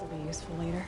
will be useful later.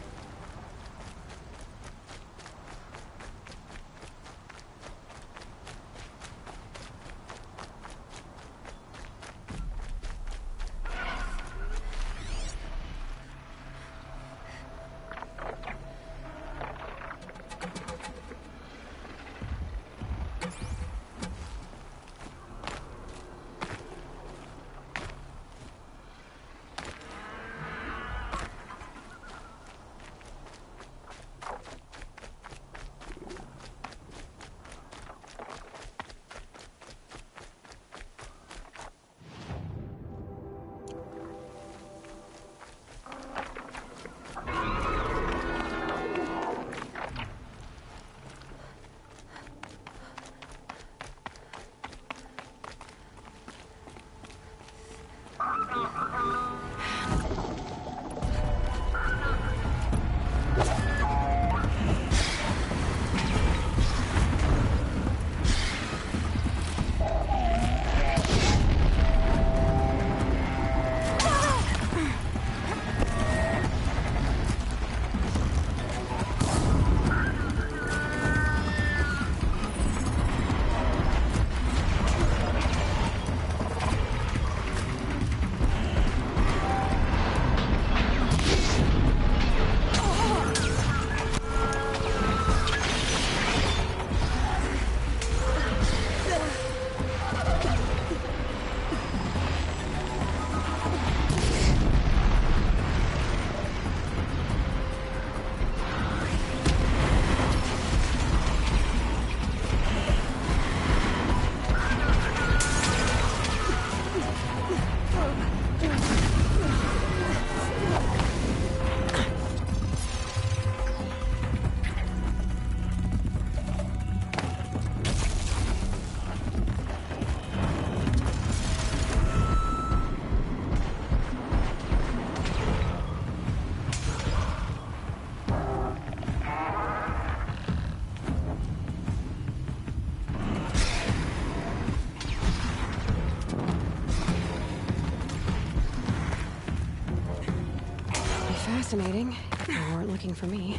Fascinating. They weren't looking for me.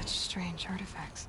Strange artifacts.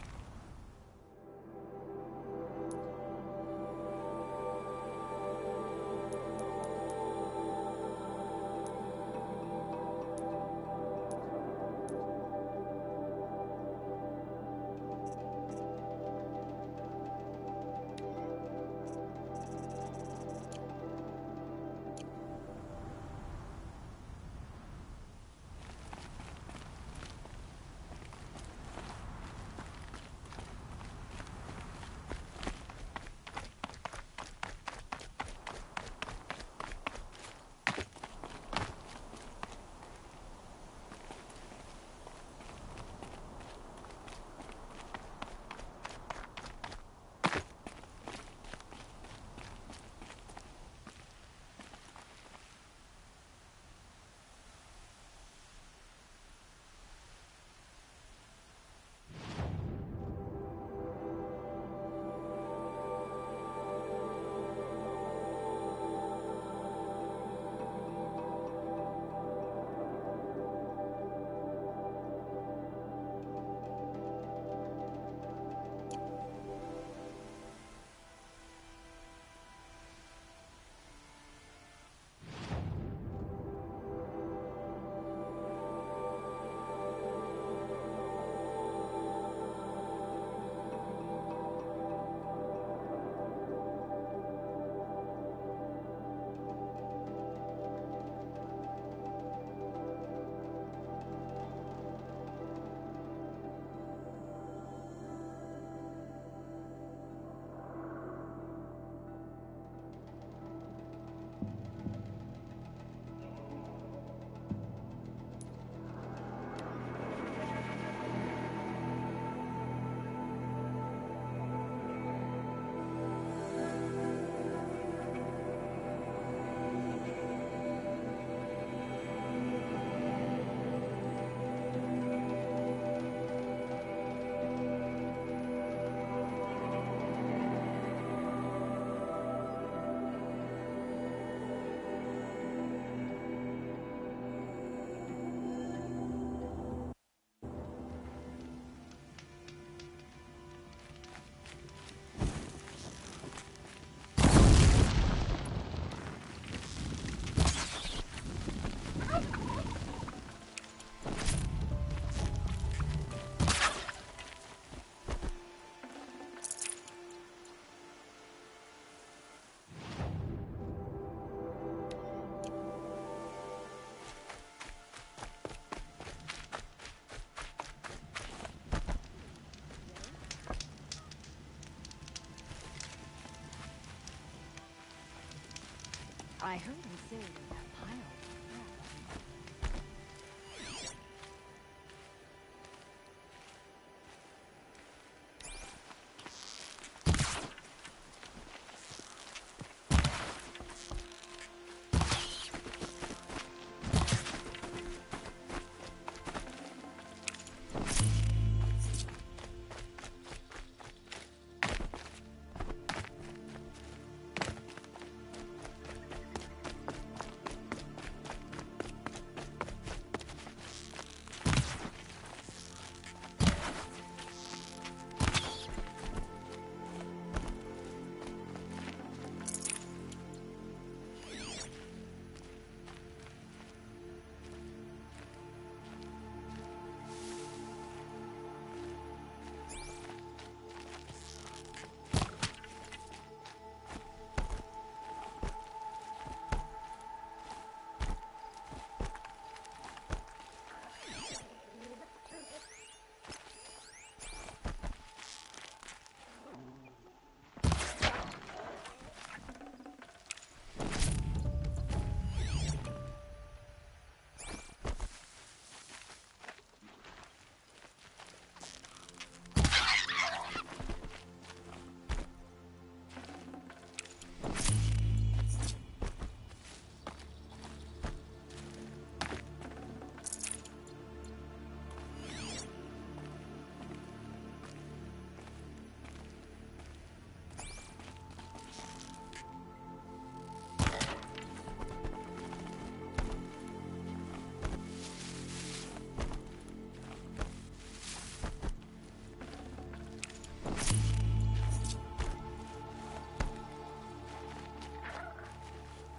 I heard him say that pile.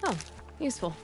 Oh, useful.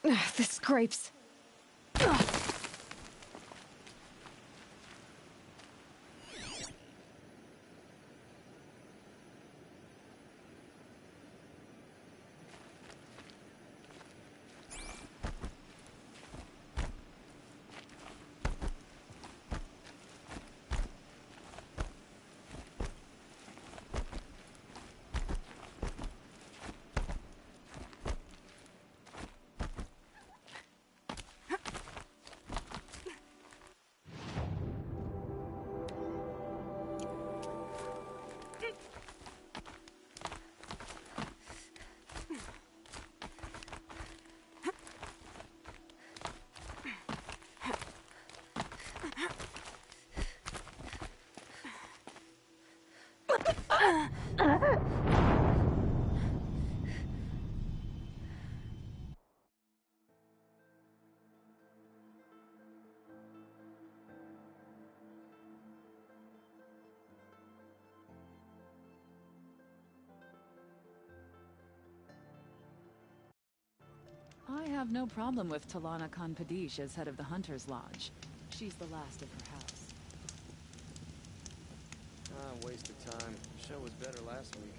This scrapes. I have no problem with Talana Khan Padish as head of the Hunter's Lodge. She's the last of her house. Waste of time. The show was better last week.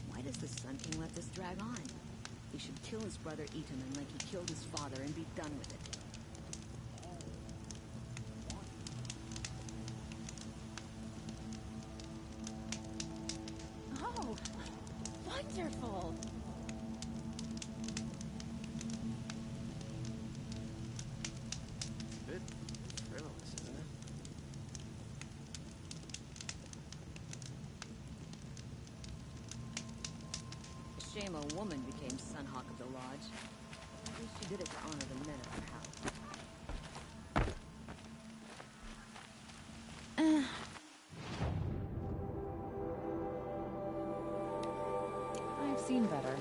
Why does the Sun King let this drag on? He should kill his brother Itaman like he killed his father and be done with it. Oh, wonderful! It's a bit frivolous, isn't it? A shame a woman became Sunhawk of the Lodge. At least she did it to honor the men of her house. I've seen better.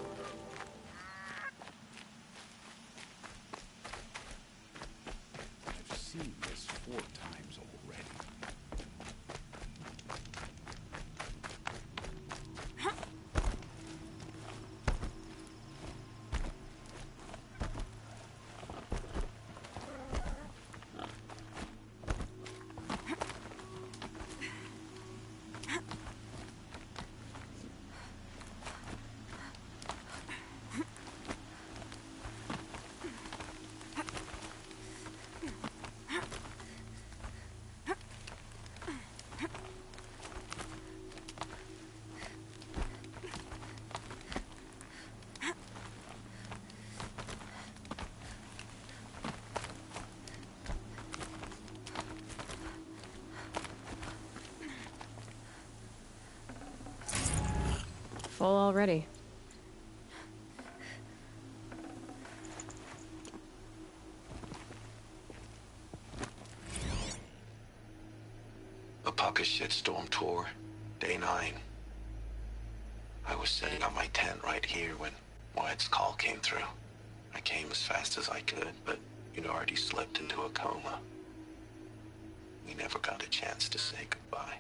I've seen this 4 times already. Full already. Apaka Shitstorm Tour, Day 9. I was setting up my tent right here when Wyatt's call came through. I came as fast as I could, but you'd already slipped into a coma. We never got a chance to say goodbye.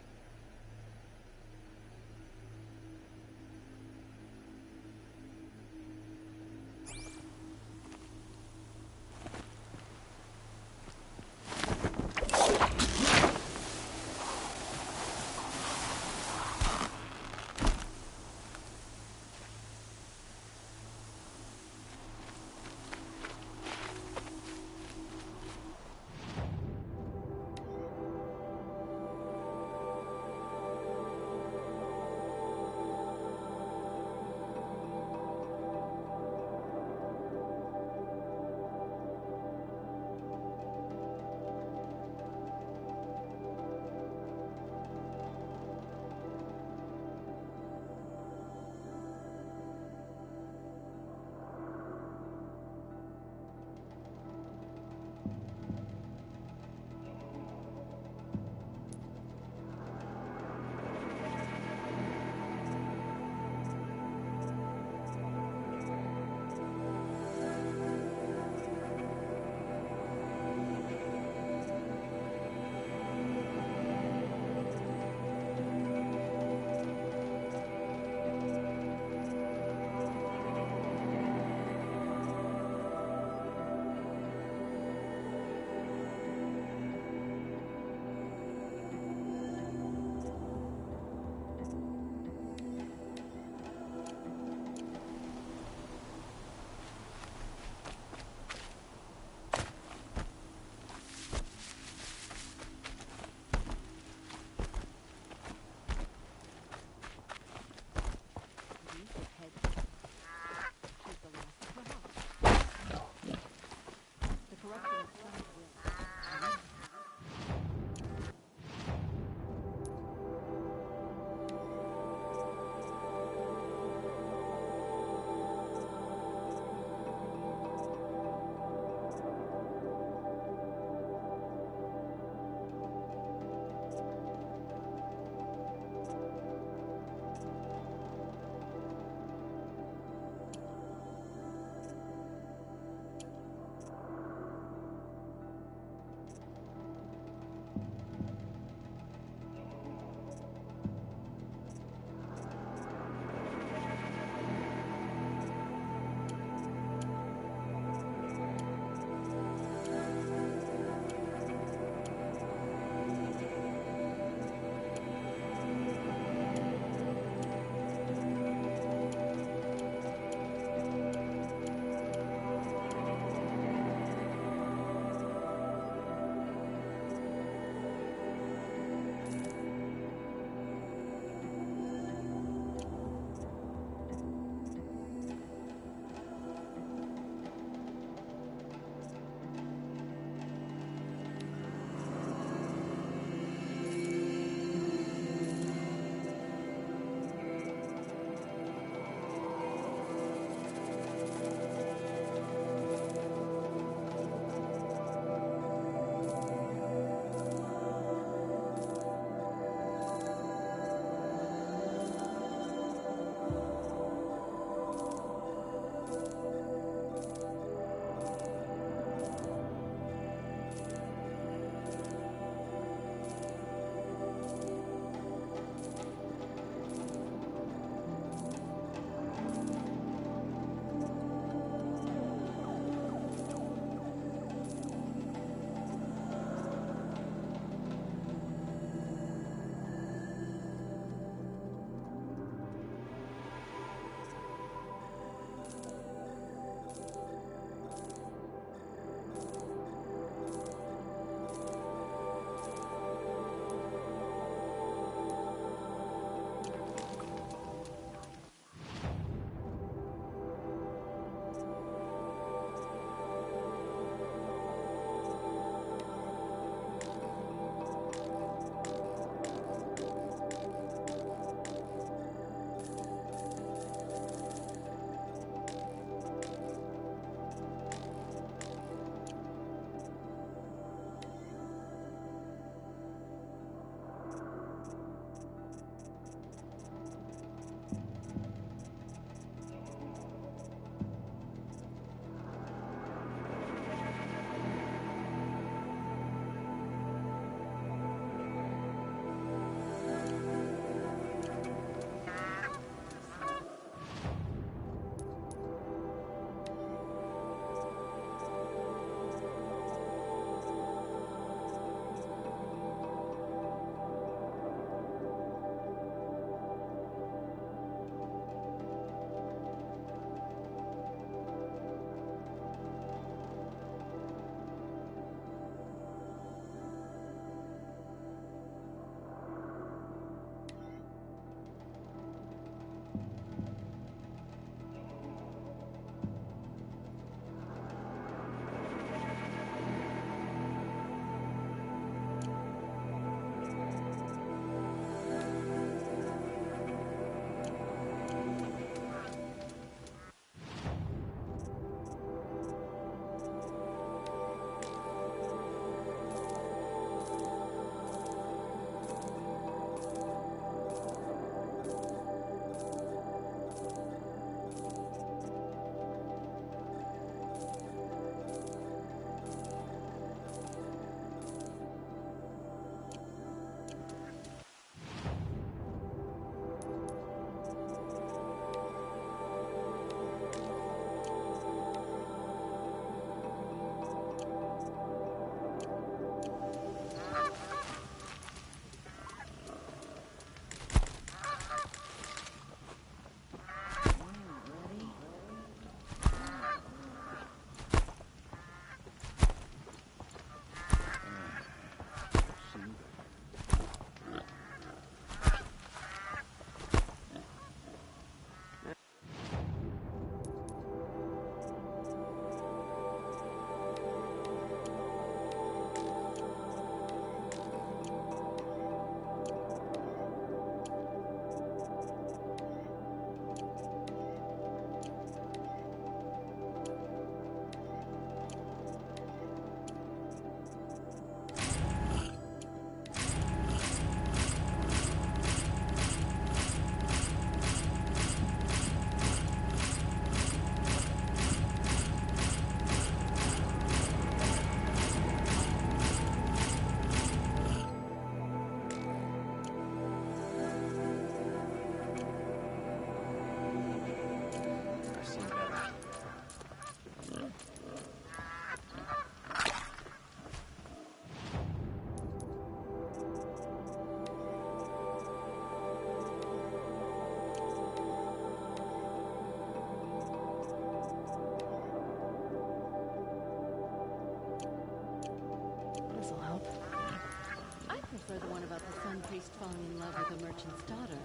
the one about the sun priest falling in love with a merchant's daughter.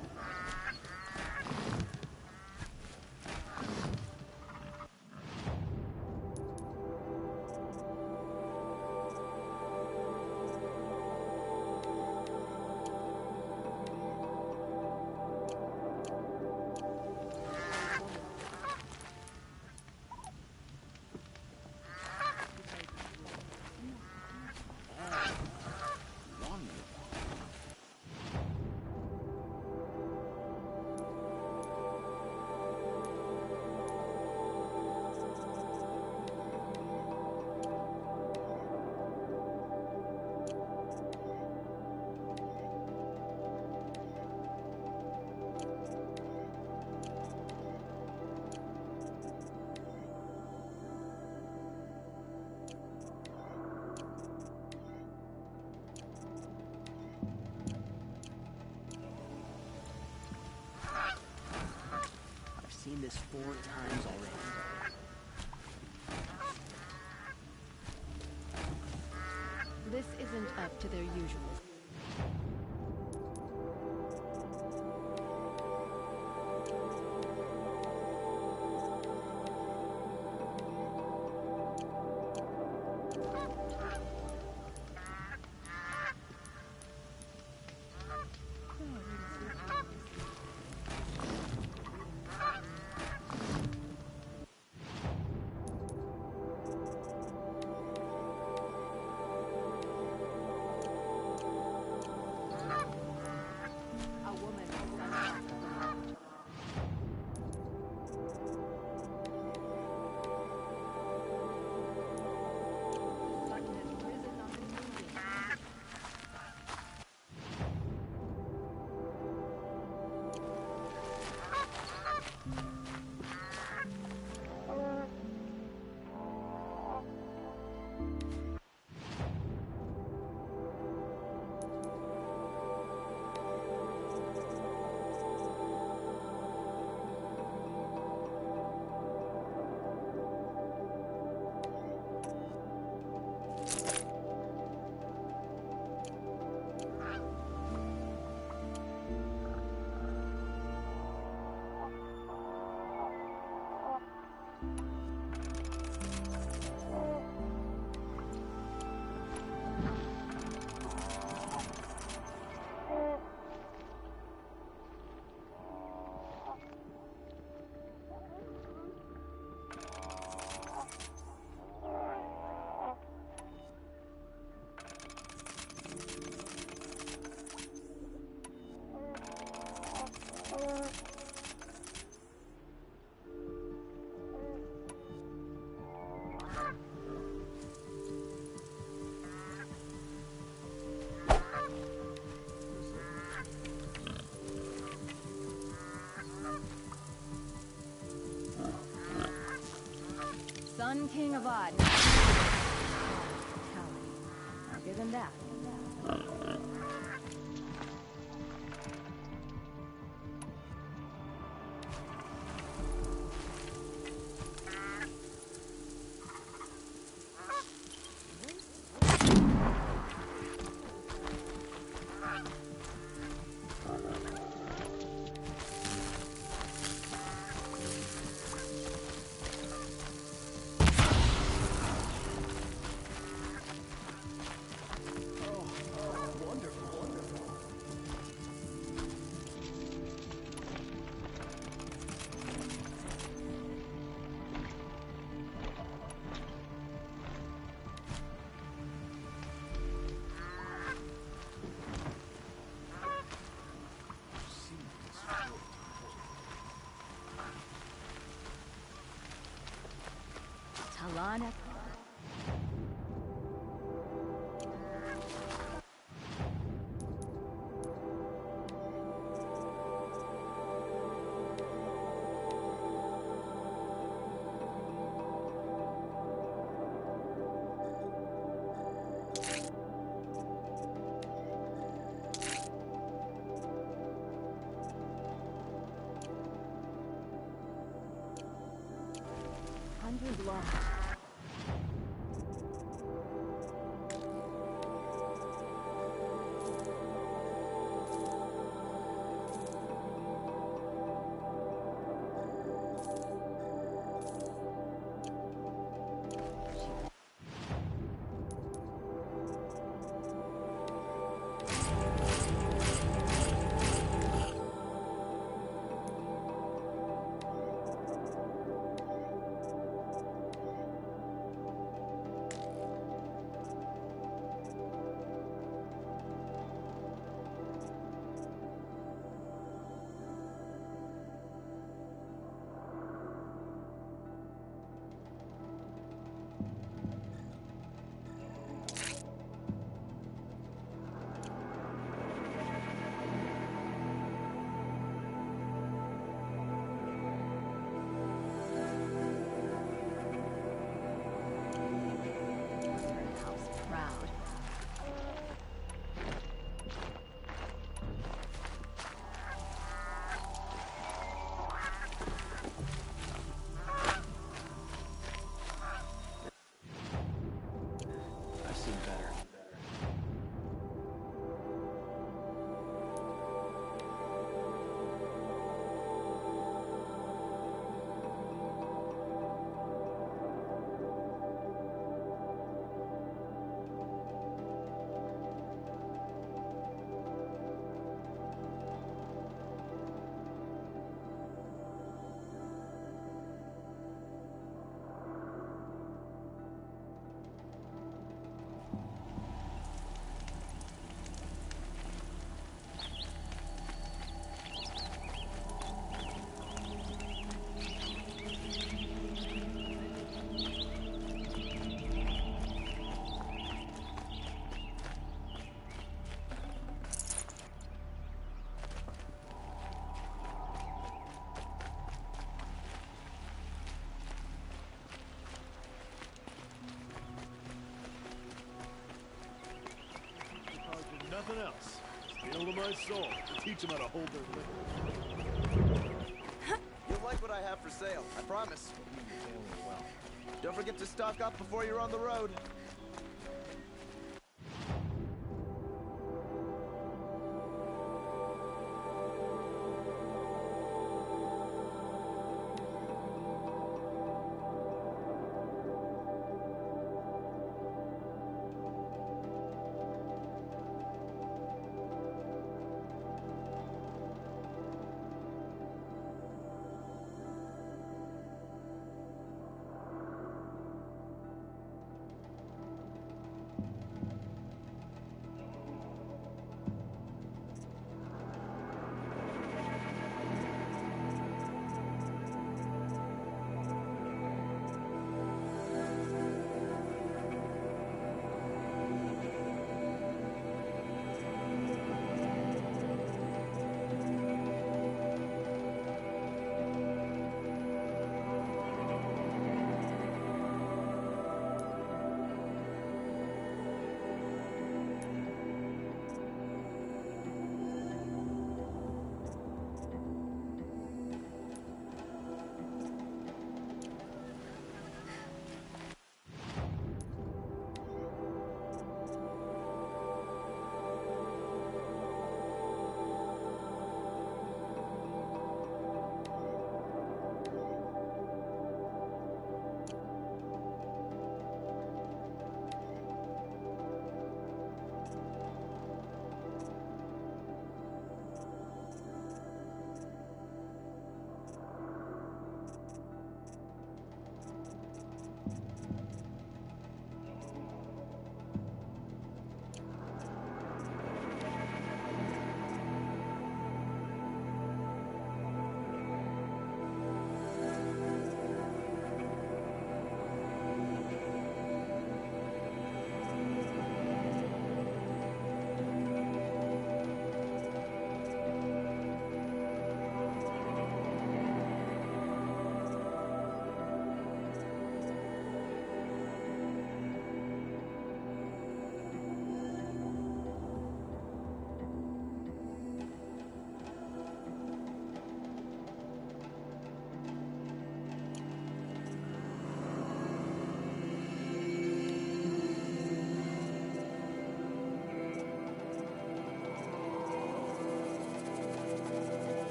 Seen this 4 times already. This isn't up to their usual. Sun King of Odd. I'll give him that. Talana. Hundred lost. nothing else. Steal to my soul to teach them how to hold their liquor. You'll like what I have for sale, I promise. Don't forget to stock up before you're on the road.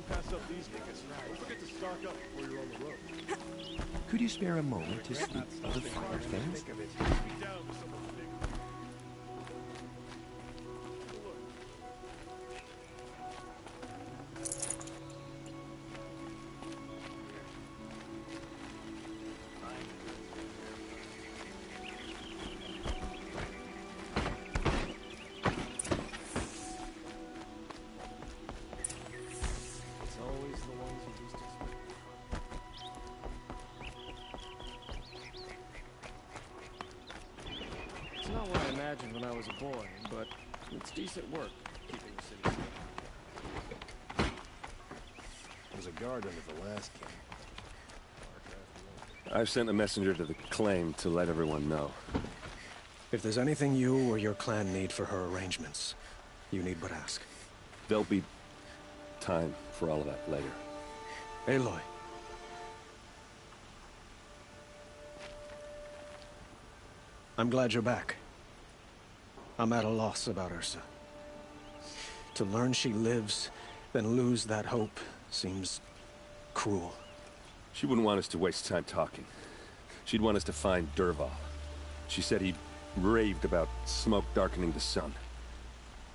Don't pass up these guys. Don't forget to stock up before you're on the road. Could you spare a moment to speak of the finer things? Be down with some of the big. It's always the ones you least expect. It's not what I imagined when I was a boy, but it's decent work keeping the city safe. Was a guard under the last king. I've sent a messenger to the claim to let everyone know. If there's anything you or your clan need for her arrangements, you need but ask. There'll be time for all of that later. Aloy. I'm glad you're back. I'm at a loss about Ursa. To learn she lives, then lose that hope, seems cruel. She wouldn't want us to waste time talking. She'd want us to find Dervahl. She said he raved about smoke darkening the sun.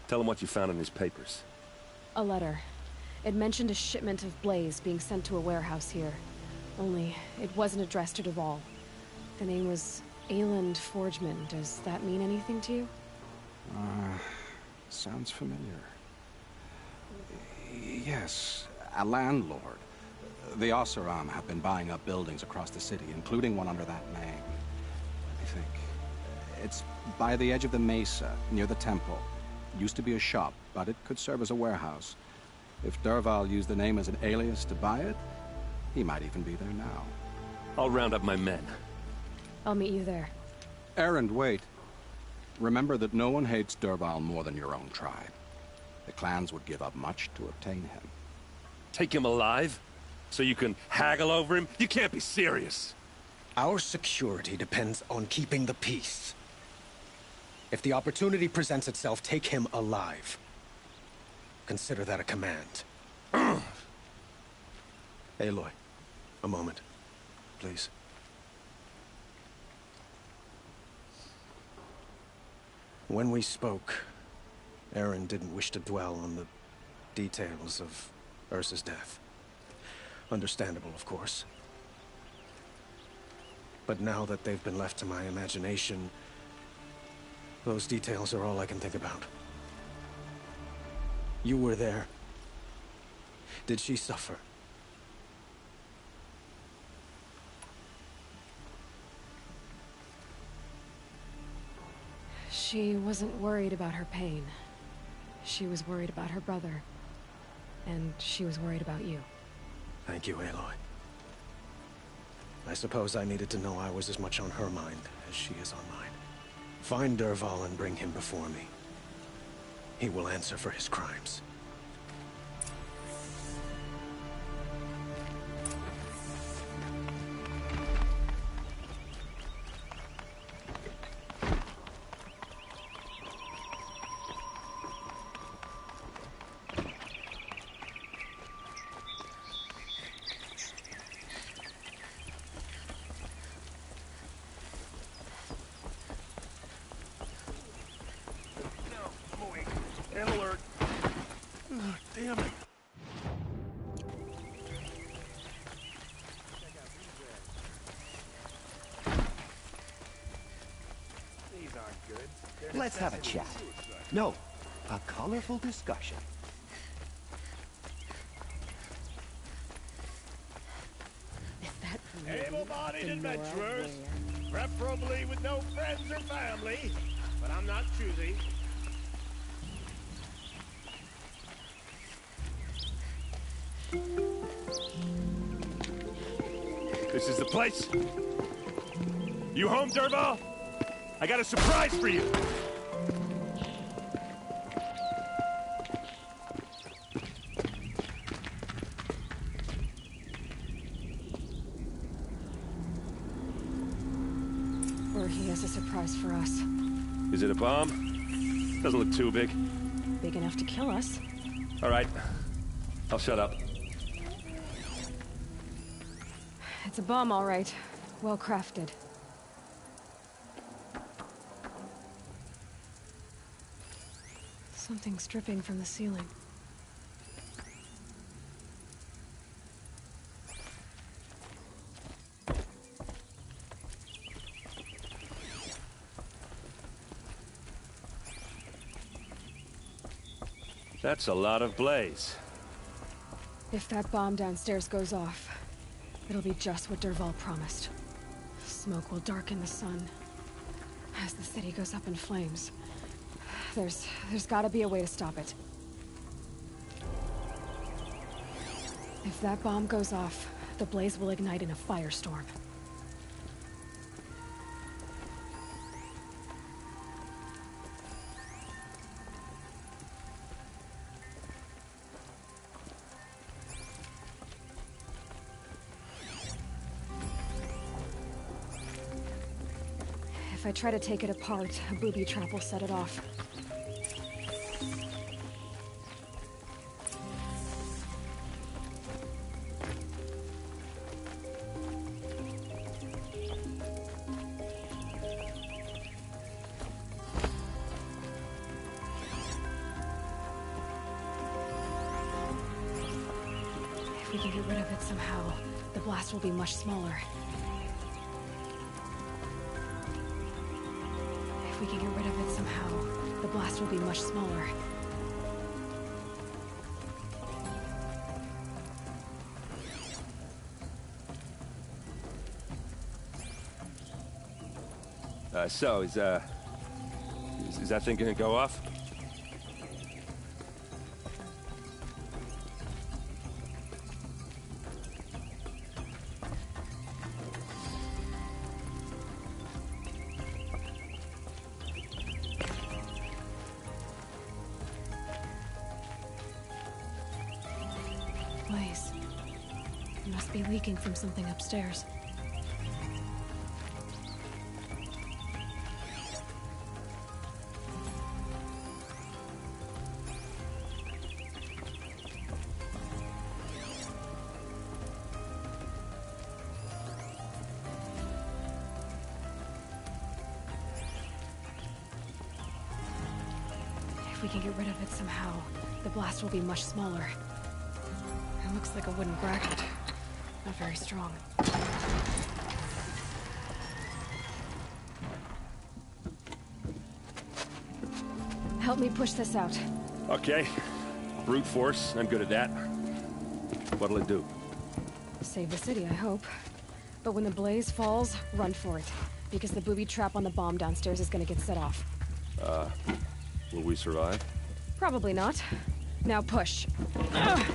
Tell him what you found in his papers. A letter. It mentioned a shipment of blaze being sent to a warehouse here. Only, it wasn't addressed to Dervahl. The name was Ayland Forgeman. Does that mean anything to you? Sounds familiar. Yes, a landlord. The Oseram have been buying up buildings across the city, including one under that name. Let me think. It's by the edge of the mesa, near the temple. Used to be a shop, but it could serve as a warehouse. If Dervahl used the name as an alias to buy it, he might even be there now. I'll round up my men. I'll meet you there. Erend, wait. Remember that no one hates Dervahl more than your own tribe. The clans would give up much to obtain him. Take him alive? So you can haggle over him? You can't be serious. Our security depends on keeping the peace. If the opportunity presents itself, take him alive. Consider that a command. Aloy, a moment, please. When we spoke, Erend didn't wish to dwell on the details of Ursa's death. Understandable, of course. But now that they've been left to my imagination, those details are all I can think about. You were there. Did she suffer? She wasn't worried about her pain. She was worried about her brother. And she was worried about you. Thank you, Aloy. I suppose I needed to know I was as much on her mind as she is on mine. Find Dervahl and bring him before me. He will answer for his crimes. Alert! Damn it! These aren't good. Let's have a chat. No, a colorful discussion. Is that really Able-bodied the adventurers, Nora preferably with no friends or family, but I'm not choosy. This is the place. You home, Dervahl? I got a surprise for you. Or he has a surprise for us. Is it a bomb? Doesn't look too big. Big enough to kill us. All right. I'll shut up. It's a bomb, all right. Well crafted. Something's dripping from the ceiling. That's a lot of blaze. If that bomb downstairs goes off, it'll be just what Dervahl promised. Smoke will darken the sun as the city goes up in flames. There's gotta be a way to stop it. If that bomb goes off, the blaze will ignite in a firestorm. If I try to take it apart, a booby trap will set it off. If we can get rid of it somehow, the blast will be much smaller. If we can get rid of it somehow, the blast will be much smaller. So, is that thing gonna go off? Blaze. It must be leaking from something upstairs. If we can get rid of it somehow, the blast will be much smaller. It looks like a wooden bracket. Not very strong. Help me push this out. Okay. Brute force, I'm good at that. What'll it do? Save the city, I hope. But when the blaze falls, run for it. Because the booby trap on the bomb downstairs is gonna get set off. Will we survive? Probably not. Now push. Ugh.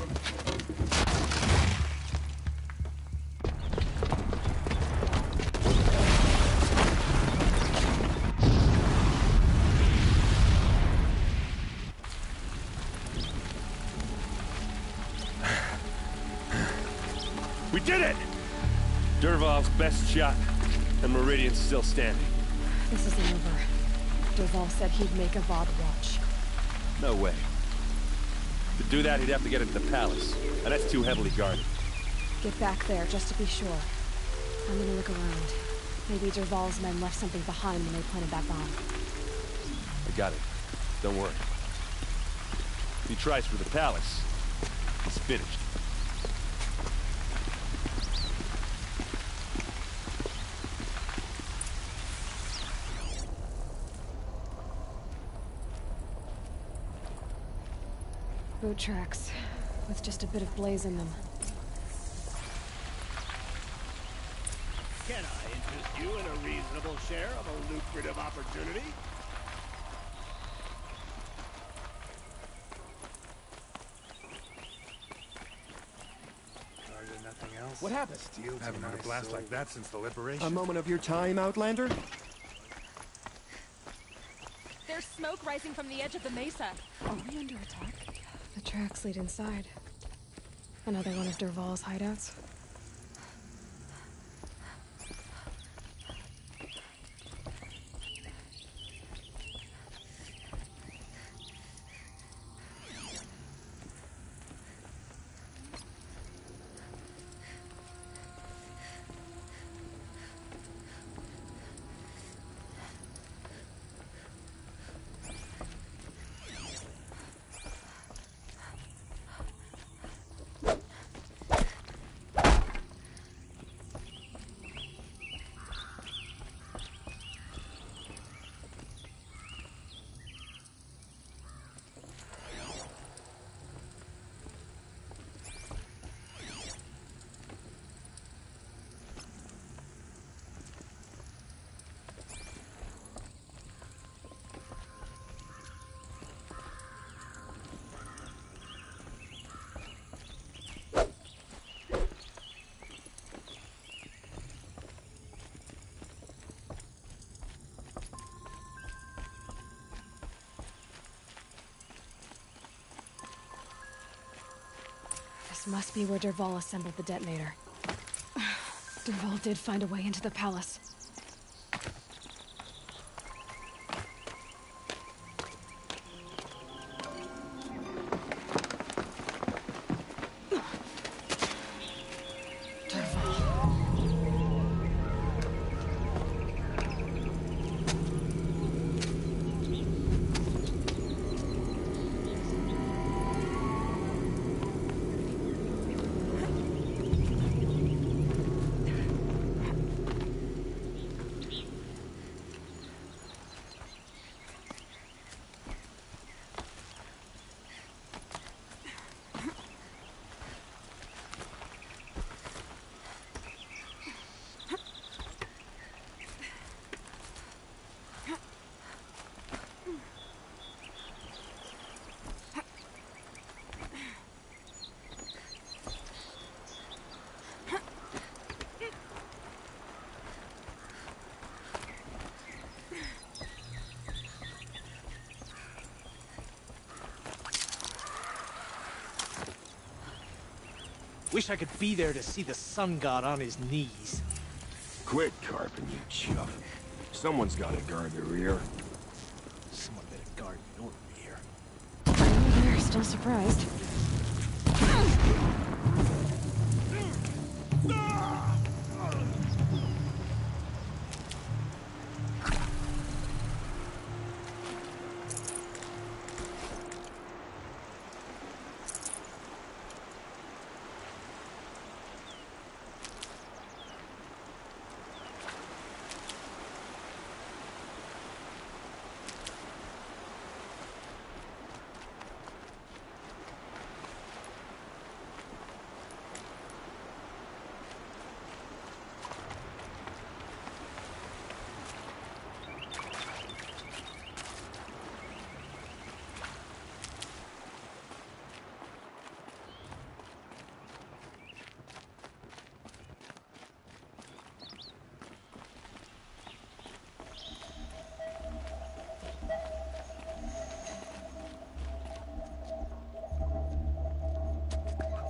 We did it! Dervahl's best shot, and Meridian's still standing. This isn't over. Dervahl said he'd make a VOD watch. No way. To do that, he'd have to get into the palace, and that's too heavily guarded. Get back there, just to be sure. I'm gonna look around. Maybe Dervahl's men left something behind when they planted that bomb. I got it. Don't worry. If he tries for the palace, he's finished. Boot tracks, with just a bit of blaze in them. Can I interest you in a reasonable share of a lucrative opportunity? Are there nothing else? What happened? Haven't had a blast like that since the liberation. A moment of your time, Outlander? There's smoke rising from the edge of the mesa. Are we under attack? The tracks lead inside. Another one of Dervahl's hideouts. This must be where Dervahl assembled the detonator. Dervahl did find a way into the palace. Wish I could be there to see the sun god on his knees. Quit carping, you chuff. Someone's gotta guard the rear. Someone better guard your rear. They're still surprised.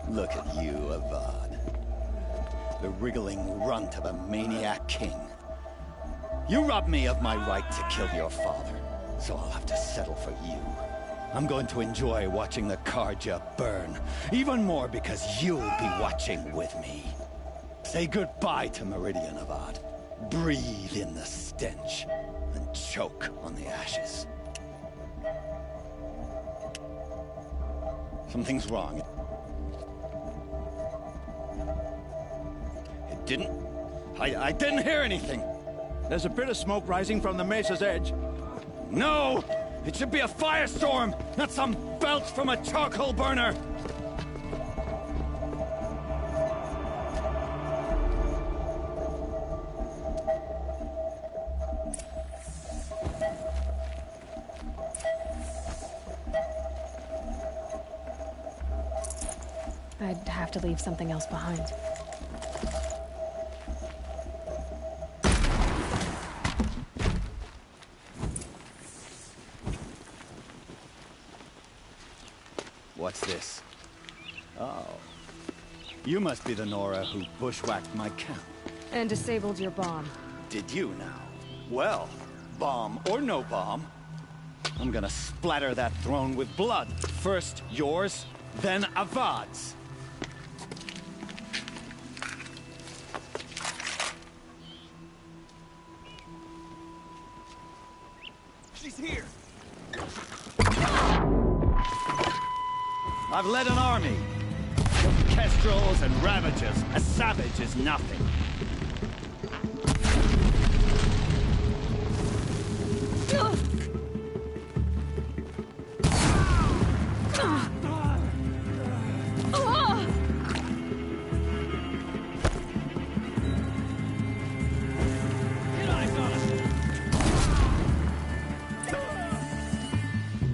Look at you, Avad. The wriggling runt of a maniac king. You robbed me of my right to kill your father, so I'll have to settle for you. I'm going to enjoy watching the Karja burn, even more because you'll be watching with me. Say goodbye to Meridian, Avad. Breathe in the stench, and choke on the ashes. Something's wrong. I didn't hear anything. There's a bit of smoke rising from the mesa's edge. No! It should be a firestorm, not some belch from a charcoal burner! I'd have to leave something else behind. What's this? Oh. You must be the Nora who bushwhacked my camp. And disabled your bomb. Did you now? Well, bomb or no bomb, I'm gonna splatter that throne with blood. First yours, then Avad's. She's here! I've led an army. Kestrels and Ravagers. A savage is nothing.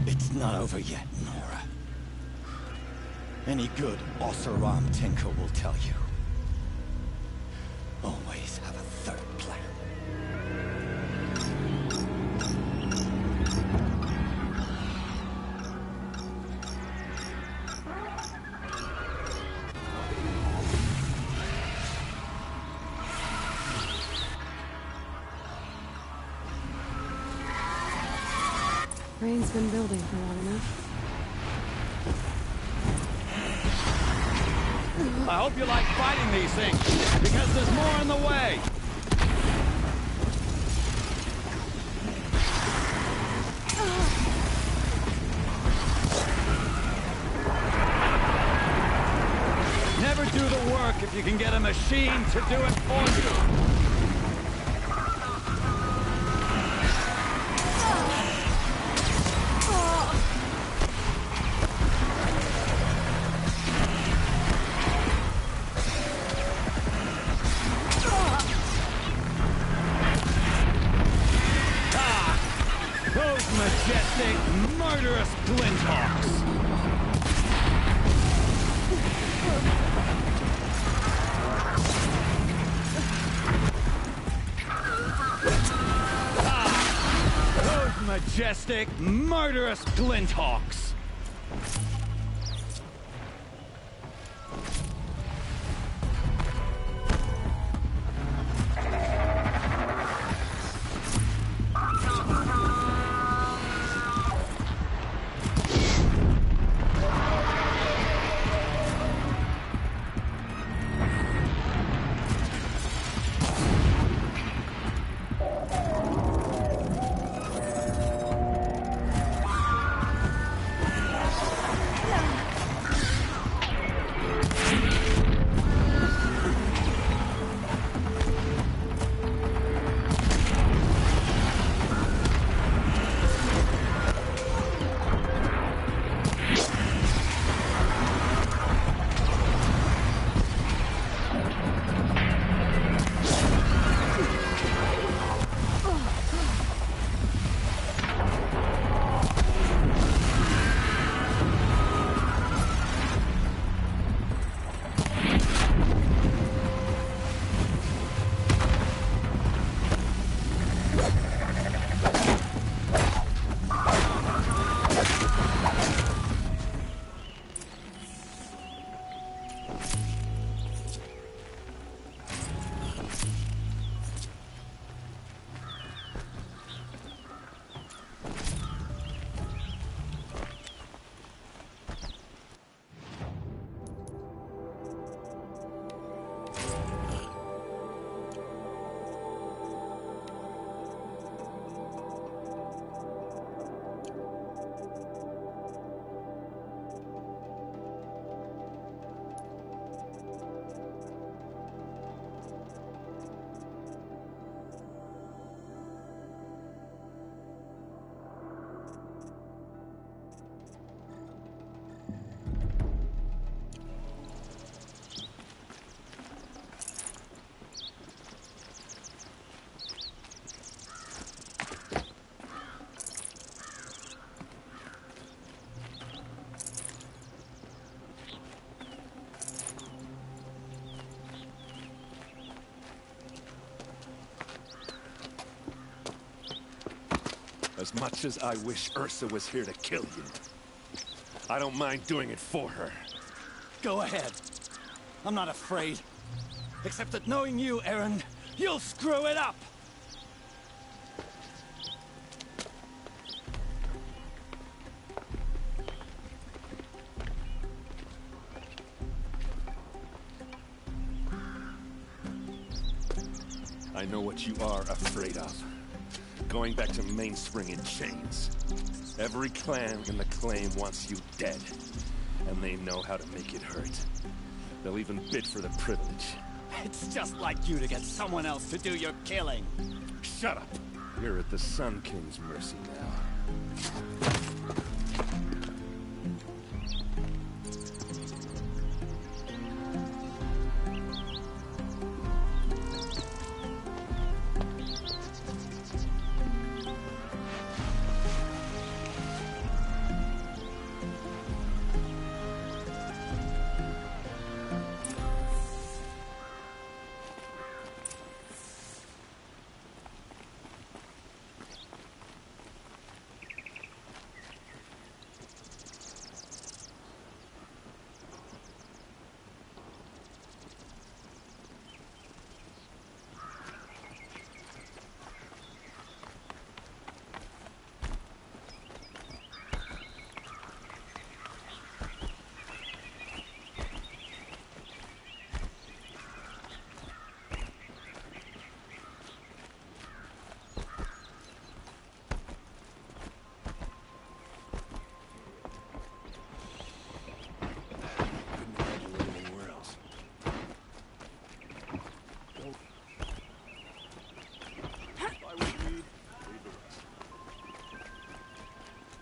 It's not over yet, Nora. Any good Oseram tinker will tell you. Always have a third plan. Rain's been building for long enough. I hope you like fighting these things, because there's more in the way. Never do the work if you can get a machine to do it for you. Majestic, murderous glinthawks! Those majestic, murderous glinthawks! As much as I wish Ursa was here to kill you, I don't mind doing it for her. Go ahead. I'm not afraid. Except that knowing you, Aaron, you'll screw it up! I know what you are afraid of. Going back to Mainspring in chains. Every clan in the claim wants you dead. And they know how to make it hurt. They'll even bid for the privilege. It's just like you to get someone else to do your killing. Shut up! You're at the Sun King's mercy now.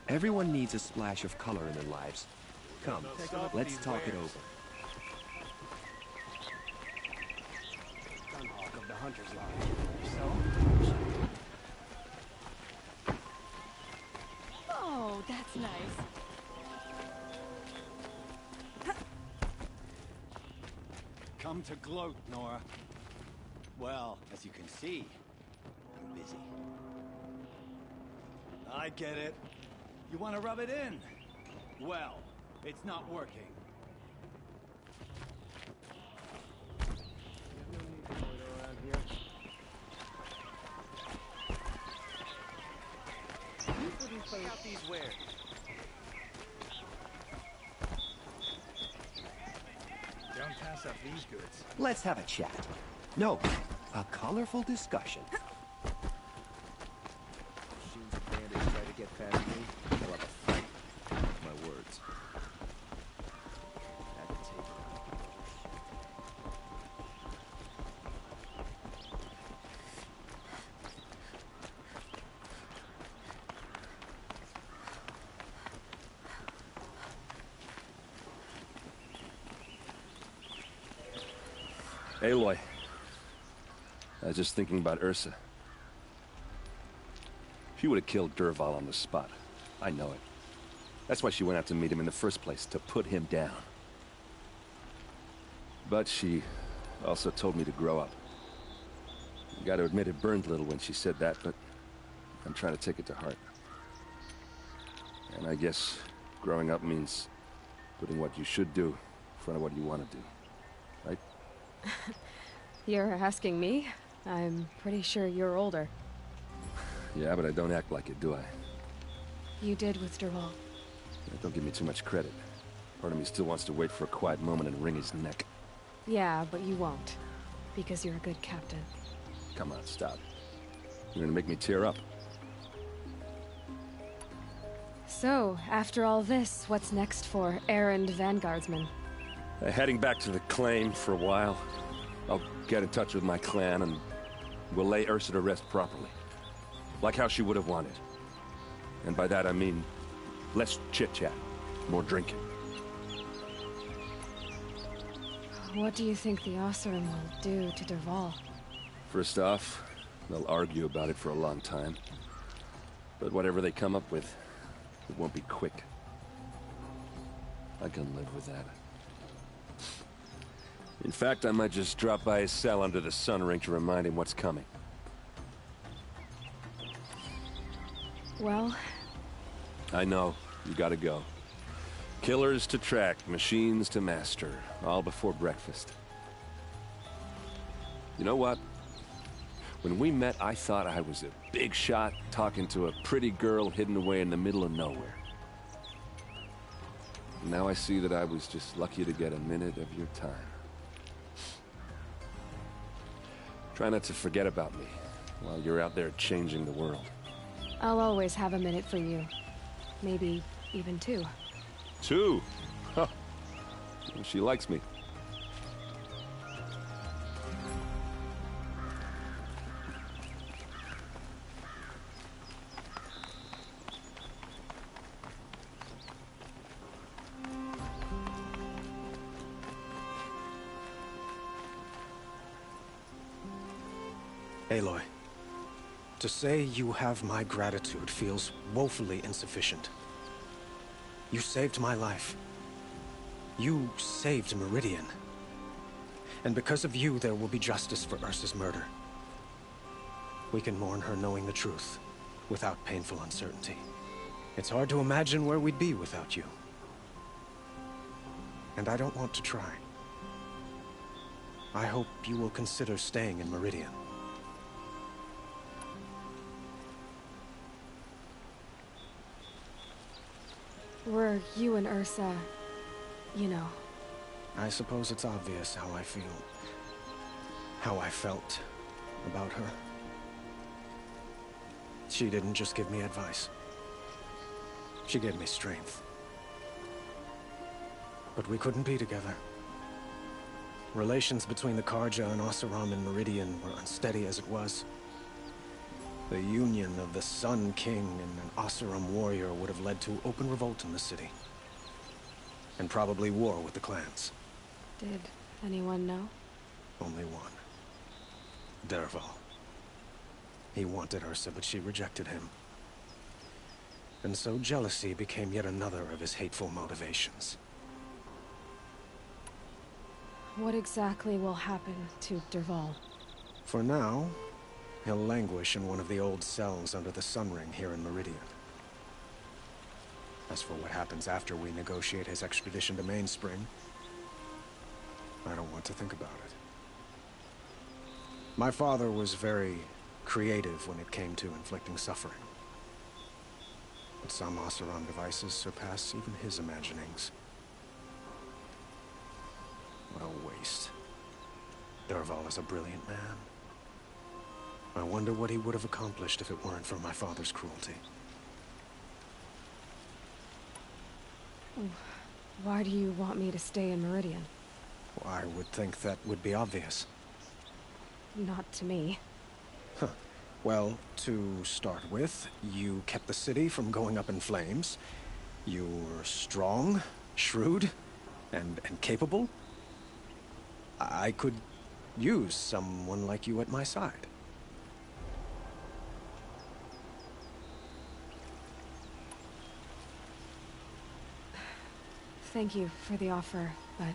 Everyone needs a splash of color in their lives. Come, let's talk it over. Sunhawk of the Hunter's Lodge. Oh, that's nice. Come to gloat, Nora. Well, as you can see, I'm busy. I get it. You want to rub it in? Well, it's not working. Check out these wares. Don't pass up these goods. Let's have a chat. No, a colorful discussion. Machines and bandits try to get past me. They'll have a fight. My words. Had to take it out. Aloy. I was just thinking about Ursa. She would have killed Dervahl on the spot. I know it. That's why she went out to meet him in the first place, to put him down. But she also told me to grow up. You gotta admit it burned a little when she said that, but I'm trying to take it to heart. And I guess growing up means putting what you should do in front of what you want to do. Right? You're asking me? I'm pretty sure you're older. Yeah, but I don't act like it, do I? You did with Dervahl. Don't give me too much credit. Part of me still wants to wait for a quiet moment and wring his neck. Yeah, but you won't. Because you're a good captain. Come on, stop. You're gonna make me tear up. So, after all this, what's next for errand vanguardsman? Heading back to the claim for a while. I'll get in touch with my clan and we'll lay Ursa to rest properly. Like how she would have wanted. And by that I mean less chit-chat, more drinking. What do you think the Oseram will do to Dervahl? First off, they'll argue about it for a long time. But whatever they come up with, it won't be quick. I can live with that. In fact, I might just drop by his cell under the sun ring to remind him what's coming. Well... I know. You gotta go. Killers to track, machines to master. All before breakfast. You know what? When we met, I thought I was a big shot talking to a pretty girl hidden away in the middle of nowhere. Now I see that I was just lucky to get a minute of your time. Try not to forget about me while you're out there changing the world. I'll always have a minute for you. Maybe even two. Two? Huh. She likes me. Aloy, to say you have my gratitude feels woefully insufficient. You saved my life. You saved Meridian. And because of you, there will be justice for Ursa's murder. We can mourn her knowing the truth, without painful uncertainty. It's hard to imagine where we'd be without you. And I don't want to try. I hope you will consider staying in Meridian. Were you and Ursa, you know... I suppose it's obvious how I feel. How I felt about her. She didn't just give me advice. She gave me strength. But we couldn't be together. Relations between the Karja and Oseram and Meridian were unsteady as it was. The union of the Sun King and an Oseram warrior would have led to open revolt in the city. And probably war with the clans. Did anyone know? Only one. Dervahl. He wanted Ursa, but she rejected him. And so jealousy became yet another of his hateful motivations. What exactly will happen to Dervahl? For now, he'll languish in one of the old cells under the Sun Ring here in Meridian. As for what happens after we negotiate his extradition to Mainspring, I don't want to think about it. My father was very creative when it came to inflicting suffering. But some Oseram devices surpass even his imaginings. What a waste. Dervahl is a brilliant man. I wonder what he would have accomplished if it weren't for my father's cruelty. Why do you want me to stay in Meridian? Well, I would think that would be obvious. Not to me. Huh. Well, to start with, you kept the city from going up in flames. You were strong, shrewd, and capable. I could use someone like you at my side. Thank you for the offer, but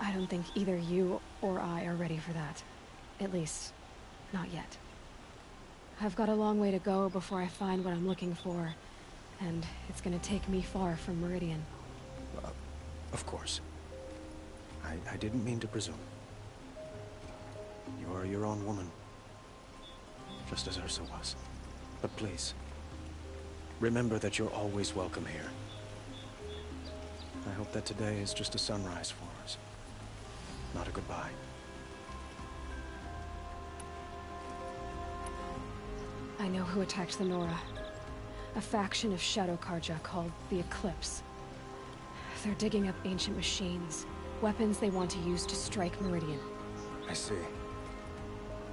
I don't think either you or I are ready for that. At least, not yet. I've got a long way to go before I find what I'm looking for, and it's gonna take me far from Meridian. Of course. I didn't mean to presume. You're your own woman. Just as Ursa was. But please, remember that you're always welcome here. I hope that today is just a sunrise for us, not a goodbye. I know who attacked the Nora. A faction of Shadow Karja called the Eclipse. They're digging up ancient machines, weapons they want to use to strike Meridian. I see.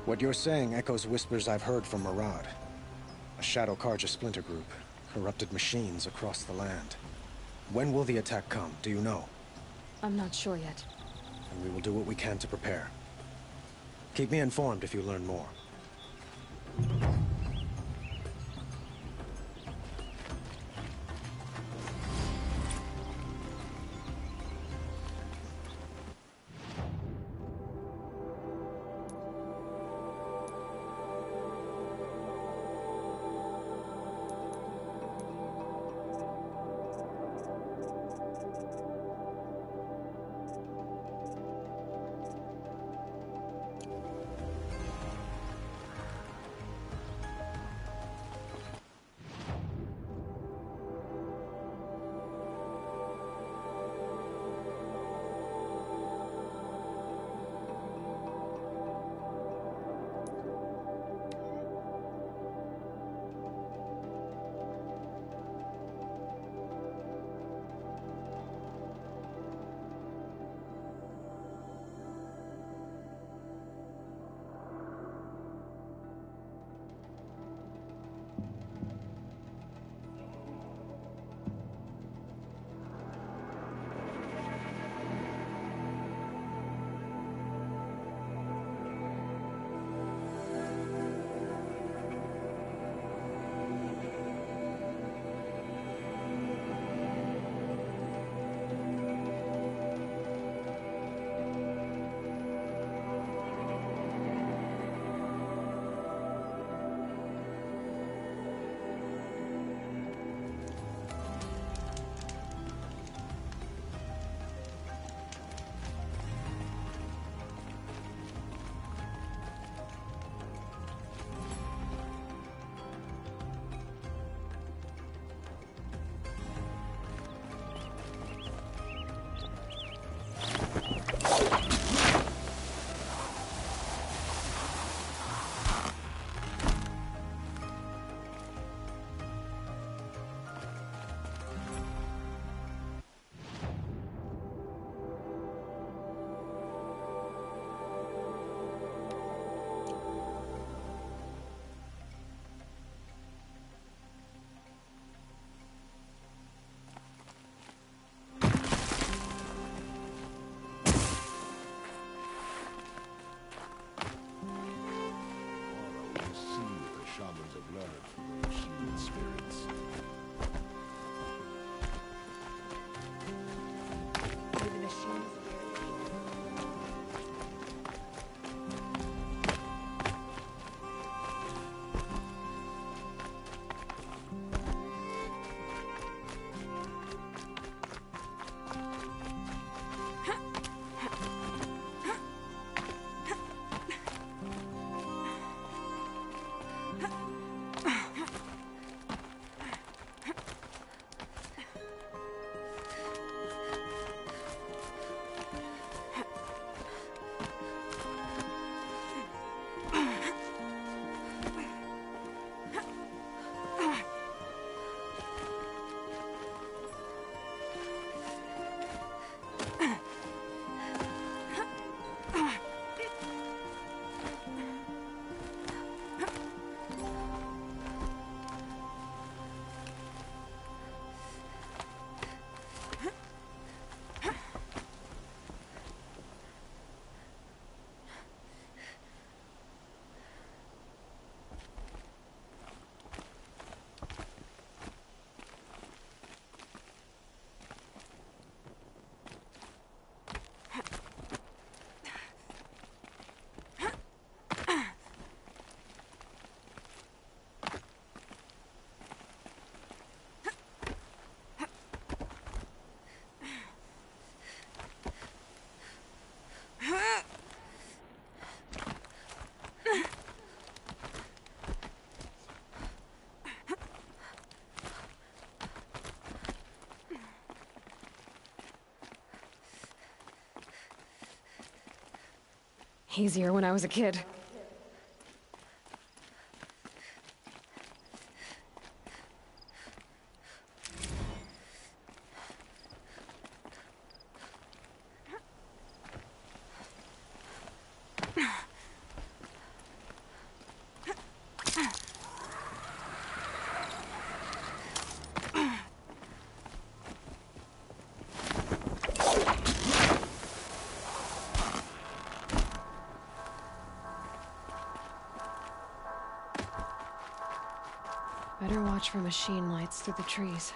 What you're saying echoes whispers I've heard from Murad. A Shadow Karja splinter group, corrupted machines across the land. When will the attack come, do you know? I'm not sure yet. And we will do what we can to prepare. Keep me informed if you learn more. Easier when I was a kid. Better watch for machine lights through the trees.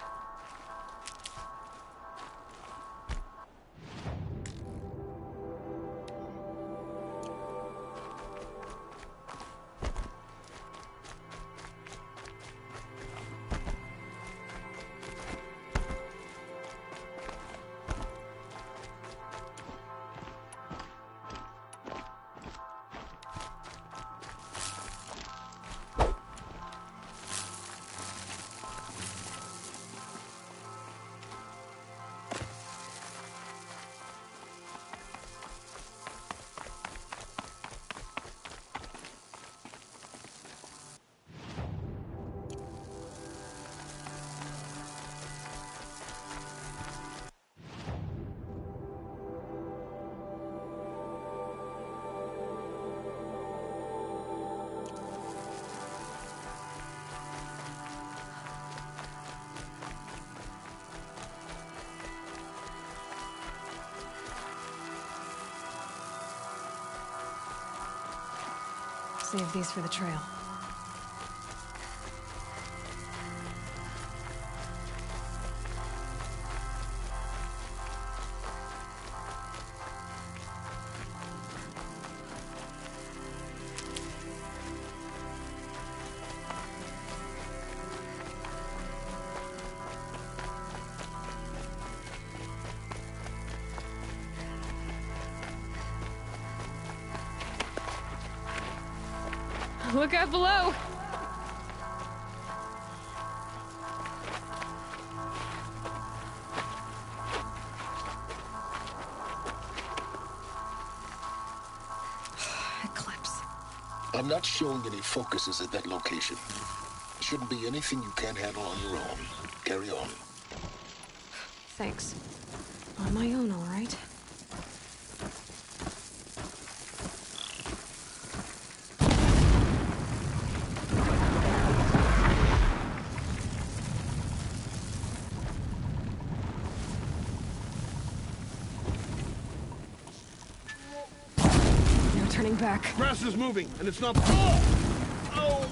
Save these for the trail. Look out below! Eclipse. I'm not showing any focuses at that location. Shouldn't be anything you can't handle on your own. Carry on. Thanks. On my own, all right? Turning back. Grass is moving, and it's not... Oh! Oh!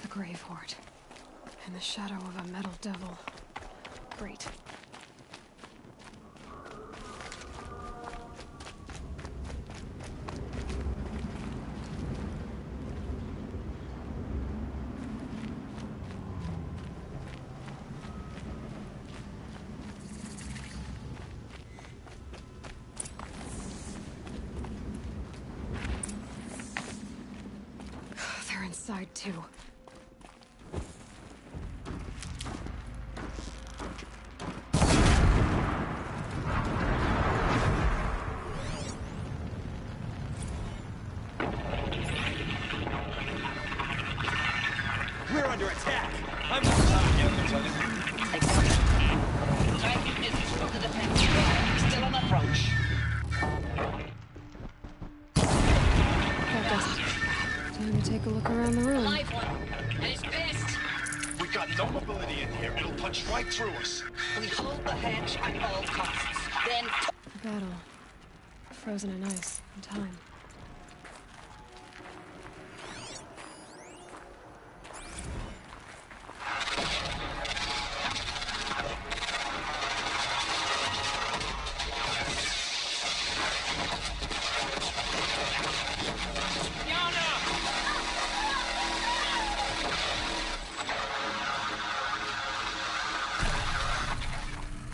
Grave hoard. In the shadow of a metal devil. Great. They're inside too. We're under attack! I'm... Still on approach. That does it. Time take a look around the room. Live one. And it's pissed. We got no mobility in here. It'll punch right through us. We hold the hedge at all costs. Then... A battle. Frozen in ice and time.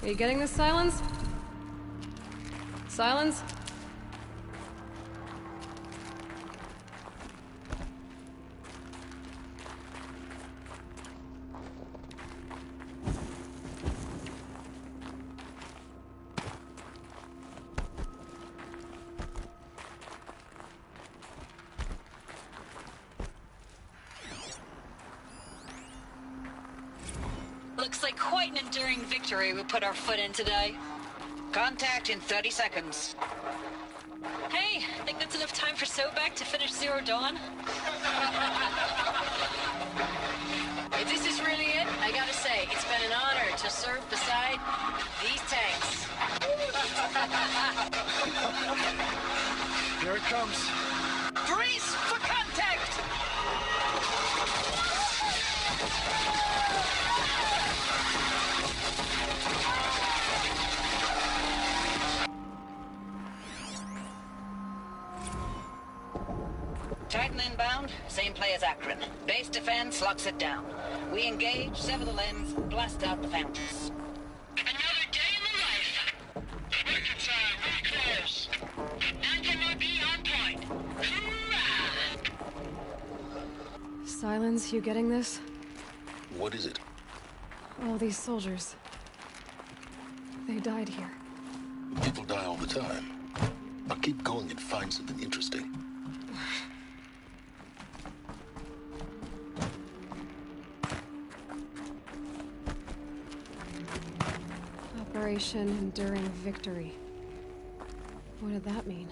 Are you getting this, Silence? Silence? Looks like quite an enduring victory we put our foot in today. Contact in 30 seconds. Hey, think that's enough time for Sobek to finish Zero Dawn? If this is really it, I gotta say, it's been an honor to serve beside these tanks. Here it comes. Brace for contact! Titan inbound, same play as Akron. Base defense locks it down. We engage, sever the lens, blast out the fountains. Another day in the life. Mercantile, we close. Anti-MOB on point. Hoorah! Silence, you getting this? What is it? All these soldiers. They died here. People die all the time. Now keep going and find something interesting. Operation Enduring Victory. What did that mean?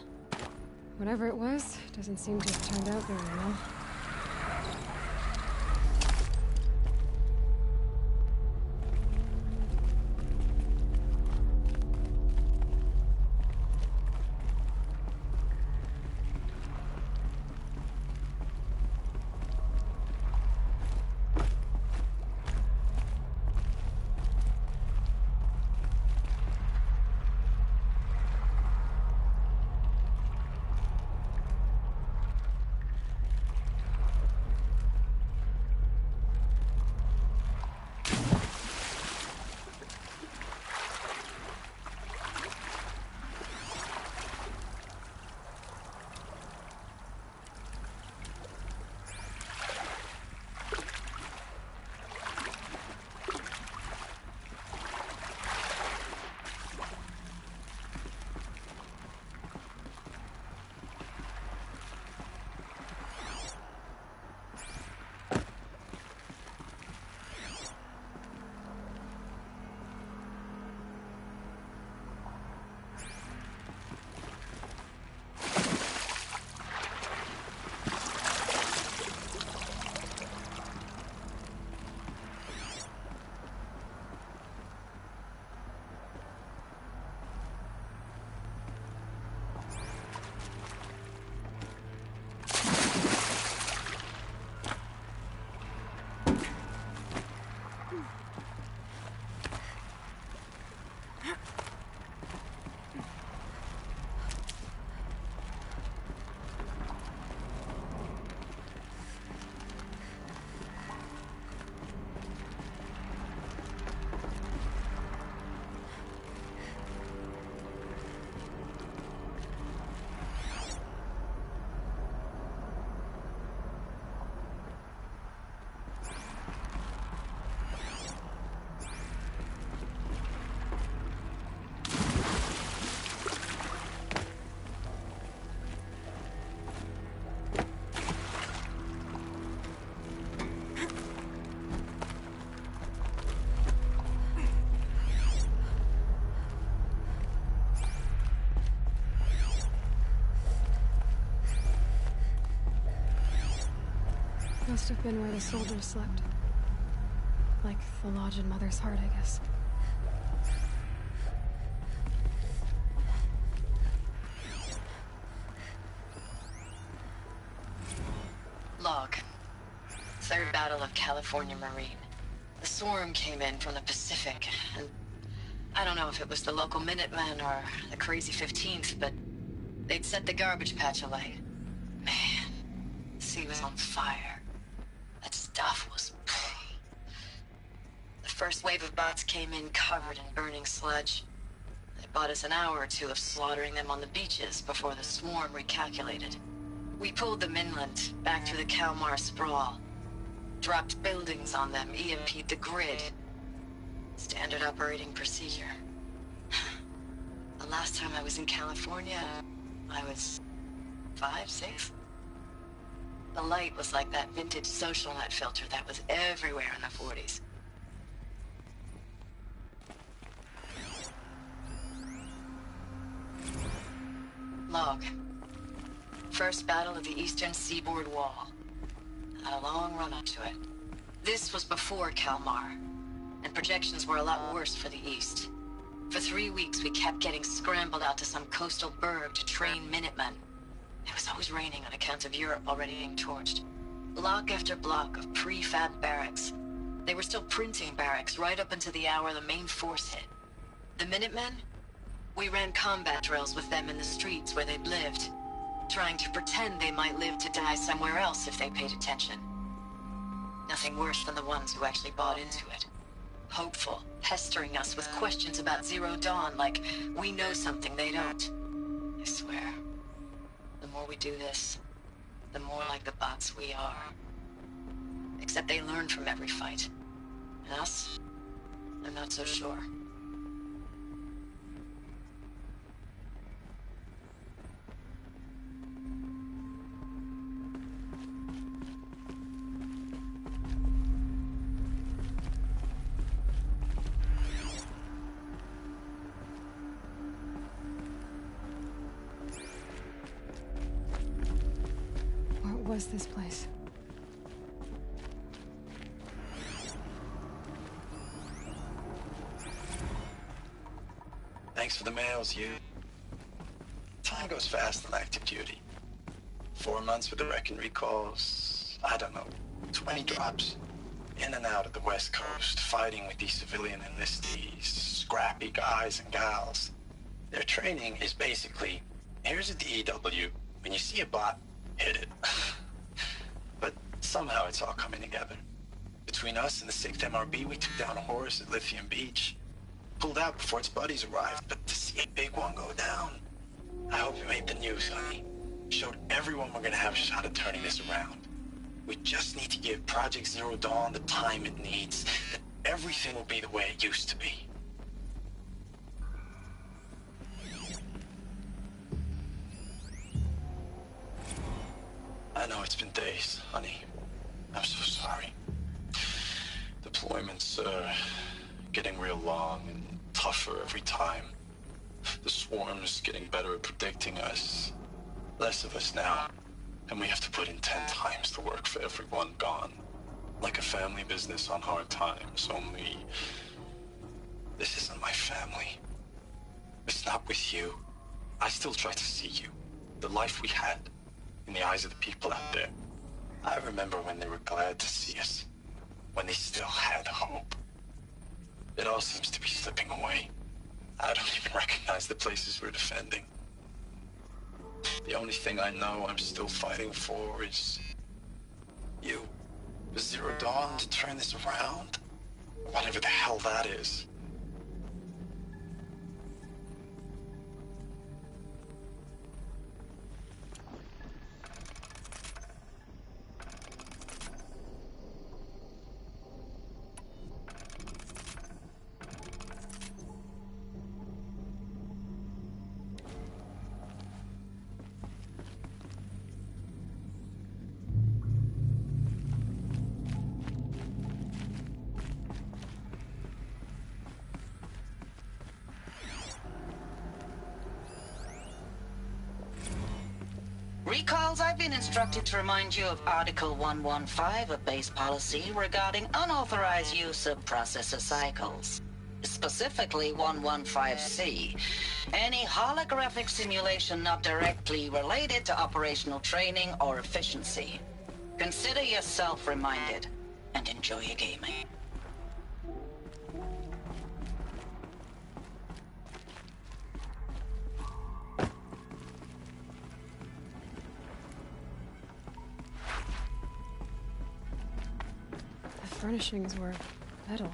Whatever it was, doesn't seem to have turned out very well. Must have been where the soldiers slept. Like the lodge in Mother's Heart, I guess. Log. Third Battle of California Marine. The swarm came in from the Pacific, and I don't know if it was the local Minutemen or the crazy 15th, but they'd set the garbage patch alight. Man, the sea was on fire. That stuff was... The first wave of bots came in covered in burning sludge. They bought us an hour or two of slaughtering them on the beaches before the swarm recalculated. We pulled them inland, back through the Kalmar sprawl. Dropped buildings on them, EMP'd the grid. Standard operating procedure. The last time I was in California, I was 5, 6? The light was like that vintage social net filter that was everywhere in the 40s. Log. First battle of the eastern seaboard wall. Had a long run up to it. This was before Kalmar, and projections were a lot worse for the east. For 3 weeks, we kept getting scrambled out to some coastal burg to train Minutemen. It was always raining on account of Europe already being torched. Block after block of prefab barracks. They were still printing barracks right up until the hour the main force hit. The Minutemen? We ran combat drills with them in the streets where they'd lived, trying to pretend they might live to die somewhere else if they paid attention. Nothing worse than the ones who actually bought into it. Hopeful, pestering us with questions about Zero Dawn like we know something they don't. I swear, the more we do this, the more like the bots we are. Except they learn from every fight. And us? I'm not so sure. What was this place? Thanks for the mails, you. Time goes fast on active duty. 4 months with the wreck and recalls, I don't know, 20 drops. In and out of the West Coast, fighting with these civilian enlistees, scrappy guys and gals. Their training is basically, here's a DEW, when you see a bot, hit it. But somehow it's all coming together. Between us and the 6th MRB, we took down a horse at Lithium Beach. Pulled out before its buddies arrived, but to see a big one go down. I hope you made the news, honey. Showed everyone we're gonna have a shot at turning this around. We just need to give Project Zero Dawn the time it needs. Then everything will be the way it used to be. I know it's been days, honey. I'm so sorry. Deployments are getting real long and tougher every time. The swarm's getting better at predicting us. Less of us now, and we have to put in 10 times the work for everyone gone. Like a family business on hard times, only... This isn't my family. It's not with you. I still try to see you. The life we had. In the eyes of the people out there. I remember when they were glad to see us. When they still had hope. It all seems to be slipping away. I don't even recognize the places we're defending. The only thing I know I'm still fighting for is... you. The Zero Dawn to turn this around? Whatever the hell that is. Recalls, I've been instructed to remind you of Article 115 of base policy regarding unauthorized use of processor cycles. Specifically 115C. Any holographic simulation not directly related to operational training or efficiency. Consider yourself reminded, and enjoy your gaming. The furnishings were metal.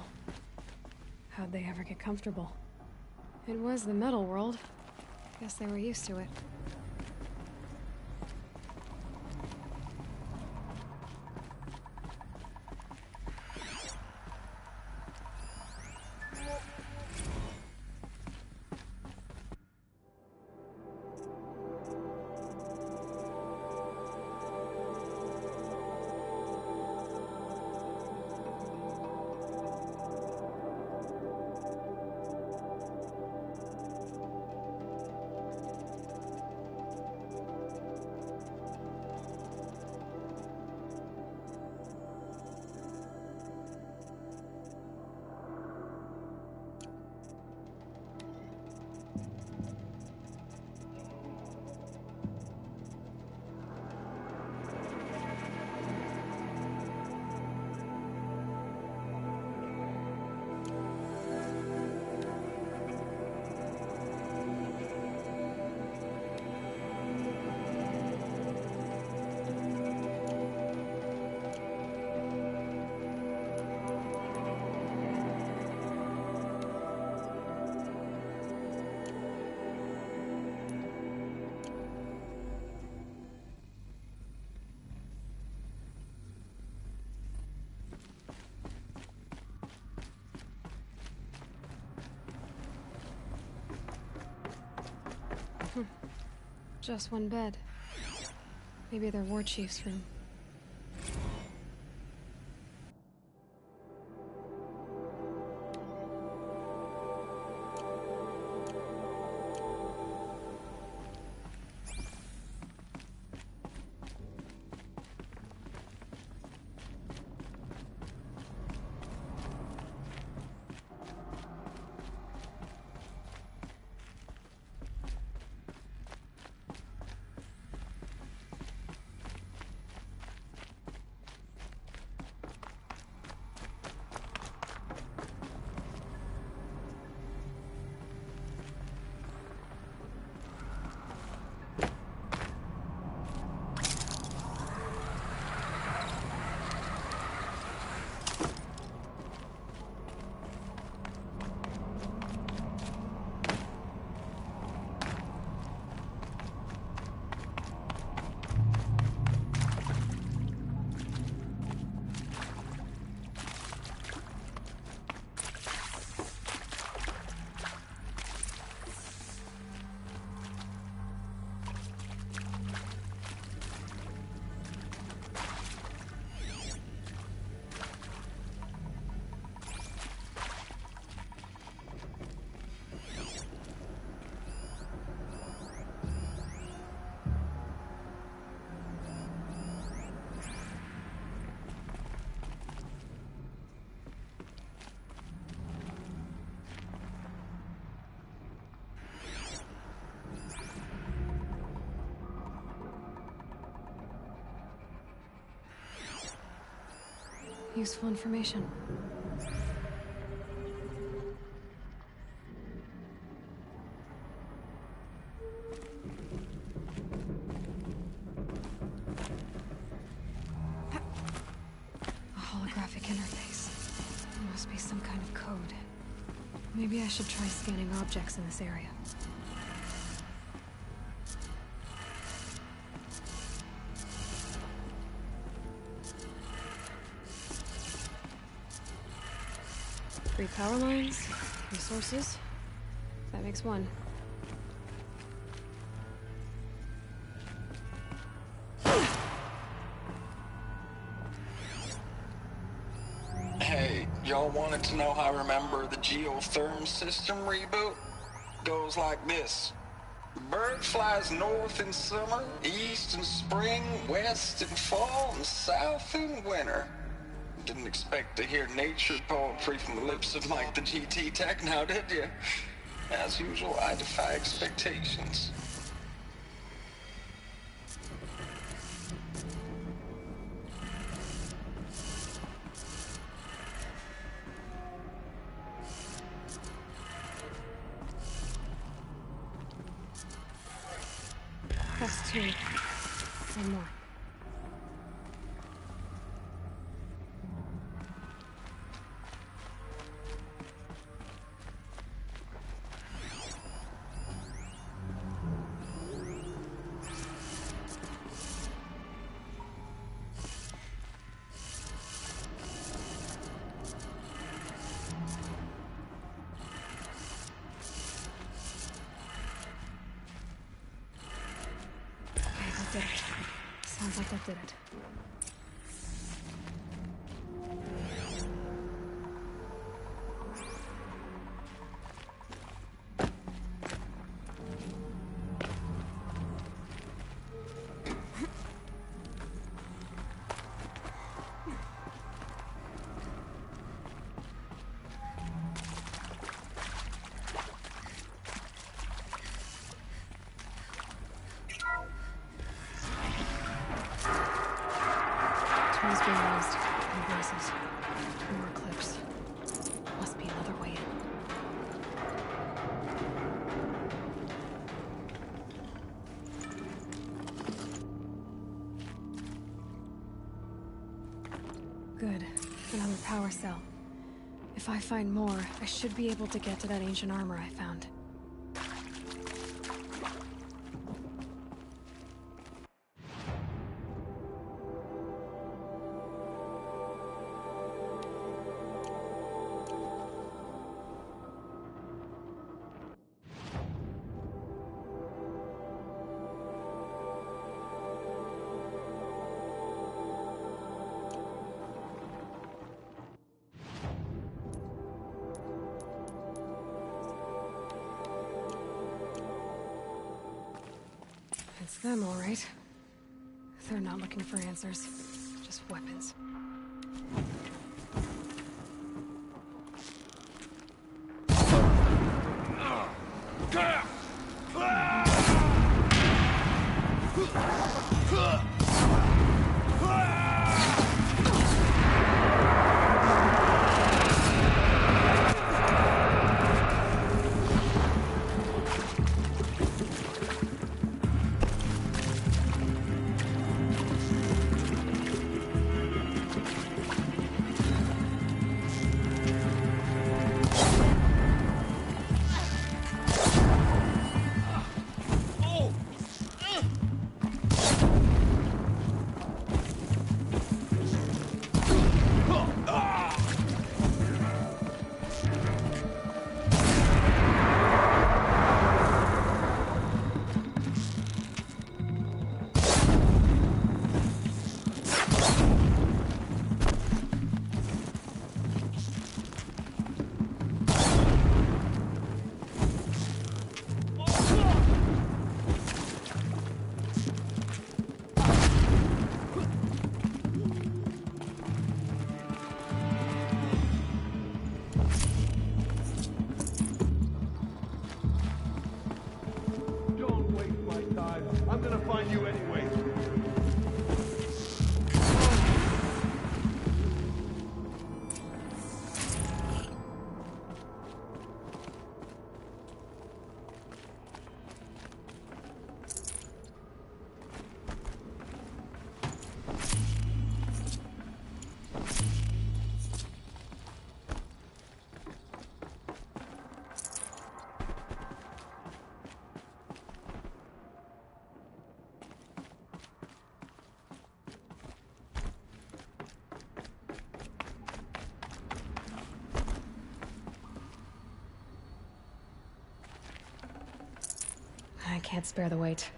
How'd they ever get comfortable? It was the metal world. Guess they were used to it. Just one bed. Maybe their war chief's room. Useful information. A holographic interface. There must be some kind of code. Maybe I should try scanning objects in this area. Three power lines, resources. That makes one. Hey, y'all wanted to know how I remember the geotherm system reboot? Goes like this. Bird flies north in summer, east in spring, west in fall, and south in winter. Didn't expect to hear nature poetry from the lips of Mike the GT Tech now, did you? As usual, I defy expectations. That's two. One more. Did it. Sounds like that did it. Tools being used. New voices. More clips. Must be another way in. Good. Another power cell. If I find more, I should be able to get to that ancient armor I found. It's them, all right. They're not looking for answers, just weapons. I'm gonna find you anyway. I can't spare the weight.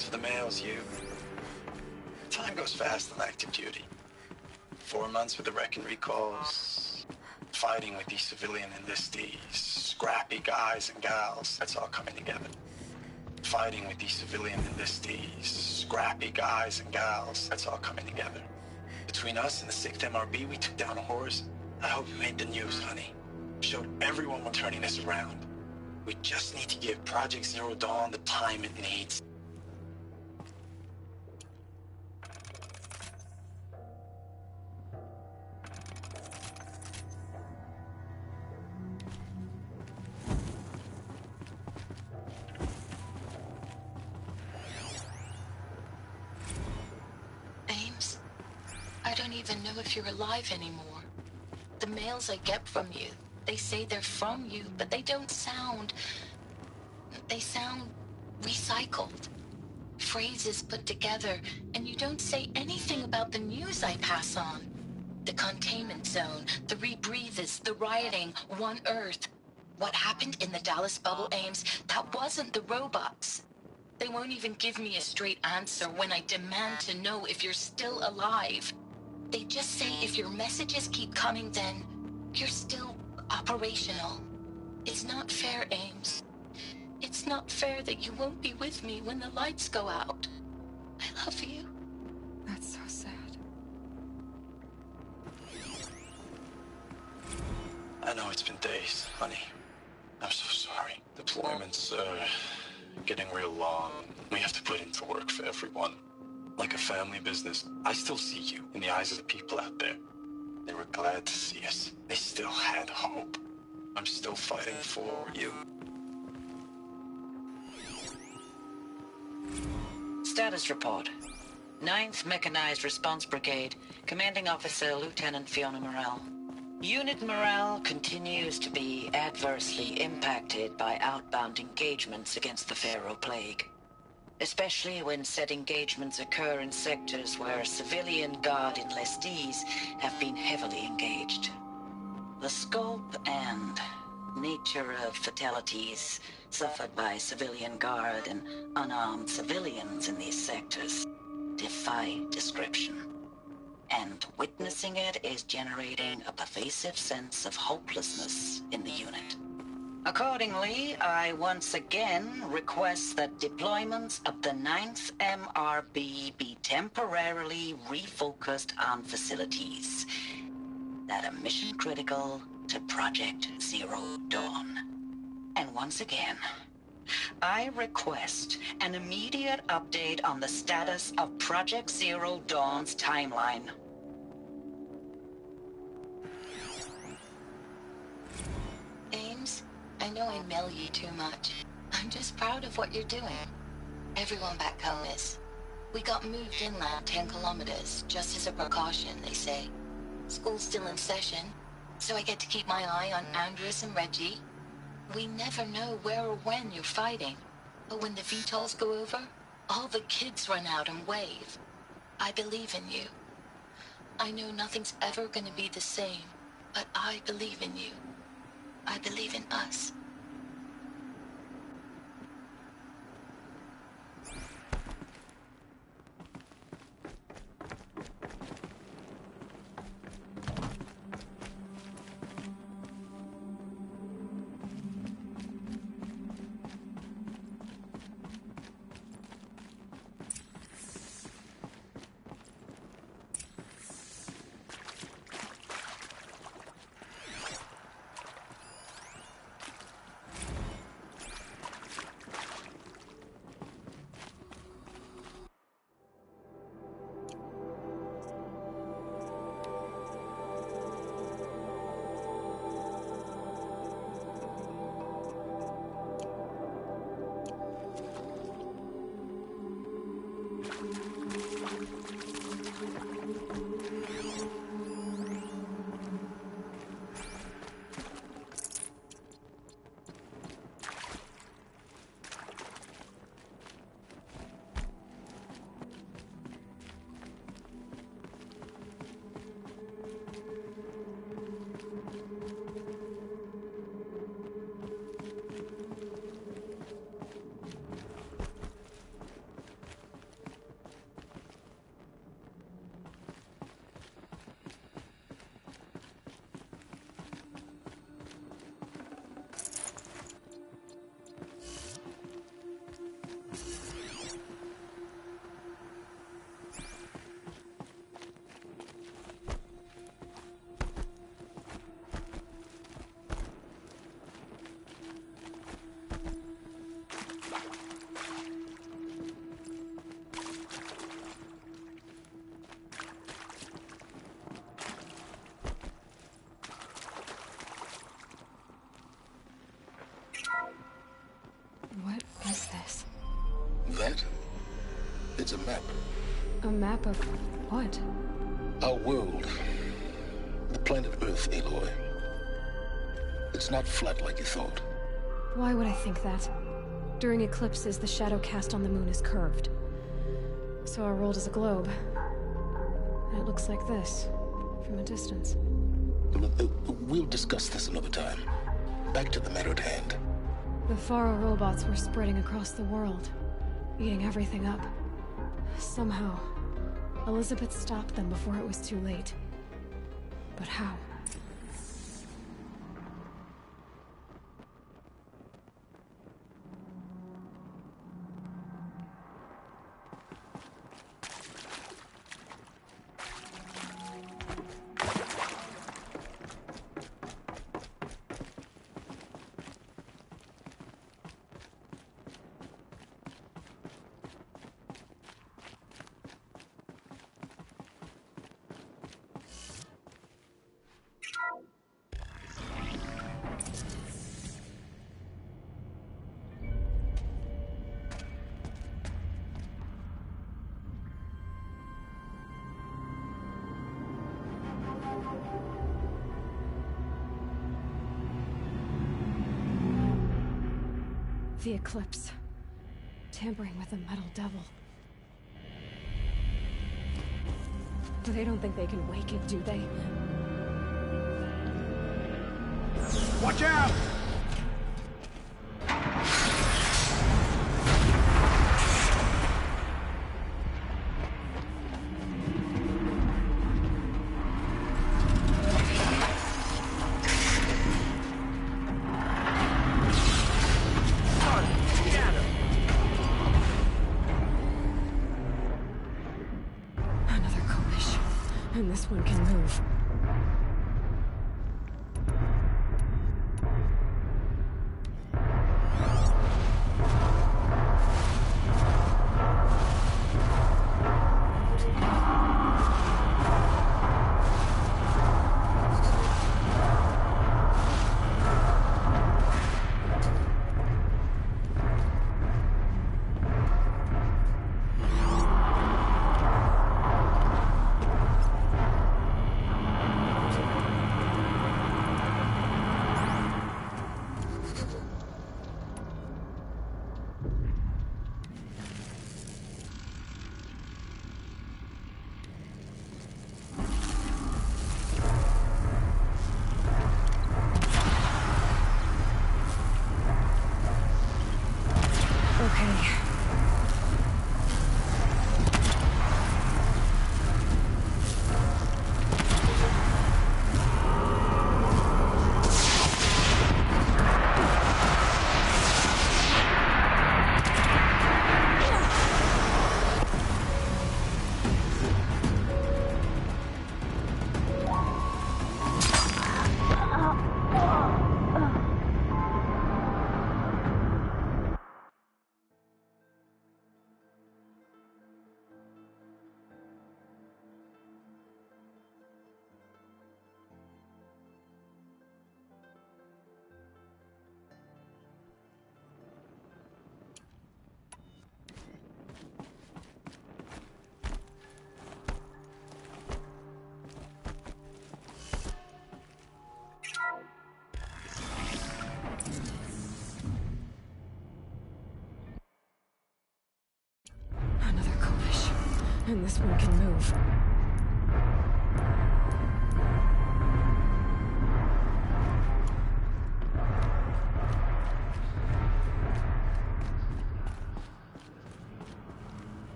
Thanks for the mails, you. Time goes fast on active duty. 4 months with the wrecking recalls, fighting with these civilian enlistees, scrappy guys and gals, that's all coming together. Fighting with these civilian enlistees, scrappy guys and gals, that's all coming together. Between us and the 6th MRB, we took down a horse. I hope you made the news, honey. Showed everyone we're turning this around. We just need to give Project Zero Dawn the time it needs. Ames, I don't even know if you're alive anymore. The mails I get from you, they say they're from you, but they don't sound... They sound recycled. Phrases put together, and you don't say anything about the news I pass on. The containment zone, the rebreathers, the rioting, One Earth. What happened in the Dallas bubble, Ames, that wasn't the robots. They won't even give me a straight answer when I demand to know if you're still alive. They just say if your messages keep coming, then you're still operational. It's not fair, Ames. It's not fair that you won't be with me when the lights go out. I love you. That's so sad. I know it's been days, honey. I'm so sorry. Deployments are getting real long. We have to put into work for everyone. Like a family business. I still see you in the eyes of the people out there. They were glad to see us. They still had hope. I'm still fighting for you. Status report. 9th Mechanized Response Brigade, Commanding Officer Lieutenant Fiona Morrell. Unit morale continues to be adversely impacted by outbound engagements against the Pharaoh Plague, especially when said engagements occur in sectors where civilian guard enlistees have been heavily engaged. The scope and nature of fatalities suffered by civilian guard and unarmed civilians in these sectors defy description. And witnessing it is generating a pervasive sense of hopelessness in the unit. Accordingly, I once again request that deployments of the 9th MRB be temporarily refocused on facilities that are mission critical to Project Zero Dawn. And once again, I request an immediate update on the status of Project Zero Dawn's timeline. Ames, I know I mail you too much. I'm just proud of what you're doing. Everyone back home is. We got moved inland 10 kilometers, just as a precaution, they say. School's still in session, so I get to keep my eye on Andres and Reggie. We never know where or when you're fighting, but when the VTOLs go over, all the kids run out and wave. I believe in you. I know nothing's ever gonna be the same, but I believe in you. I believe in us. contains a map. A map of what? Our world. The planet Earth, Aloy. It's not flat like you thought. Why would I think that? During eclipses, the shadow cast on the moon is curved. So our world is a globe. And it looks like this, from a distance. We'll discuss this another time. Back to the matter at hand. The Faro robots were spreading across the world, eating everything up. Somehow, Elizabeth stopped them before it was too late. But how? The eclipse. Tampering with the metal devil. They don't think they can wake it, do they? Watch out! And this one can move. And this one can move.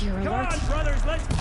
You're Come alert. on, brothers, let's...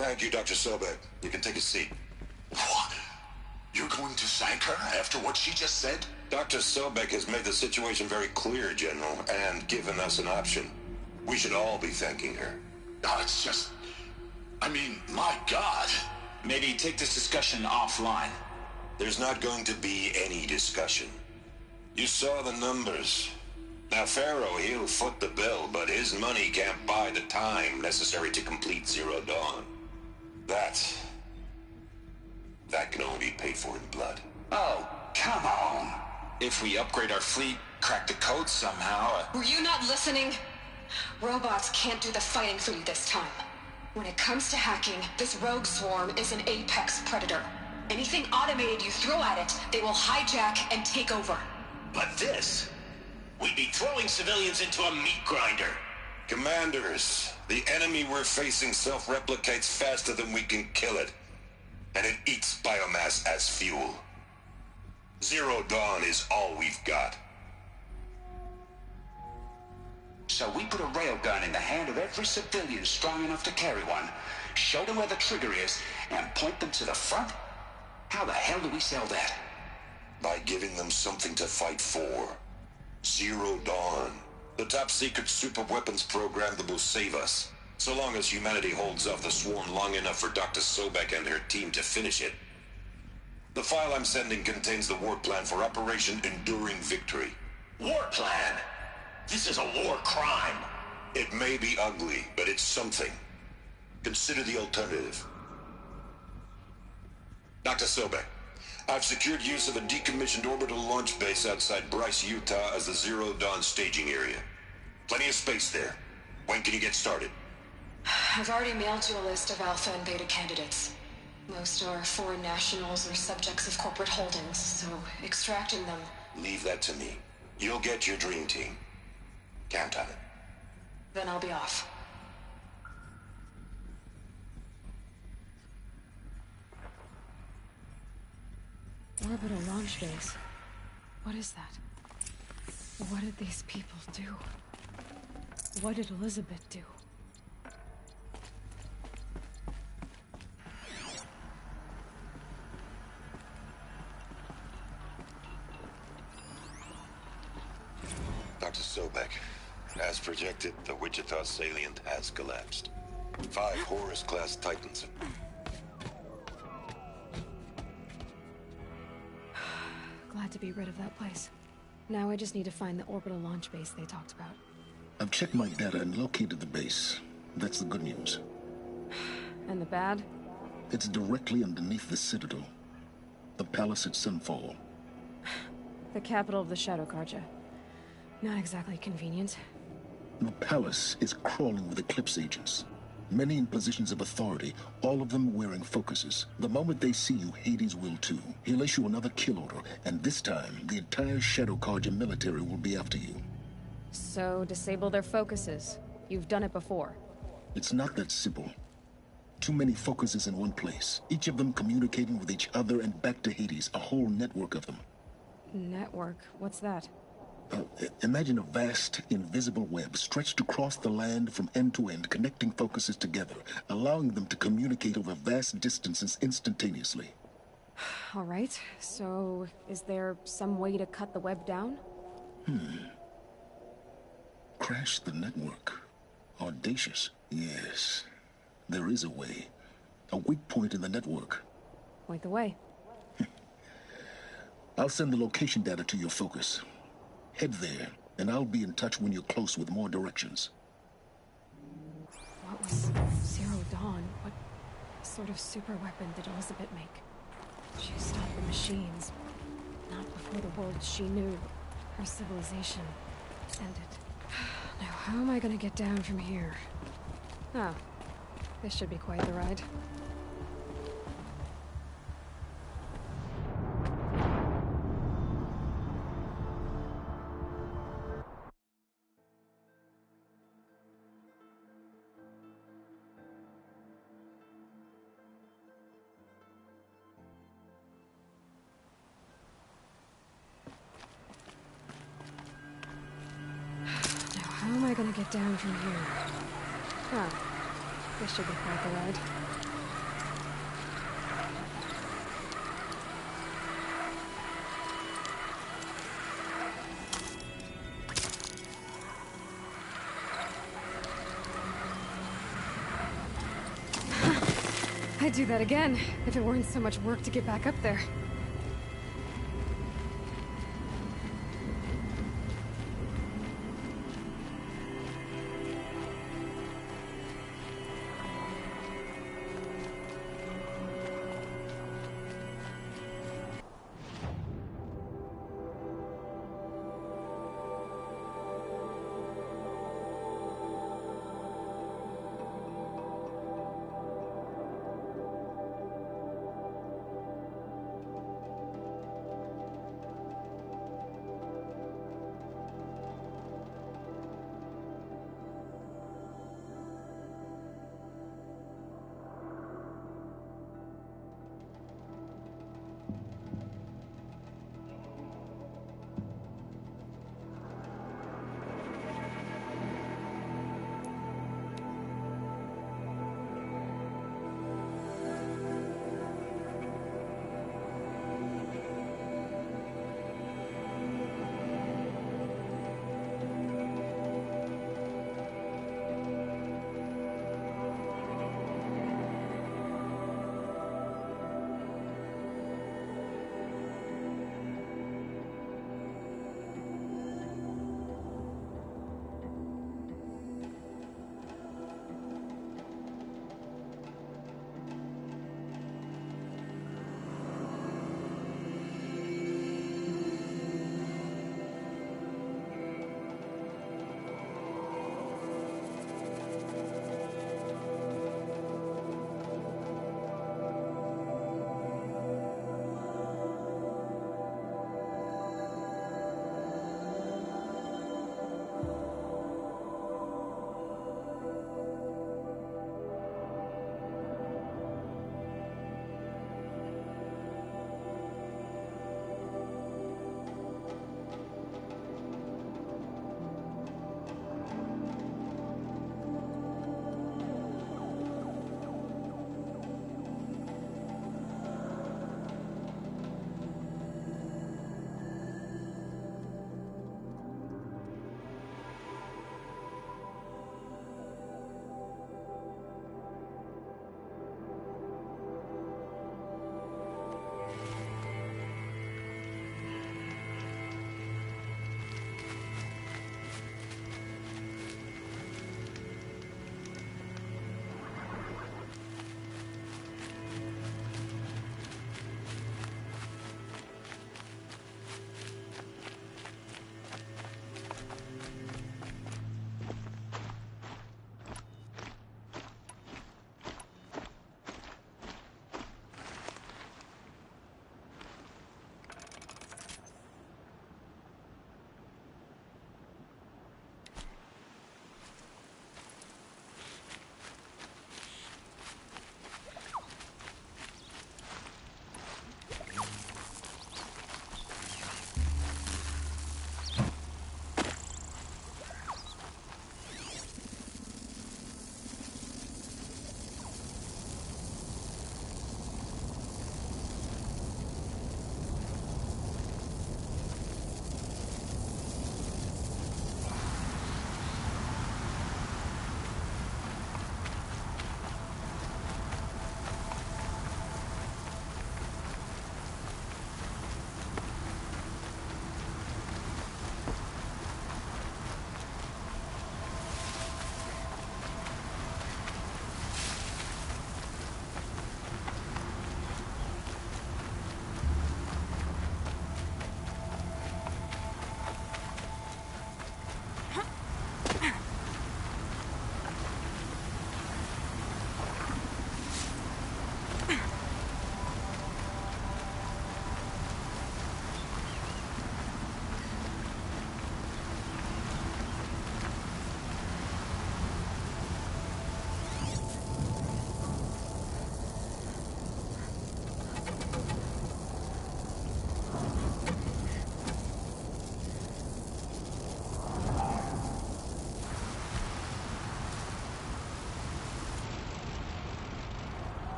Thank you, Dr. Sobek. You can take a seat. What? You're going to thank her after what she just said? Dr. Sobek has made the situation very clear, General, and given us an option. We should all be thanking her. Oh, it's just... I mean, my God. Maybe take this discussion offline. There's not going to be any discussion. You saw the numbers. Now, Pharaoh, he'll foot the bill, but his money can't buy the time necessary to complete Zero Dawn. That can only be paid for in blood. Oh, come on. If we upgrade our fleet, crack the code somehow... Were you not listening? Robots can't do the fighting for you this time. When it comes to hacking, this rogue swarm is an apex predator. Anything automated you throw at it, they will hijack and take over. But this... we'd be throwing civilians into a meat grinder. Commanders, the enemy we're facing self-replicates faster than we can kill it. And it eats biomass as fuel. Zero Dawn is all we've got. So we put a railgun in the hand of every civilian strong enough to carry one, show them where the trigger is, and point them to the front? How the hell do we sell that? By giving them something to fight for. Zero Dawn. The top-secret super-weapons program that will save us. So long as humanity holds off the swarm long enough for Dr. Sobek and her team to finish it. The file I'm sending contains the war plan for Operation Enduring Victory. War plan? This is a war crime. It may be ugly, but it's something. Consider the alternative. Dr. Sobek, I've secured use of a decommissioned orbital launch base outside Bryce, Utah as the Zero Dawn staging area. Plenty of space there. When can you get started? I've already mailed you a list of Alpha and Beta candidates. Most are foreign nationals or subjects of corporate holdings, so extracting them... Leave that to me. You'll get your dream team. Count on it. Then I'll be off. Orbital launch base. What is that? What did these people do? What did Elizabeth do? Dr. Sobek, as projected, the Wichita salient has collapsed. 5 Horus-class Titans. Glad to be rid of that place. Now I just need to find the orbital launch base they talked about. I've checked my data and located the base. That's the good news. And the bad? It's directly underneath the Citadel. The palace at Sunfall. The capital of the Shadow Carja. Not exactly convenient. The palace is crawling with Eclipse agents. Many in positions of authority, all of them wearing focuses. The moment they see you, Hades will too. He'll issue another kill order, and this time, the entire Shadow Carja military will be after you. So, disable their focuses. You've done it before. It's not that simple. Too many focuses in one place, each of them communicating with each other and back to Hades, a whole network of them. Network? What's that? Imagine a vast, invisible web stretched across the land from end to end, connecting focuses together, allowing them to communicate over vast distances instantaneously. All right, so is there some way to cut the web down? Crash the network. Audacious. Yes, there is a way. A weak point in the network. Point the way. I'll send the location data to your focus. Head there, and I'll be in touch when you're close with more directions. What was Zero Dawn? What sort of super weapon did Elizabeth make? She stopped the machines. Not before the world she knew. Her civilization ended. Now, how am I gonna get down from here? Oh, this should be quite the ride. How am I gonna get down from here? Oh, this should be quite the ride. I'd do that again, if it weren't so much work to get back up there.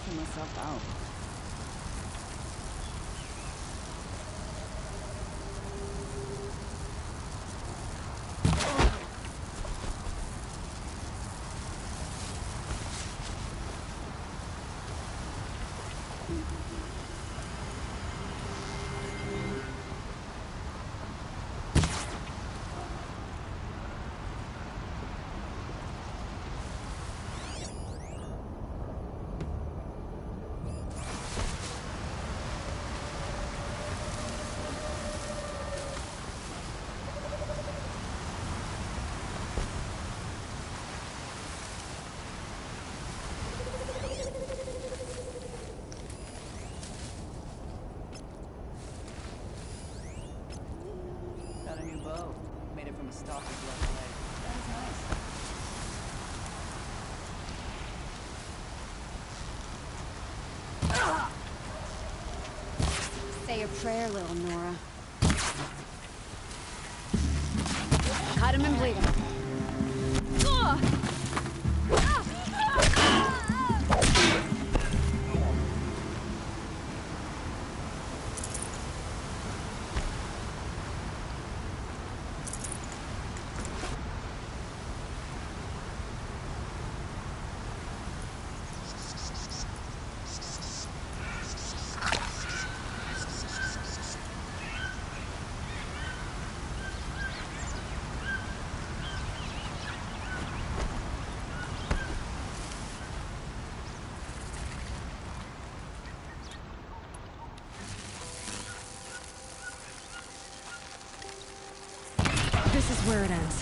stressing myself out. Got a new bow. Made it from a stalker's left leg. That's nice. Say a prayer, little Nora. Cut him and bleed him. This is where it ends.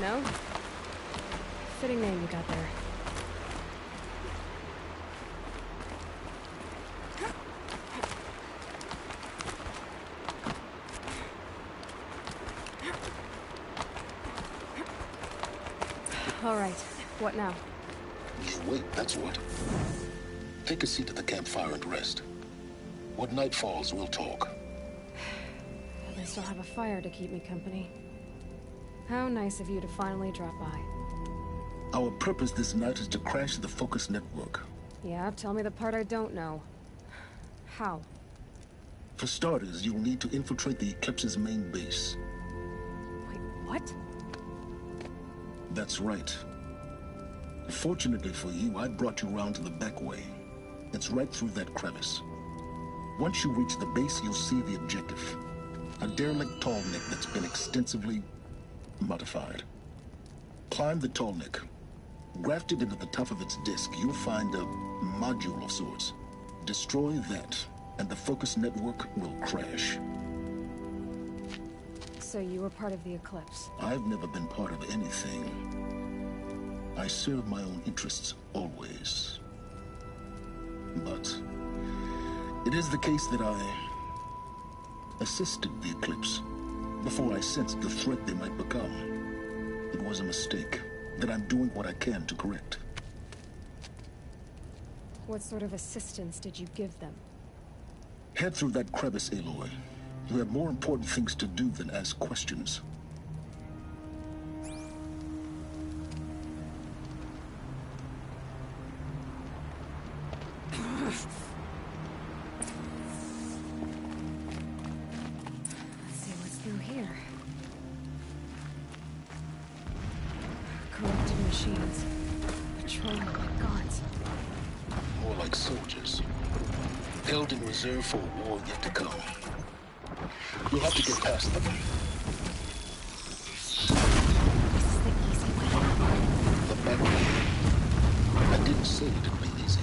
No? Fitting name you got there. All right, what now? You wait, that's what. Take a seat at the campfire and rest. When night falls, we'll talk. At least I'll have a fire to keep me company. How nice of you to finally drop by. Our purpose this night is to crash the Focus network. Yeah, tell me the part I don't know. How? For starters, you'll need to infiltrate the Eclipse's main base. Wait, what? That's right. Fortunately for you, I brought you round to the back way. It's right through that crevice. Once you reach the base, you'll see the objective. A derelict tall neck that's been extensively modified. Climb the tall neck. Grafted into the top of its disk, you'll find a module of sorts. Destroy that, and the Focus network will crash. So you were part of the Eclipse? I've never been part of anything. I serve my own interests, always. But it is the case that I assisted the Eclipse before I sensed the threat they might become. It was a mistake that I'm doing what I can to correct. What sort of assistance did you give them? Head through that crevice, Aloy. You have more important things to do than ask questions. Let's see what's through here. Corrupted machines. Patrolling like gods. More like soldiers. Held in reserve for a war yet to come. You'll have to get past them. This is the easy way. The back way. I didn't say it'd be easy.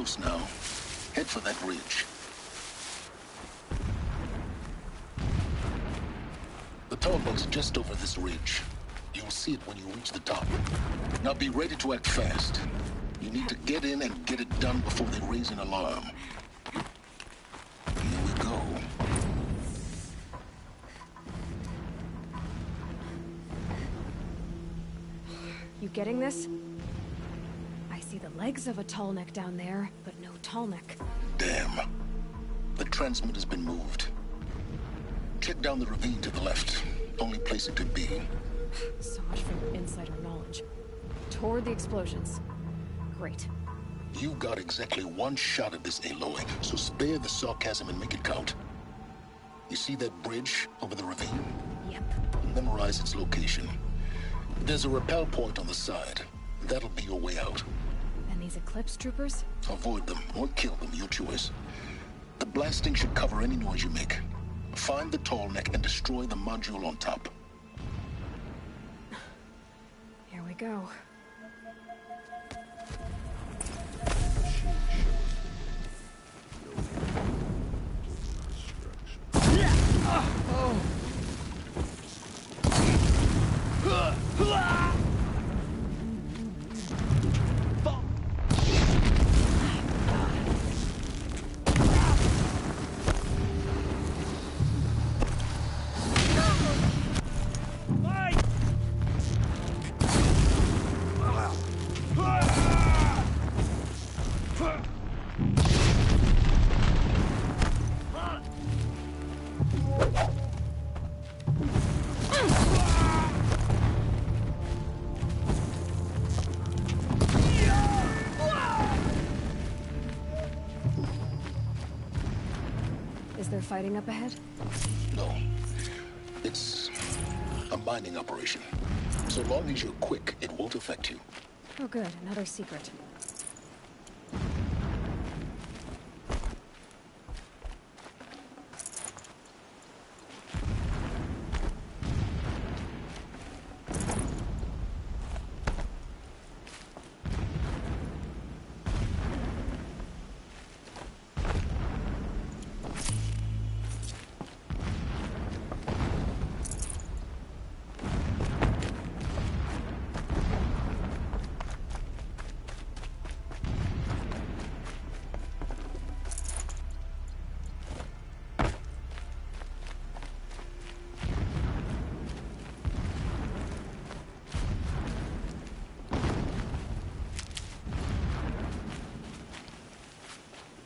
close now. Head for that ridge. The tall neck's just over this ridge. You'll see it when you reach the top. Now be ready to act fast. You need to get in and get it done before they raise an alarm. Here we go. You getting this? I see the legs of a tall neck down there, but no tall neck. Damn. The transmitter's been moved. Check down the ravine to the left. Only place it could be. So much for your insider knowledge. Toward the explosions. Great. You got exactly one shot at this, Aloy, so spare the sarcasm and make it count. You see that bridge over the ravine? Yep. Memorize its location. There's a rappel point on the side. That'll be your way out. And these Eclipse troopers? Avoid them or kill them, your choice. The blasting should cover any noise you make. Find the tall neck and destroy the module on top. Here we go. Is there fighting up ahead? No. It's a mining operation. So long as you're quick, it won't affect you. Oh good, another secret.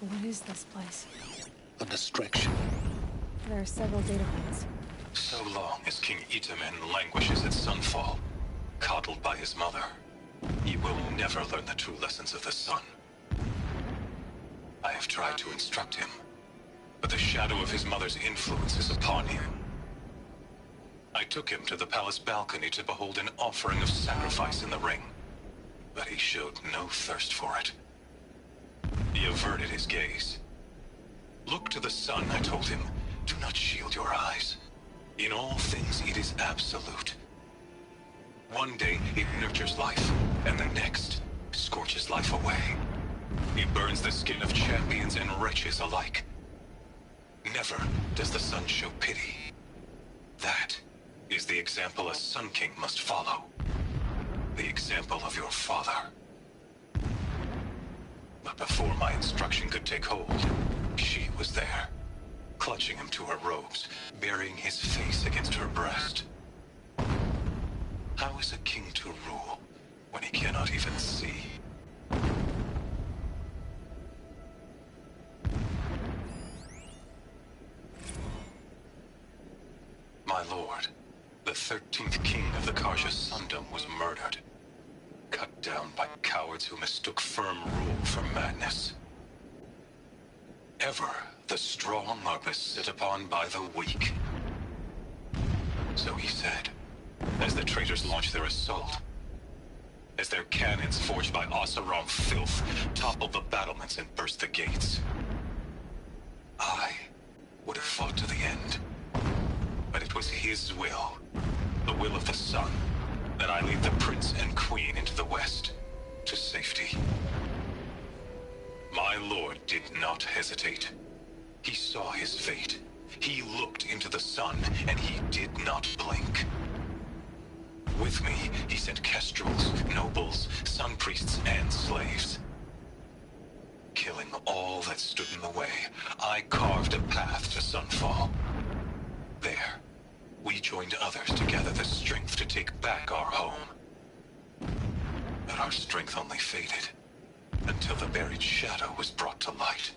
What is this place? A distraction. There are several data points. So long as King Itamen languishes at sunfall, coddled by his mother, he will never learn the true lessons of the sun. I have tried to instruct him, but the shadow of his mother's influence is upon him. I took him to the palace balcony to behold an offering of sacrifice in the ring, but he showed no thirst for it. He averted his gaze. Look to the sun, I told him. Do not shield your eyes. In all things, it is absolute. One day, it nurtures life, and the next, scorches life away. It burns the skin of champions and wretches alike. Never does the sun show pity. That is the example a Sun King must follow. The example of your father. But before my instruction could take hold, she was there, clutching him to her robes, burying his face against her breast. How is a king to rule when he cannot even see? My lord, the 13th king of the Karja Sundom was murdered. Cut down by cowards who mistook firm rule for madness. Ever the strong are beset upon by the weak. So he said, as the traitors launched their assault, as their cannons forged by Oseram filth toppled the battlements and burst the gates. I would have fought to the end, but it was his will, the will of the sun, that I lead the prince and queen into the west, to safety. My lord did not hesitate. He saw his fate. He looked into the sun, and he did not blink. With me, he sent kestrels, nobles, sun priests, and slaves. Killing all that stood in the way, I carved a path to Sunfall. There, we joined others to gather the strength to take back our home. But our strength only faded, until the buried shadow was brought to light.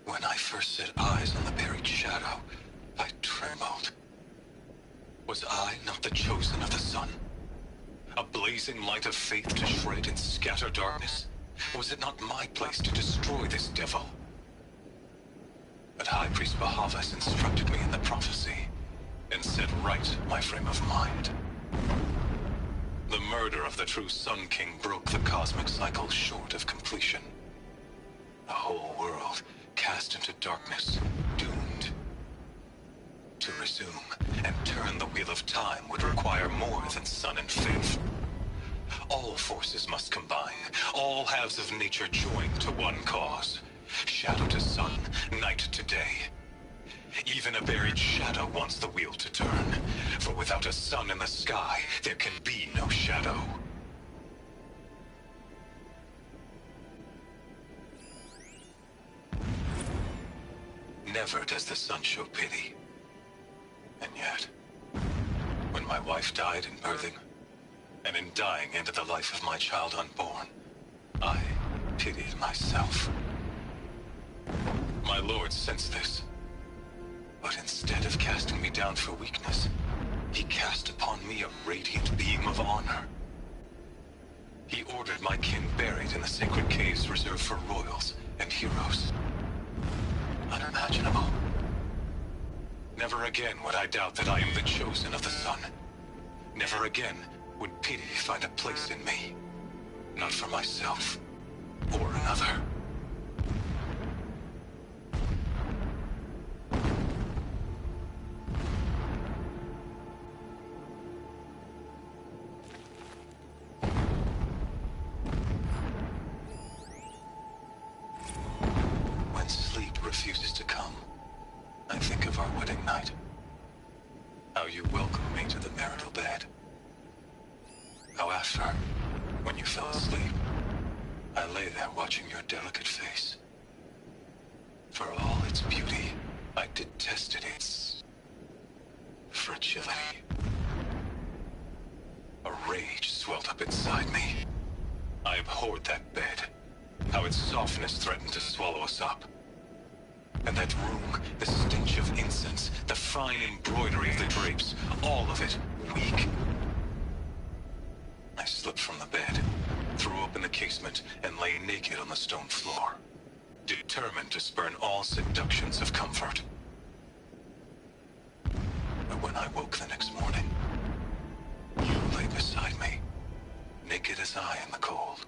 When I first set eyes on the buried shadow, I trembled. Was I not the chosen of the sun? A blazing light of faith to shred and scatter darkness? Was it not my place to destroy this devil? But High Priest Bahavas instructed me in the prophecy, and set right my frame of mind. The murder of the true Sun King broke the cosmic cycle short of completion. The whole world cast into darkness, doomed. To resume and turn the wheel of time would require more than sun and faith. All forces must combine, all halves of nature join to one cause. Shadow to sun, night to day. Even a buried shadow wants the wheel to turn, for without a sun in the sky, there can be no shadow. Never does the sun show pity. And yet, when my wife died in birthing, and in dying ended the life of my child unborn, I pitied myself. My lord sensed this, but instead of casting me down for weakness, he cast upon me a radiant beam of honor. He ordered my kin buried in the sacred caves reserved for royals and heroes. Unimaginable. Never again would I doubt that I am the chosen of the sun. Never again would pity find a place in me. Not for myself, or another. When sleep refuses to come, I think of our wedding night. How you welcomed me to the marital bed. How after, when you fell asleep, I lay there watching your delicate face. For all its beauty, I detested its fragility. A rage swelled up inside me. I abhorred that bed, how its softness threatened to swallow us up. And that room, the stench of incense, the fine embroidery of the drapes, all of it weak. I slipped from the bed, threw open the casement, and lay naked on the stone floor, determined to spurn all seductions of comfort. But when I woke the next morning, you lay beside me, naked as I in the cold.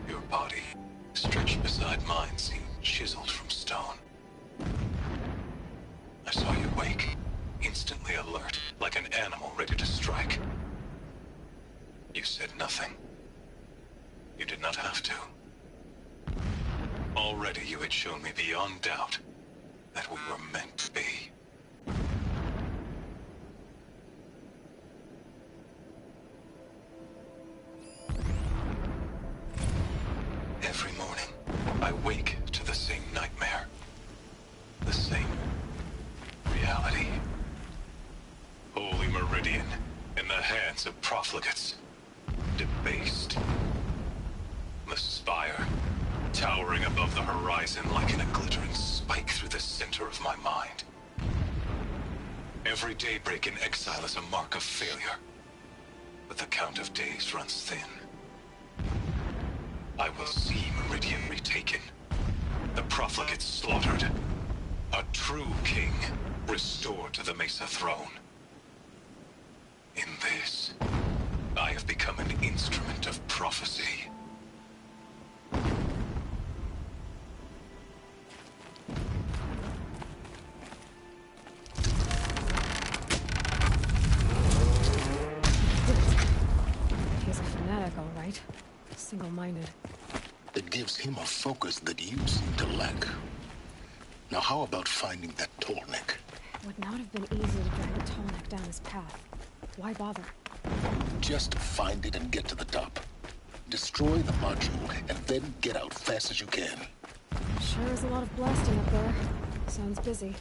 Your body, stretched beside mine, seemed chiseled from stone. I saw you wake, instantly alert, like an animal ready to strike. You said nothing. You did not have to. Already you had shown me beyond doubt that we were meant to be. Every morning, I wake to the same nightmare. The same reality. Holy Meridian, in the hands of profligates. Debased. The spire, towering above the horizon like a glittering spike through the center of my mind. Every daybreak in exile is a mark of failure, but the count of days runs thin. I will see Meridian retaken, the profligates slaughtered, a true king restored to the Mesa throne. In this, I have become an instrument of prophecy. control-minded. It gives him a focus that you seem to lack. Now how about finding that Tallneck? It would not have been easy to drag a Tallneck down this path. Why bother? Just find it and get to the top. Destroy the module, and then get out fast as you can. Sure is a lot of blasting up there. Sounds busy.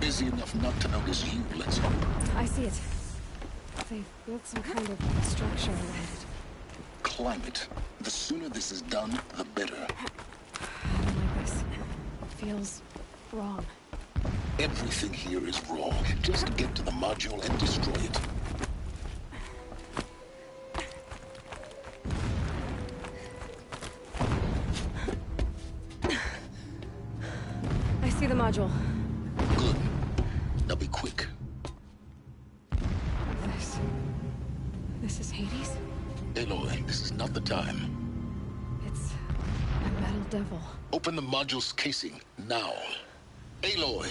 Busy enough not to notice you, let's hope. I see it. They've built some kind of structure around it. Climb it. The sooner this is done, the better. I don't like this. Feels wrong. Everything here is wrong. Just get to the module and destroy it. I see the module. Good. Now be quick. This is Hades? Aloy, this is not the time. It's a metal devil. Open the module's casing, now. Aloy,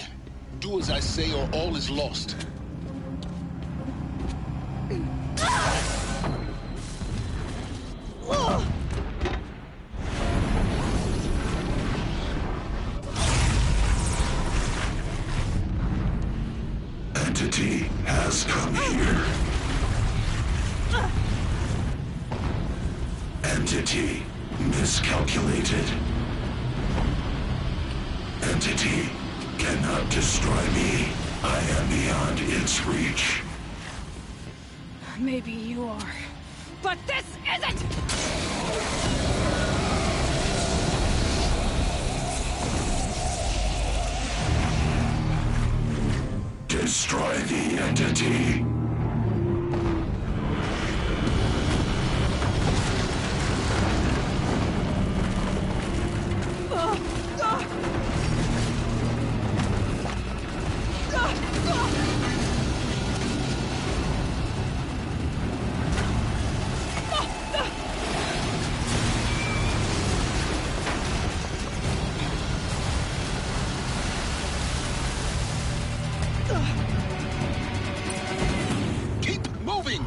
do as I say or all is lost. Entity has come here. Entity miscalculated. Entity cannot destroy me. I am beyond its reach. Maybe you are. But this isn't! Destroy the entity. Keep moving!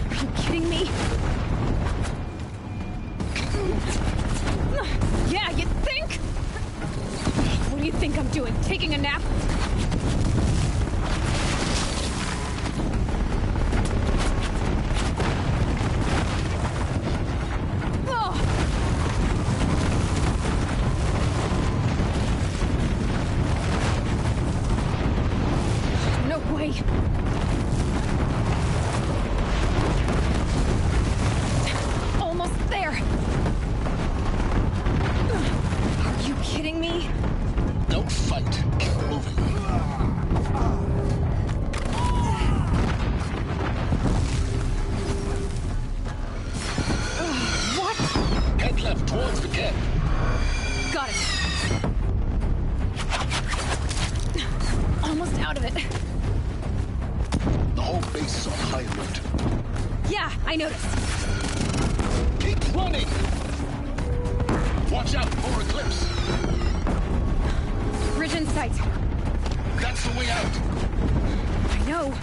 Are you kidding me? Yeah, you think? What do you think I'm doing? Taking a nap? No way! Almost there! Are you kidding me? Don't fight. Keep moving. What? Head left towards the camp. Got it. Almost out of it. The whole base is on high alert. Yeah, I noticed. Keep running! Watch out, more Eclipse! Bridge in sight. That's the way out! I know.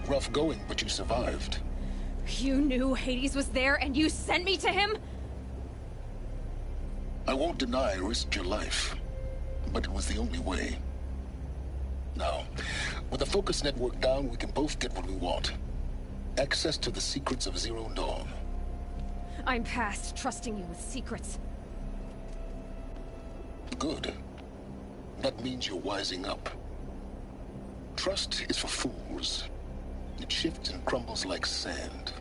Rough going, but you survived. You knew Hades was there and you sent me to him? I won't deny I risked your life, but it was the only way. Now, with the focus network down, we can both get what we want. Access to the secrets of Zero Dawn. I'm past trusting you with secrets. Good. That means you're wising up. Trust is for fools. It shifts and crumbles like sand.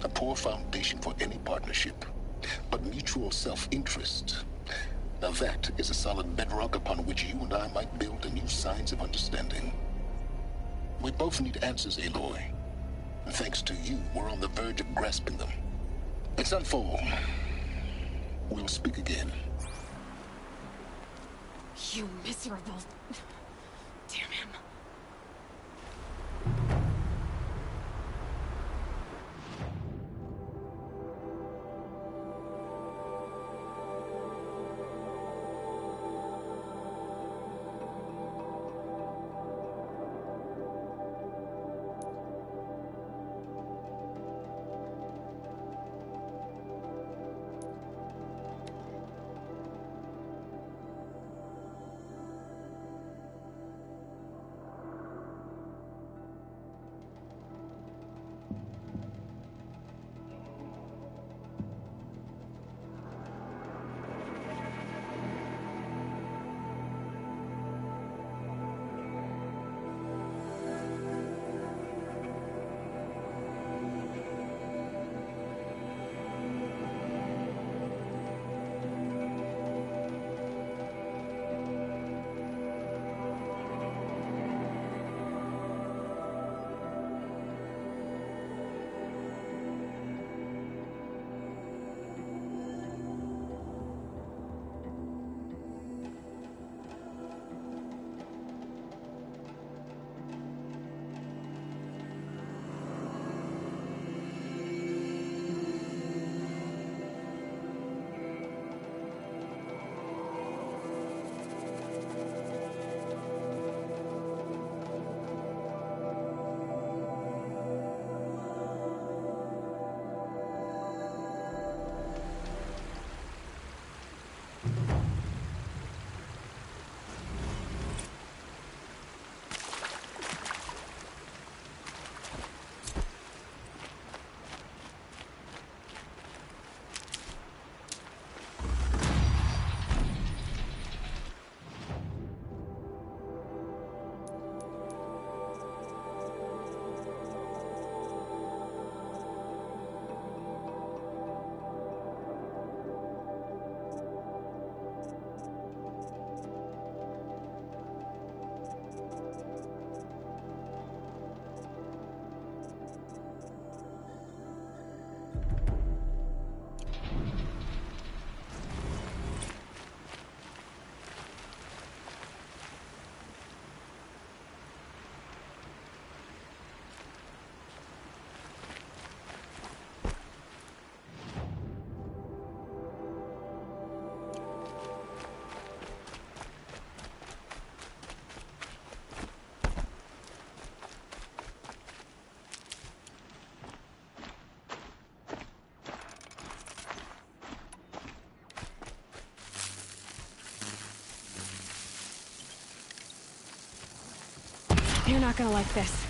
A poor foundation for any partnership. But mutual self-interest, now that is a solid bedrock upon which you and I might build anew signs of understanding. We both need answers, Aloy. And thanks to you, we're on the verge of grasping them. Let's unfold. We'll speak again. You miserable... Damn him. You're not gonna like this.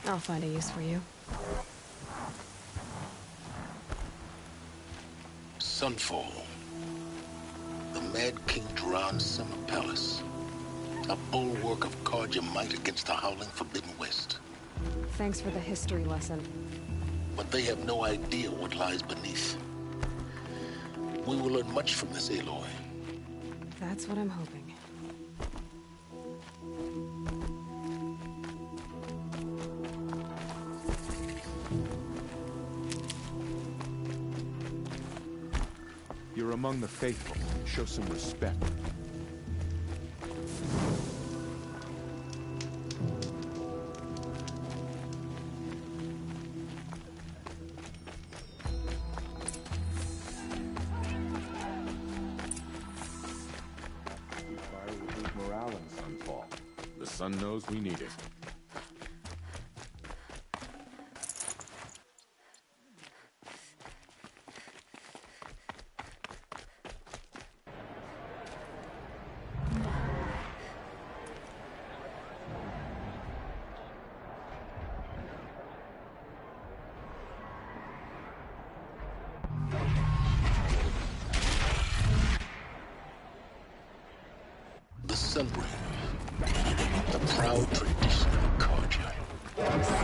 I'll find a use for you. Sunfall. The Mad King Duran's summer palace. A bulwark of guard your might against the howling Forbidden West. Thanks for the history lesson. But they have no idea what lies beneath. We will learn much from this, Aloy. That's what I'm hoping. You're among the faithful. Show some respect. Fire will boost morale in Sunfall. The sun knows we need it. The Sunbringer. The proud tradition of Carja.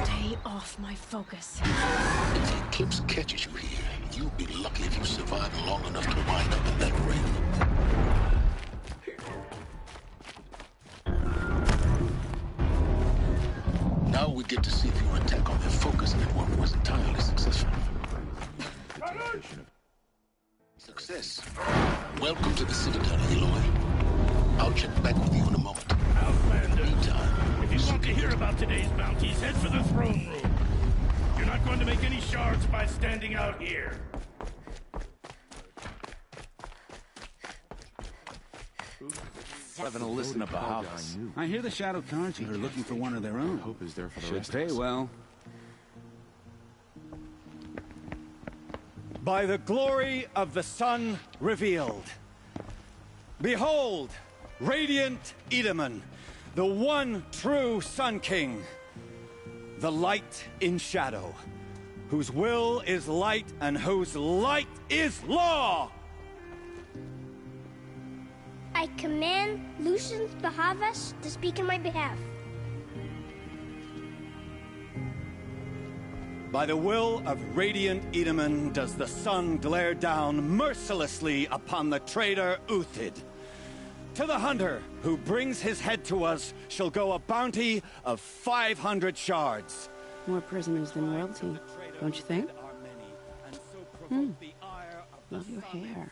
Stay off my focus. If the eclipse catches you here, you'll be lucky if you survive long enough to wind up in that ring. Now we get to see if your attack on their focus network was entirely successful. Success. Welcome to the Citadel, Aloy. I'll check back with you in a moment. Outlander. Meantime, If you want to hear about today's bounties, head for the throne room. You're not going to make any shards by standing out here. Having a listen up a house. I hear the Shadow Kanji are looking for one of their own. Hope is there for the Should rest pay of us. well. By the glory of the sun revealed. Behold, radiant Edaman, the one true Sun King. The light in shadow, whose will is light and whose light is law! I command Lucius Bahavas to speak in my behalf. By the will of radiant Edaman does the sun glare down mercilessly upon the traitor Uthid. To the hunter who brings his head to us shall go a bounty of 500 shards. More prisoners than royalty, don't you think? Love your hair.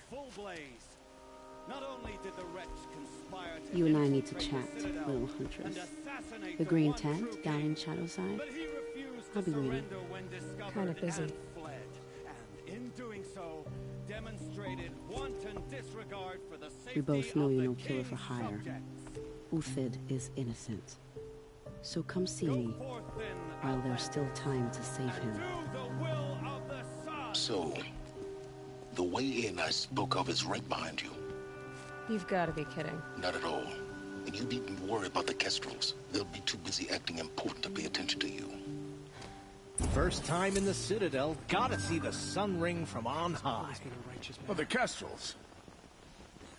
You and I need to chat, little huntress. The green tent down in Shadowside. I'll be waiting. Kinda busy. In doing so, demonstrated wanton disregard for the We both safety know of you're the no killer for king's hire. subjects. Uthid is innocent. So come see me, while there's still time to save him. So, the way in I spoke of is right behind you. You've got to be kidding. Not at all. And you needn't worry about the Kestrels. They'll be too busy acting important to pay attention to you. First time in the Citadel, gotta see the sun ring from on high. Well, the Kestrels.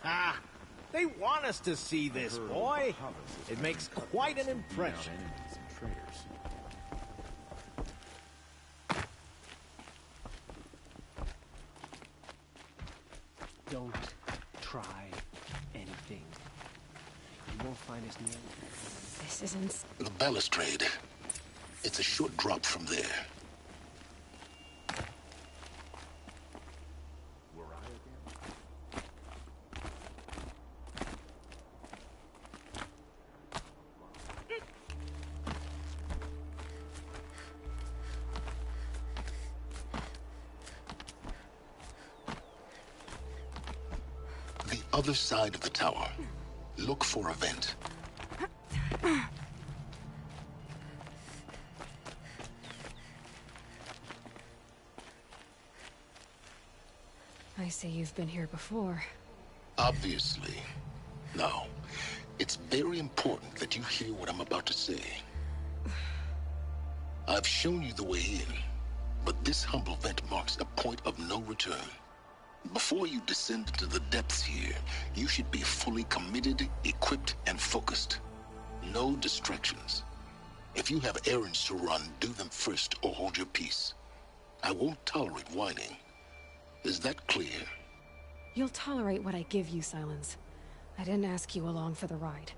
Ah, they want us to see this, boy. It makes quite an impression. Don't try anything. You won't find us near. This isn't... The balustrade. It's a short drop from there. The other side of the tower. Look for a vent. I see you've been here before. Obviously. Now, it's very important that you hear what I'm about to say. I've shown you the way in, but this humble vent marks a point of no return. Before you descend into the depths here, you should be fully committed, equipped, and focused. No distractions. If you have errands to run, do them first or hold your peace. I won't tolerate whining. Is that clear? You'll tolerate what I give you, Silence. I didn't ask you along for the ride.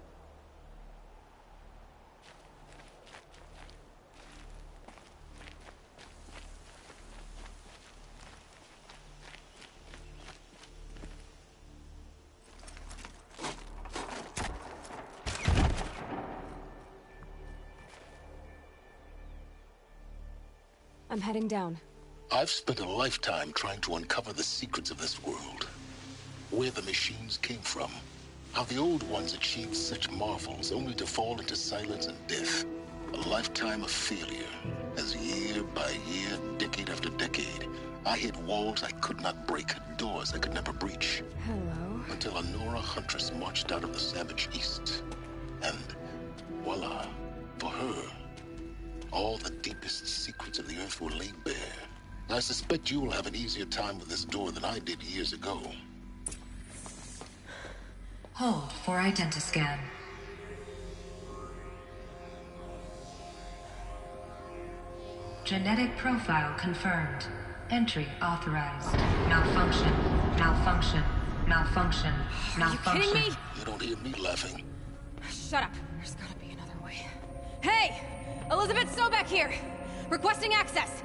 I'm heading down. I've spent a lifetime trying to uncover the secrets of this world. Where the machines came from. How the old ones achieved such marvels only to fall into silence and death. A lifetime of failure. As year by year, decade after decade, I hit walls I could not break, doors I could never breach. Hello. Until a Nora huntress marched out of the savage east. And voila, for her, all the deepest secrets of the earth were laid bare. I suspect you will have an easier time with this door than I did years ago. Hold for identiscan. Genetic profile confirmed. Entry authorized. Malfunction. Malfunction. Malfunction. Malfunction. Are you kidding me? You don't hear me laughing. Shut up. There's gotta be another way. Hey! Elizabeth Sobek here! Requesting access!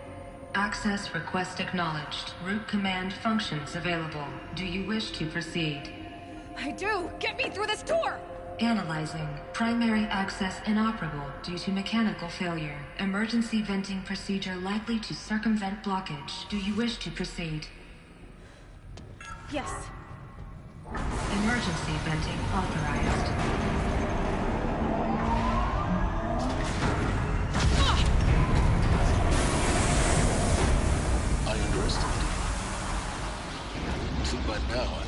Access request acknowledged. Root command functions available. Do you wish to proceed? I do! Get me through this door! Analyzing. Primary access inoperable due to mechanical failure. Emergency venting procedure likely to circumvent blockage. Do you wish to proceed? Yes. Emergency venting authorized. I underestimated you. See, by now,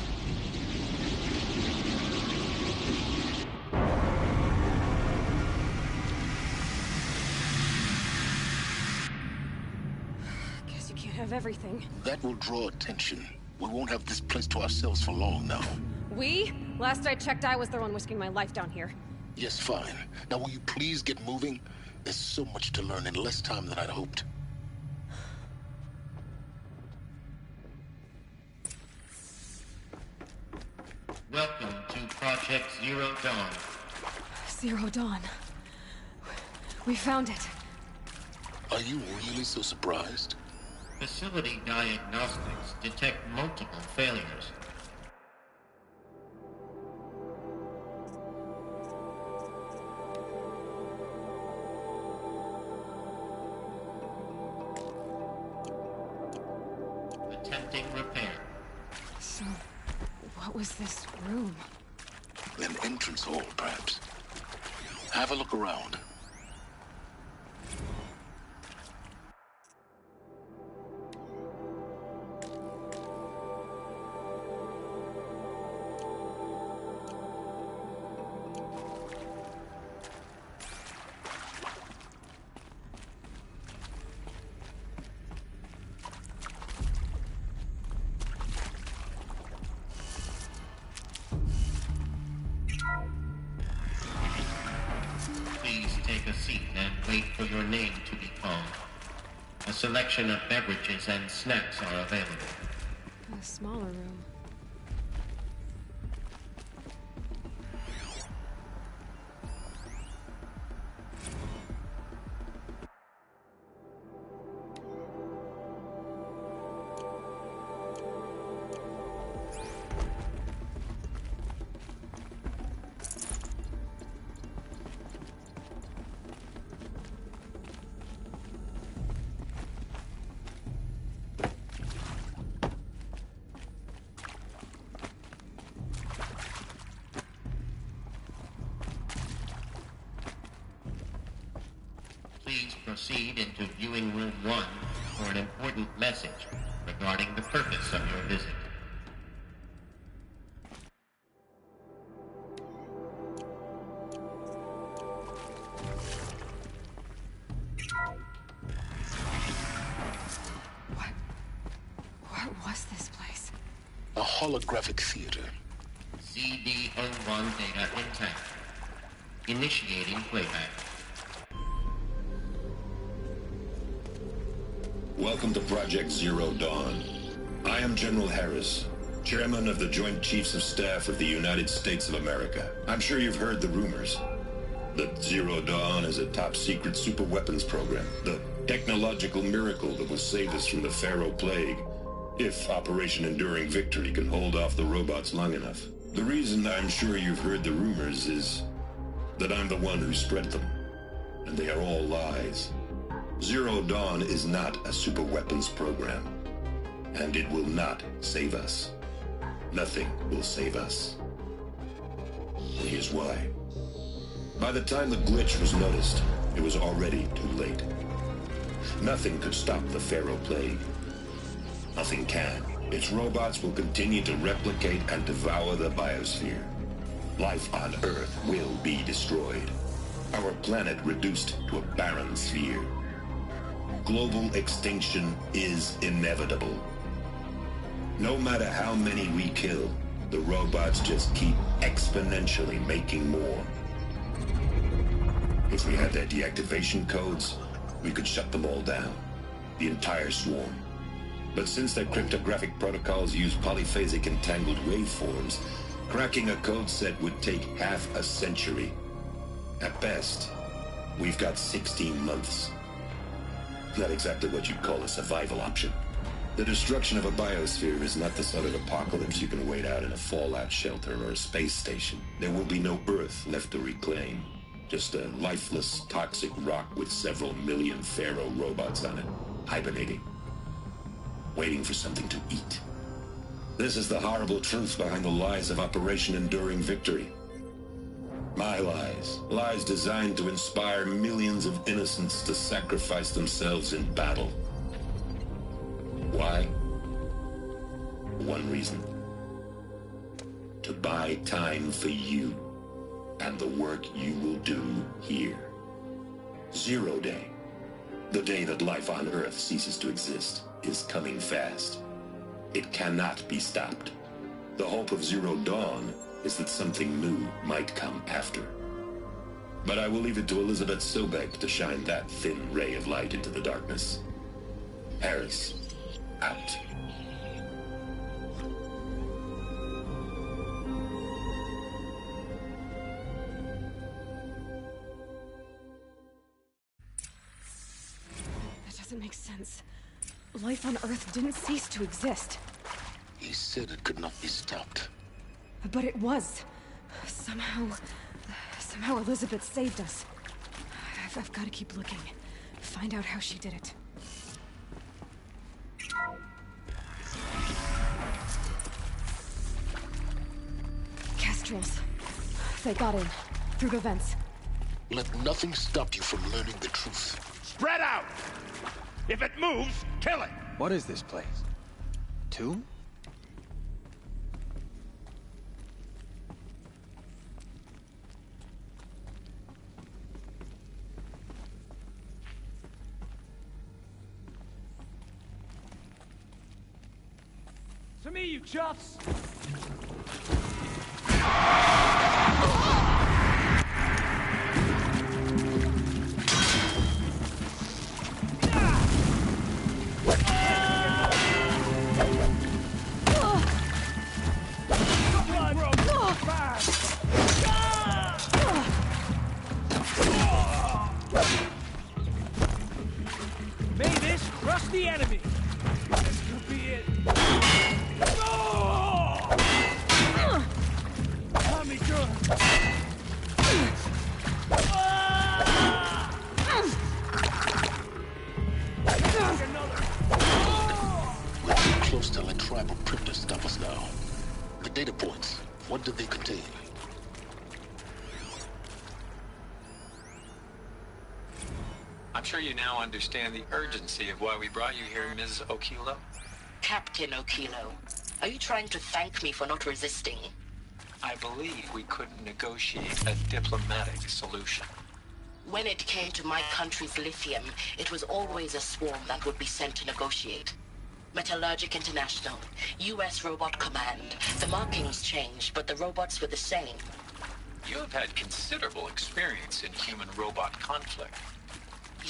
Guess you can't have everything. that will draw attention. We won't have this place to ourselves for long now. We? Last I checked, I was the one risking my life down here. Yes, fine. Now will you please get moving? There's so much to learn in less time than I'd hoped. Welcome to Project Zero Dawn. Zero Dawn. We found it. Are you really so surprised? Facility diagnostics detect multiple failures. Attempting repair. So, what was this room? An entrance hall, perhaps. Have a look around. Please take a seat and wait for your name to be called. A selection of beverages and snacks are available. A smaller room. Please proceed into viewing room 1 for an important message regarding the purpose of your visit. holographic theater. CD01 data intact. Initiating playback. Welcome to Project Zero Dawn. I am General Harris, Chairman of the Joint Chiefs of Staff of the United States of America. I'm sure you've heard the rumors that Zero Dawn is a top-secret super-weapons program, the technological miracle that will save us from the Pharaoh Plague, if Operation Enduring Victory can hold off the robots long enough. The reason I'm sure you've heard the rumors is that I'm the one who spread them, and they are all lies. Zero Dawn is not a super-weapons program, and it will not save us. Nothing will save us. And here's why. By the time the glitch was noticed, it was already too late. Nothing could stop the Pharaoh Plague. Nothing can. Its robots will continue to replicate and devour the biosphere. Life on Earth will be destroyed. Our planet reduced to a barren sphere. Global extinction is inevitable. No matter how many we kill, the robots just keep exponentially making more. If we had their deactivation codes, we could shut them all down. The entire swarm. But since their cryptographic protocols use polyphasic entangled waveforms, cracking a code set would take half a century. At best, we've got 16 months. Not exactly what you'd call a survival option. The destruction of a biosphere is not the sort of apocalypse you can wait out in a fallout shelter or a space station. There will be no Earth left to reclaim. Just a lifeless, toxic rock with several million Pharaoh robots on it, hibernating, waiting for something to eat. This is the horrible truth behind the lies of Operation Enduring Victory. My lies. Lies designed to inspire millions of innocents to sacrifice themselves in battle. Why? One reason. To buy time for you and the work you will do here. Zero Day, the day that life on Earth ceases to exist, is coming fast. It cannot be stopped. The hope of Zero Dawn is that something new might come after. But I will leave it to Elizabeth Sobek to shine that thin ray of light into the darkness. Harris, out. That doesn't make sense. Life on Earth didn't cease to exist. He said it could not be stopped. But it was. Somehow Elizabeth saved us. I've got to keep looking. Find out how she did it. Kestrels. They got in. Through the vents. Let nothing stop you from learning the truth. Spread out! If it moves, kill it! What is this place? Tomb? To me, you chuffs! May this crush the enemy! This could be it! Tommy good! We're too close to let tribal crypto stop us now. The data points, what do they contain? I'm sure you now understand the urgency of why we brought you here, Ms. Okilo. Captain Okilo, are you trying to thank me for not resisting? I believe we couldn't negotiate a diplomatic solution. When it came to my country's lithium, it was always a swarm that would be sent to negotiate. Metallurgic International, U.S. Robot Command. The markings changed, but the robots were the same. You have had considerable experience in human-robot conflict.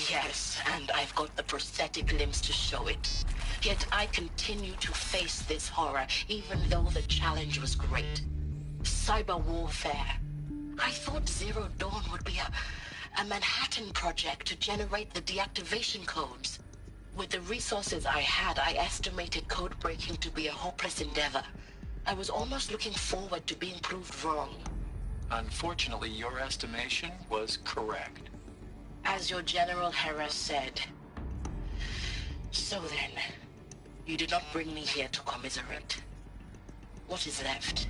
Yes, and I've got the prosthetic limbs to show it. Yet I continue to face this horror, even though the challenge was great. Cyber warfare. I thought Zero Dawn would be a Manhattan project to generate the deactivation codes. With the resources I had, I estimated code breaking to be a hopeless endeavor. I was almost looking forward to being proved wrong. Unfortunately, your estimation was correct. As your General Hera said. So then, you did not bring me here to commiserate. What is left?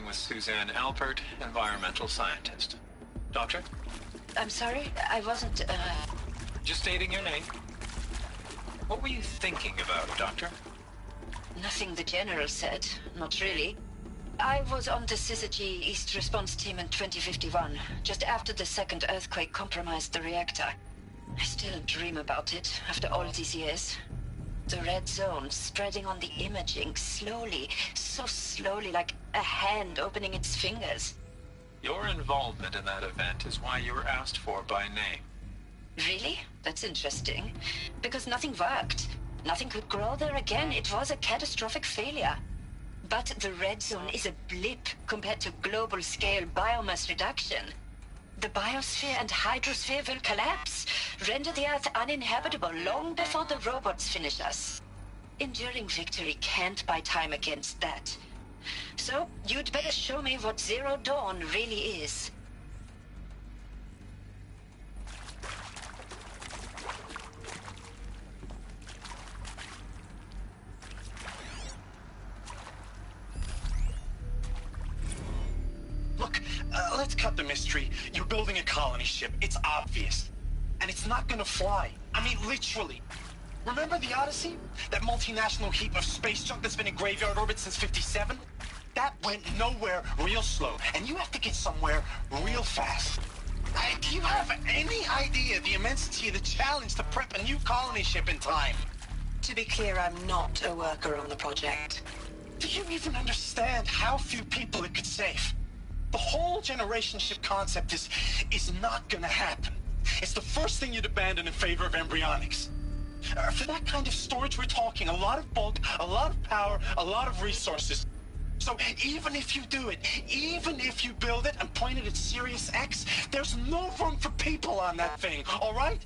With Suzanne Alpert, environmental scientist. Doctor? I'm sorry, I wasn't, Just stating your name. What were you thinking about, Doctor? Nothing the General said, not really. I was on the Syzygy East Response Team in 2051, just after the second earthquake compromised the reactor. I still dream about it, after all these years. The red zone spreading on the imaging, slowly, so slowly, like a hand opening its fingers. Your involvement in that event is why you were asked for by name. Really? That's interesting. Because nothing worked. Nothing could grow there again. It was a catastrophic failure. But the red zone is a blip compared to global-scale biomass reduction. The biosphere and hydrosphere will collapse, render the Earth uninhabitable long before the robots finish us. Enduring victory can't buy time against that. So, you'd better show me what Zero Dawn really is. Look, let's cut the mystery. You're building a colony ship. It's obvious. And it's not gonna fly. I mean, literally. Remember the Odyssey? That multinational heap of space junk that's been in graveyard orbit since '57? That went nowhere real slow. And you have to get somewhere real fast. Do you have any idea the immensity of the challenge to prep a new colony ship in time? To be clear, I'm not a worker on the project. Do you even understand how few people it could save? The whole generation ship concept is not gonna happen. It's the first thing you'd abandon in favor of embryonics. For that kind of storage, we're talking a lot of bulk, a lot of power, a lot of resources. So even if you do it, even if you build it and point it at Sirius X, there's no room for people on that thing, all right?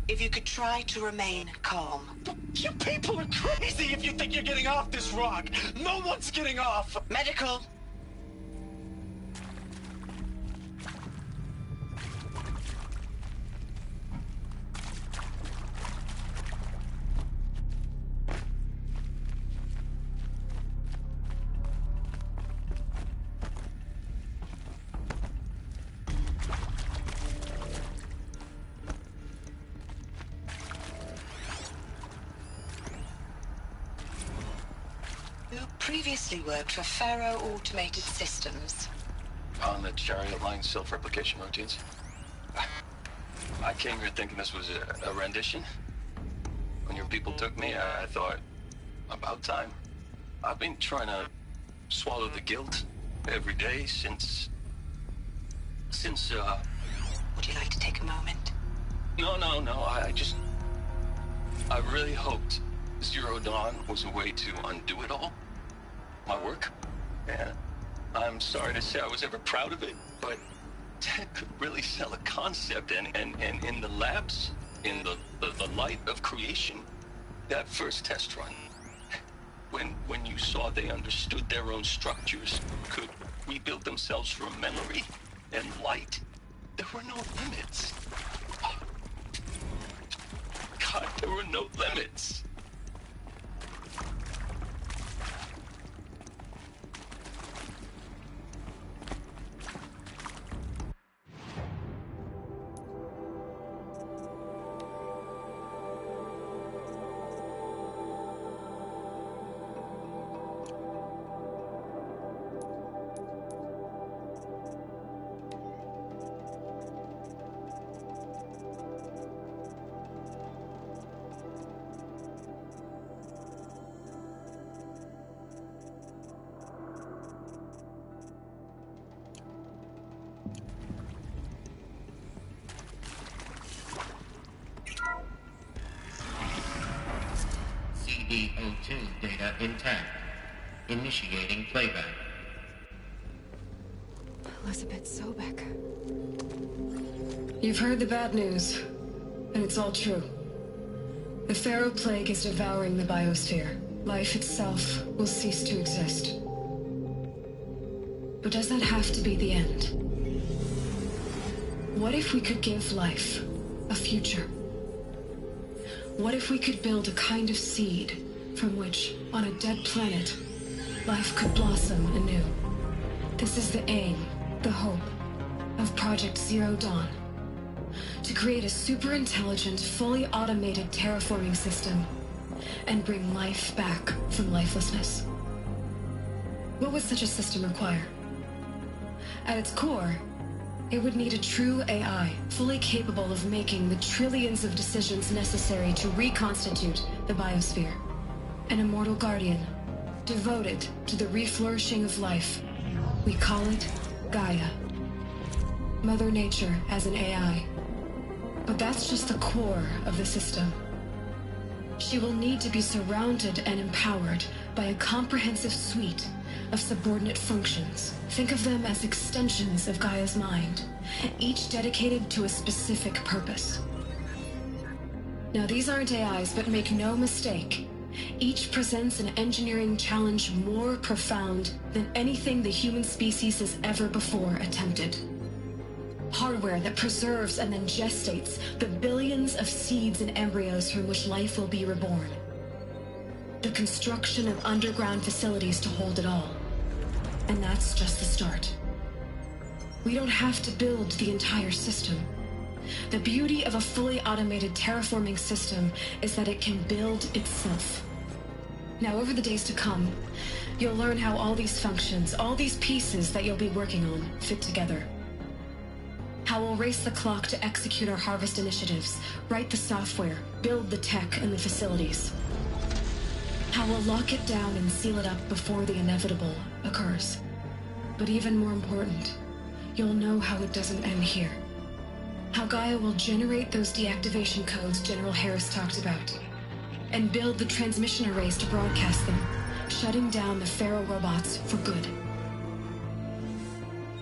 If you could try to remain calm. You people are crazy if you think you're getting off this rock. No one's getting off. Medical. Previously worked for Faro Automated Systems. On the Chariot Line self-replication routines? I came here thinking this was a rendition. When your people took me, I thought, about time. I've been trying to swallow the guilt every day since... Would you like to take a moment? No, I really hoped Zero Dawn was a way to undo it all. My work. Yeah. I'm sorry to say I was ever proud of it, but Ted could really sell a concept, and in the labs, in the light of creation, that first test run, when you saw they understood their own structures, could rebuild themselves from memory and light, there were no limits. God, there were no limits. Pt22 data intact. Initiating playback. Elizabeth Sobek. You've heard the bad news, and it's all true. The Pharaoh Plague is devouring the biosphere. Life itself will cease to exist. But does that have to be the end? What if we could give life a future? What if we could build a kind of seed from which, on a dead planet, life could blossom anew? This is the aim, the hope, of Project Zero Dawn. To create a super-intelligent, fully automated terraforming system and bring life back from lifelessness. What would such a system require? At its core, it would need a true AI, fully capable of making the trillions of decisions necessary to reconstitute the biosphere. An immortal guardian, devoted to the reflourishing of life. We call it Gaia. Mother Nature as an AI. But that's just the core of the system. She will need to be surrounded and empowered by a comprehensive suite of subordinate functions. Think of them as extensions of Gaia's mind, each dedicated to a specific purpose. Now, these aren't AIs, but make no mistake, each presents an engineering challenge more profound than anything the human species has ever before attempted. Hardware that preserves and then gestates the billions of seeds and embryos from which life will be reborn. The construction of underground facilities to hold it all. And that's just the start. We don't have to build the entire system. The beauty of a fully automated terraforming system is that it can build itself. Now, over the days to come, you'll learn how all these functions, all these pieces that you'll be working on, fit together. How we'll race the clock to execute our harvest initiatives, write the software, build the tech and the facilities. How we'll lock it down and seal it up before the inevitable occurs. But even more important, you'll know how it doesn't end here. How Gaia will generate those deactivation codes General Harris talked about, and build the transmission arrays to broadcast them, shutting down the Pharaoh robots for good.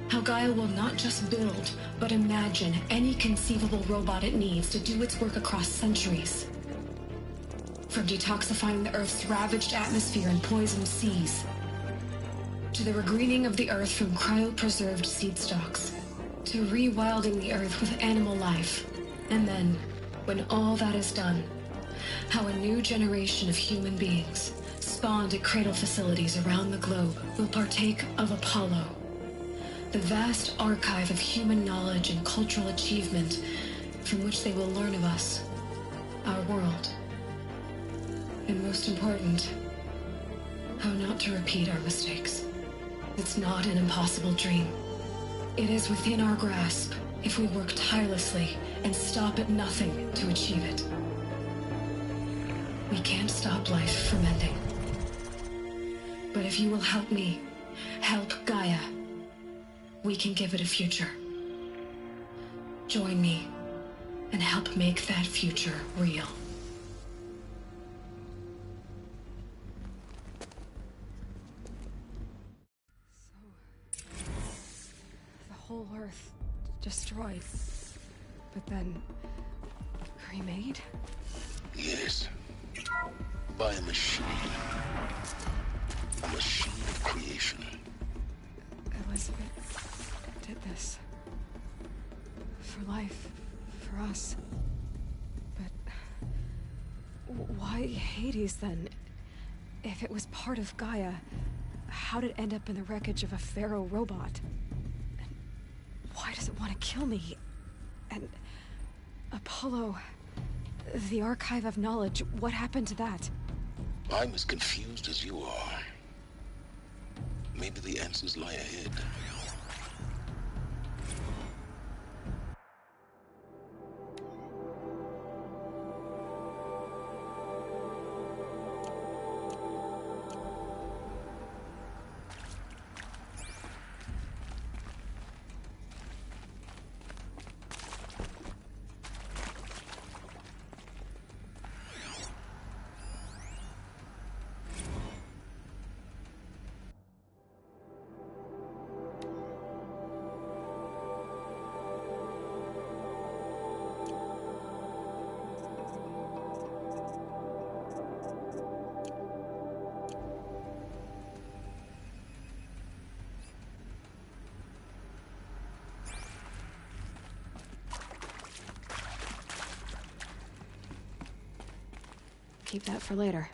How Gaia will not just build, but imagine any conceivable robot it needs to do its work across centuries. From detoxifying the Earth's ravaged atmosphere and poisoned seas, to the regreening of the Earth from cryopreserved seed stalks, to rewilding the Earth with animal life. And then, when all that is done, how a new generation of human beings, spawned at cradle facilities around the globe, will partake of Apollo, the vast archive of human knowledge and cultural achievement from which they will learn of us, our world. And most important, how not to repeat our mistakes. It's not an impossible dream. It is within our grasp if we work tirelessly and stop at nothing to achieve it. We can't stop life from ending. But if you will help me, help Gaia, we can give it a future. Join me and help make that future real. The whole Earth destroyed, but then remade? Yes. By a machine. A machine of creation. Elizabeth did this. For life. For us. But why Hades then? If it was part of Gaia, how did it end up in the wreckage of a Pharaoh robot? And why does it want to kill me? And Apollo, the archive of knowledge, what happened to that? I'm as confused as you are. Maybe the answers lie ahead. keep that for later.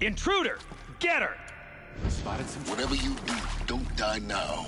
Intruder! Get her! Spotted some... Whatever you do, don't die now.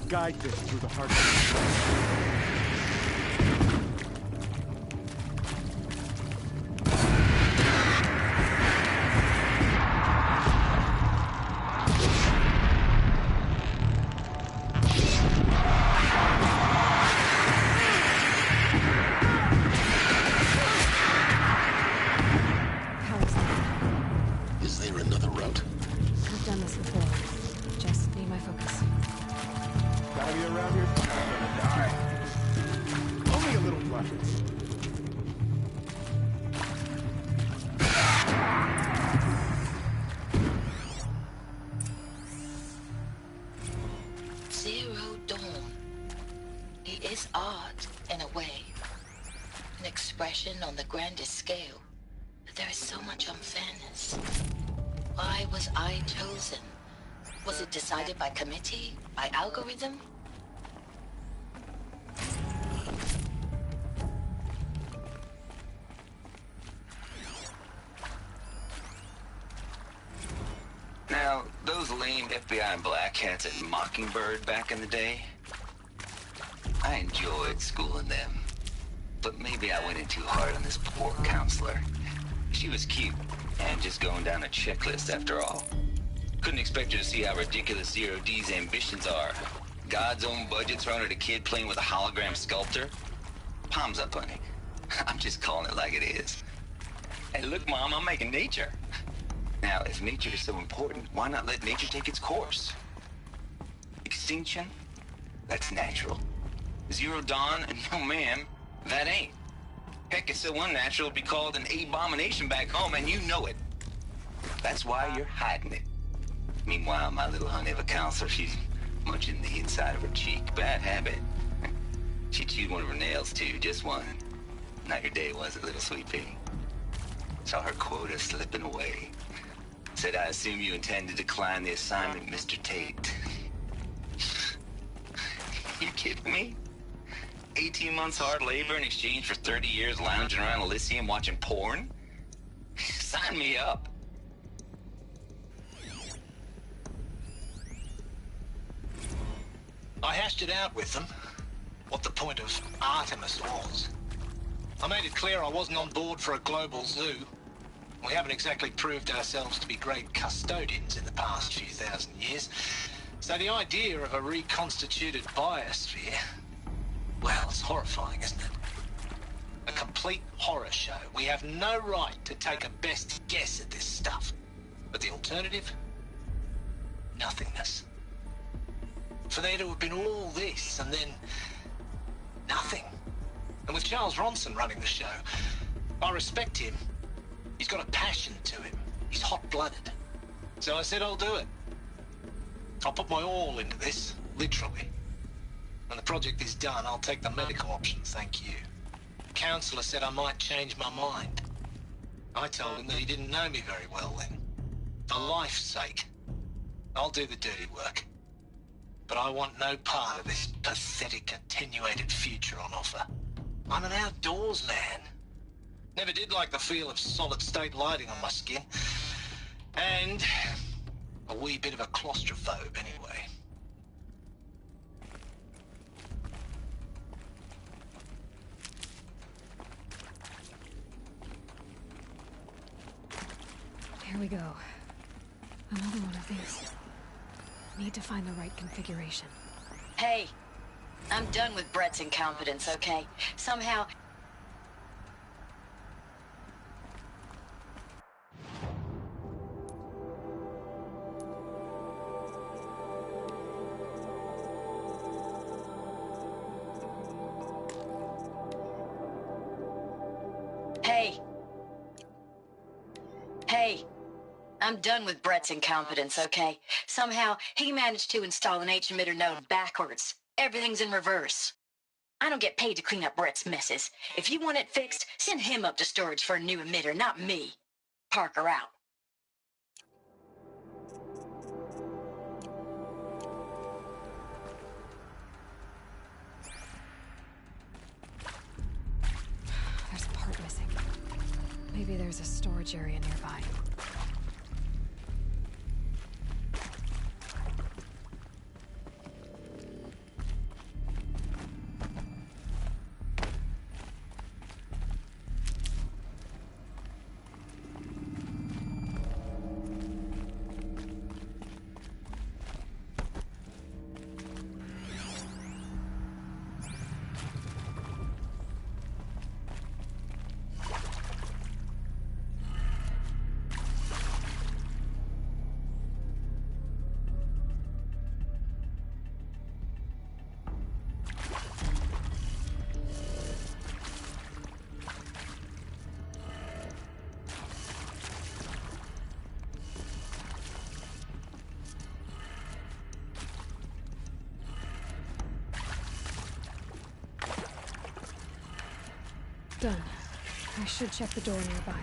Guide this through the heart of Is there another route? I've done this before. Just need my focus. Gotta be around here. I'm gonna die. Only a little left. Zero Dawn. It is art, in a way. An expression on the grandest scale. But there is so much unfairness. Why was I chosen? Was it decided by committee? By algorithm? Now, those lame FBI black hats at Mockingbird back in the day, I enjoyed schooling them. But maybe I went in too hard on this poor counselor. She was cute, and just going down a checklist after all. Couldn't expect her to see how ridiculous Zero D's ambitions are. God's own budget thrown at a kid playing with a hologram sculptor? Palms up, honey. I'm just calling it like it is. Hey, look, Mom, I'm making nature. Now, if nature is so important, why not let nature take its course? Extinction? That's natural. Zero Dawn? No, ma'am, that ain't. Heck, it's so unnatural it'd be called an abomination back home, and you know it. That's why you're hiding it. Meanwhile, my little honey of a counselor, she's munching the inside of her cheek. Bad habit. She chewed one of her nails, too, just one. Not your day, was it, little sweet pea? Saw her quota slipping away. Said, I assume you intend to decline the assignment, Mr. Tate. You kidding me? 18 months hard labor in exchange for 30 years lounging around Elysium watching porn? Sign me up. I hashed it out with them, what the point of Artemis was. I made it clear I wasn't on board for a global zoo. We haven't exactly proved ourselves to be great custodians in the past few thousand years. So the idea of a reconstituted biosphere, well, it's horrifying, isn't it? A complete horror show. We have no right to take a best guess at this stuff. But the alternative? Nothingness. For there to have been all this, and then nothing. And with Charles Ronson running the show, I respect him. He's got a passion to him. He's hot-blooded. So I said I'll do it. I'll put my all into this, literally. When the project is done, I'll take the medical option, thank you. The counselor said I might change my mind. I told him that he didn't know me very well then. For life's sake, I'll do the dirty work. But I want no part of this pathetic, attenuated future on offer. I'm an outdoors man. Never did like the feel of solid-state lighting on my skin. And a wee bit of a claustrophobe, anyway. Here we go. Another one of these. Need to find the right configuration. Hey, I'm done with Brett's incompetence, okay? Somehow... Hey, I'm done with Brett's incompetence, okay? Somehow, he managed to install an H-emitter node backwards. Everything's in reverse. I don't get paid to clean up Brett's messes. If you want it fixed, send him up to storage for a new emitter, not me. Parker out. There's a part missing. Maybe there's a storage area nearby. Done. I should check the door nearby.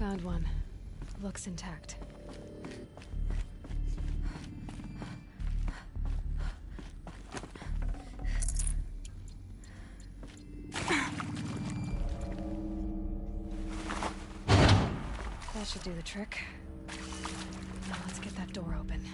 Found one. Looks intact. That should do the trick. Now let's get that door open.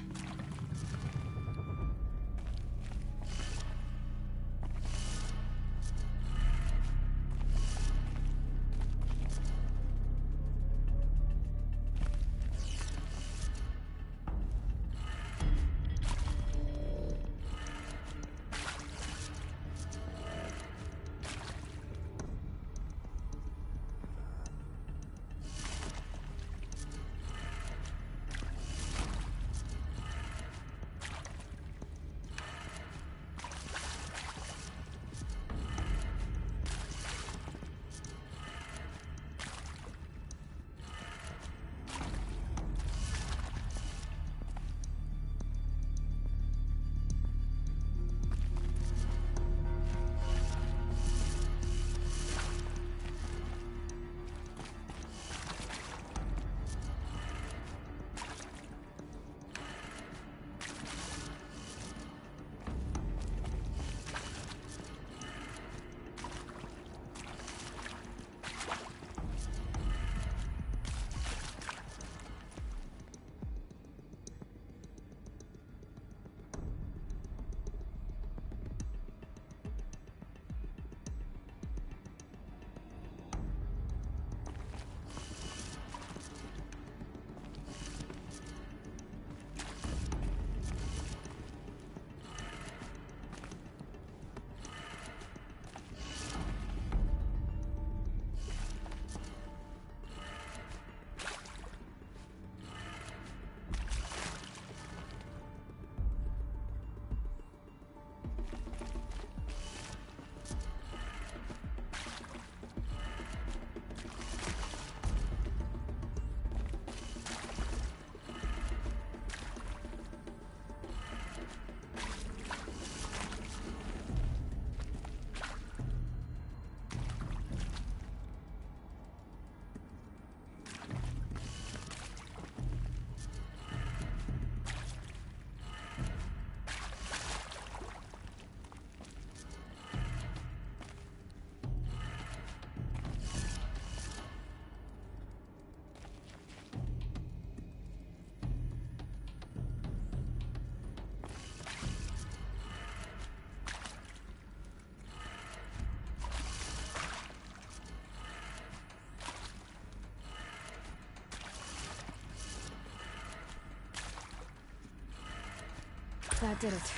That did it.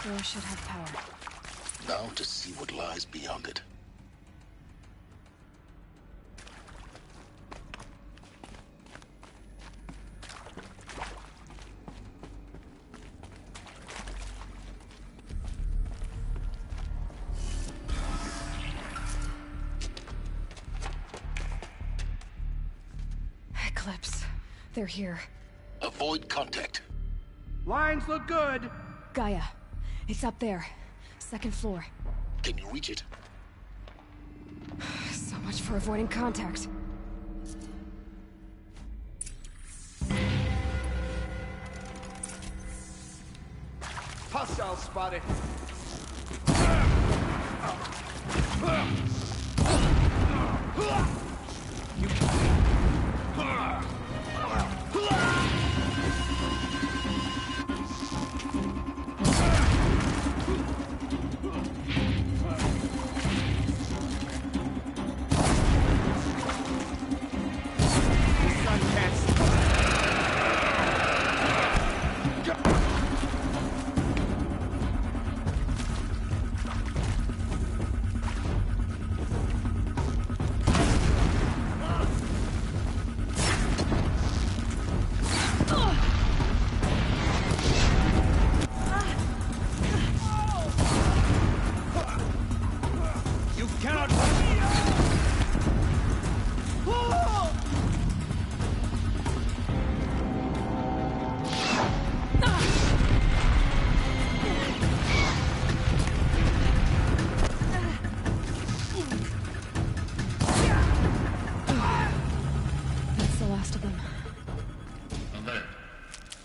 Door should have power. Now to see what lies beyond it. Eclipse. They're here. Avoid contact. Lines look good. Gaia. It's up there. Second floor. Can you reach it? So much for avoiding contact. Hostile spotted.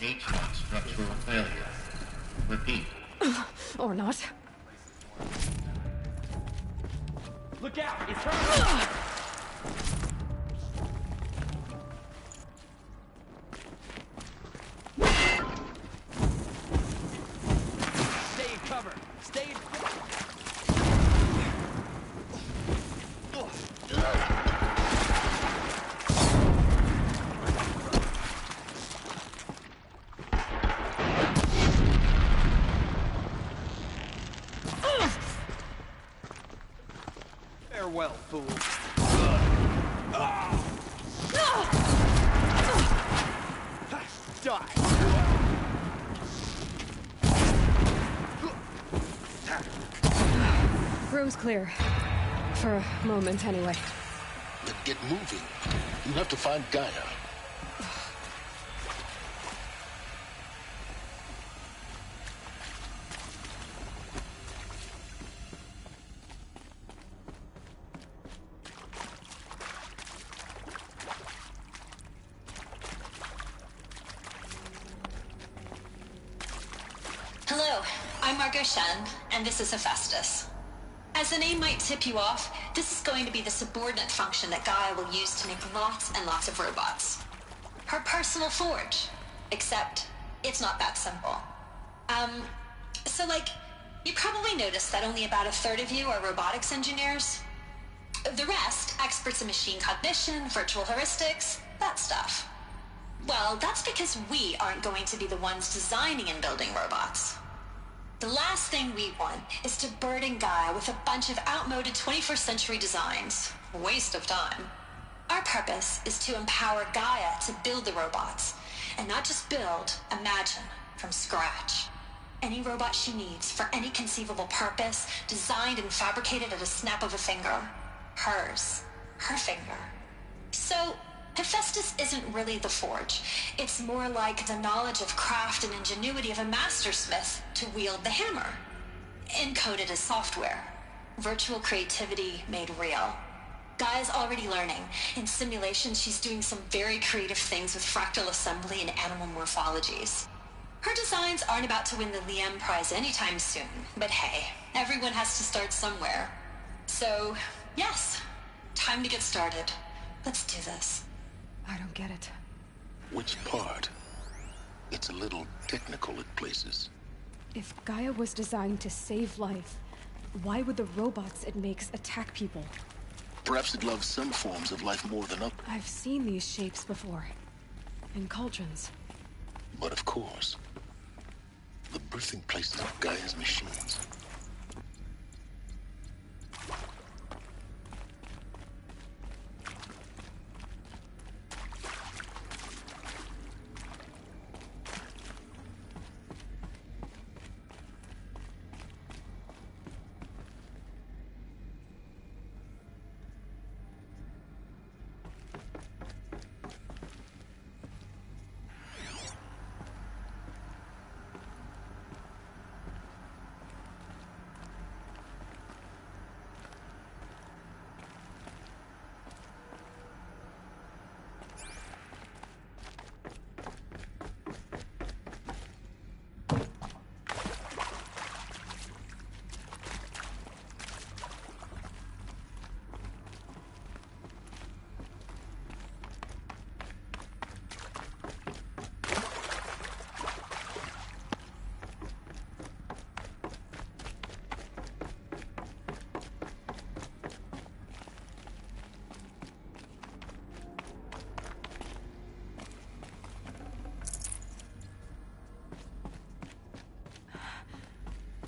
H-Not structural failure. Repeat. Or not. Look out! It's her! Stay in cover! Stay in... Farewell, fool. Die! Room's clear. For a moment, anyway. Then get moving. You have to find Gaia. Hello, I'm Margot Shen, and this is Hephaestus. As the name might tip you off, this is going to be the subordinate function that Gaia will use to make lots and lots of robots. Her personal forge. Except, it's not that simple. You probably noticed that only about a third of you are robotics engineers. The rest, experts in machine cognition, virtual heuristics, that stuff. Well, that's because we aren't going to be the ones designing and building robots. The last thing we want is to burden Gaia with a bunch of outmoded 21st century designs. Waste of time. Our purpose is to empower Gaia to build the robots, and not just build, imagine, from scratch. Any robot she needs for any conceivable purpose, designed and fabricated at a snap of a finger. Hers. Her finger. So, Hephaestus isn't really the forge. It's more like the knowledge of craft and ingenuity of a mastersmith to wield the hammer. Encoded as software. Virtual creativity made real. Gaia's already learning. In simulation, she's doing some very creative things with fractal assembly and animal morphologies. Her designs aren't about to win the Liam Prize anytime soon, but hey, everyone has to start somewhere. So, yes, time to get started. Let's do this. I don't get it. Which part? It's a little technical at places. If Gaia was designed to save life, why would the robots it makes attack people? Perhaps it loves some forms of life more than others. I've seen these shapes before. In cauldrons. But of course, the birthing places of Gaia's machines.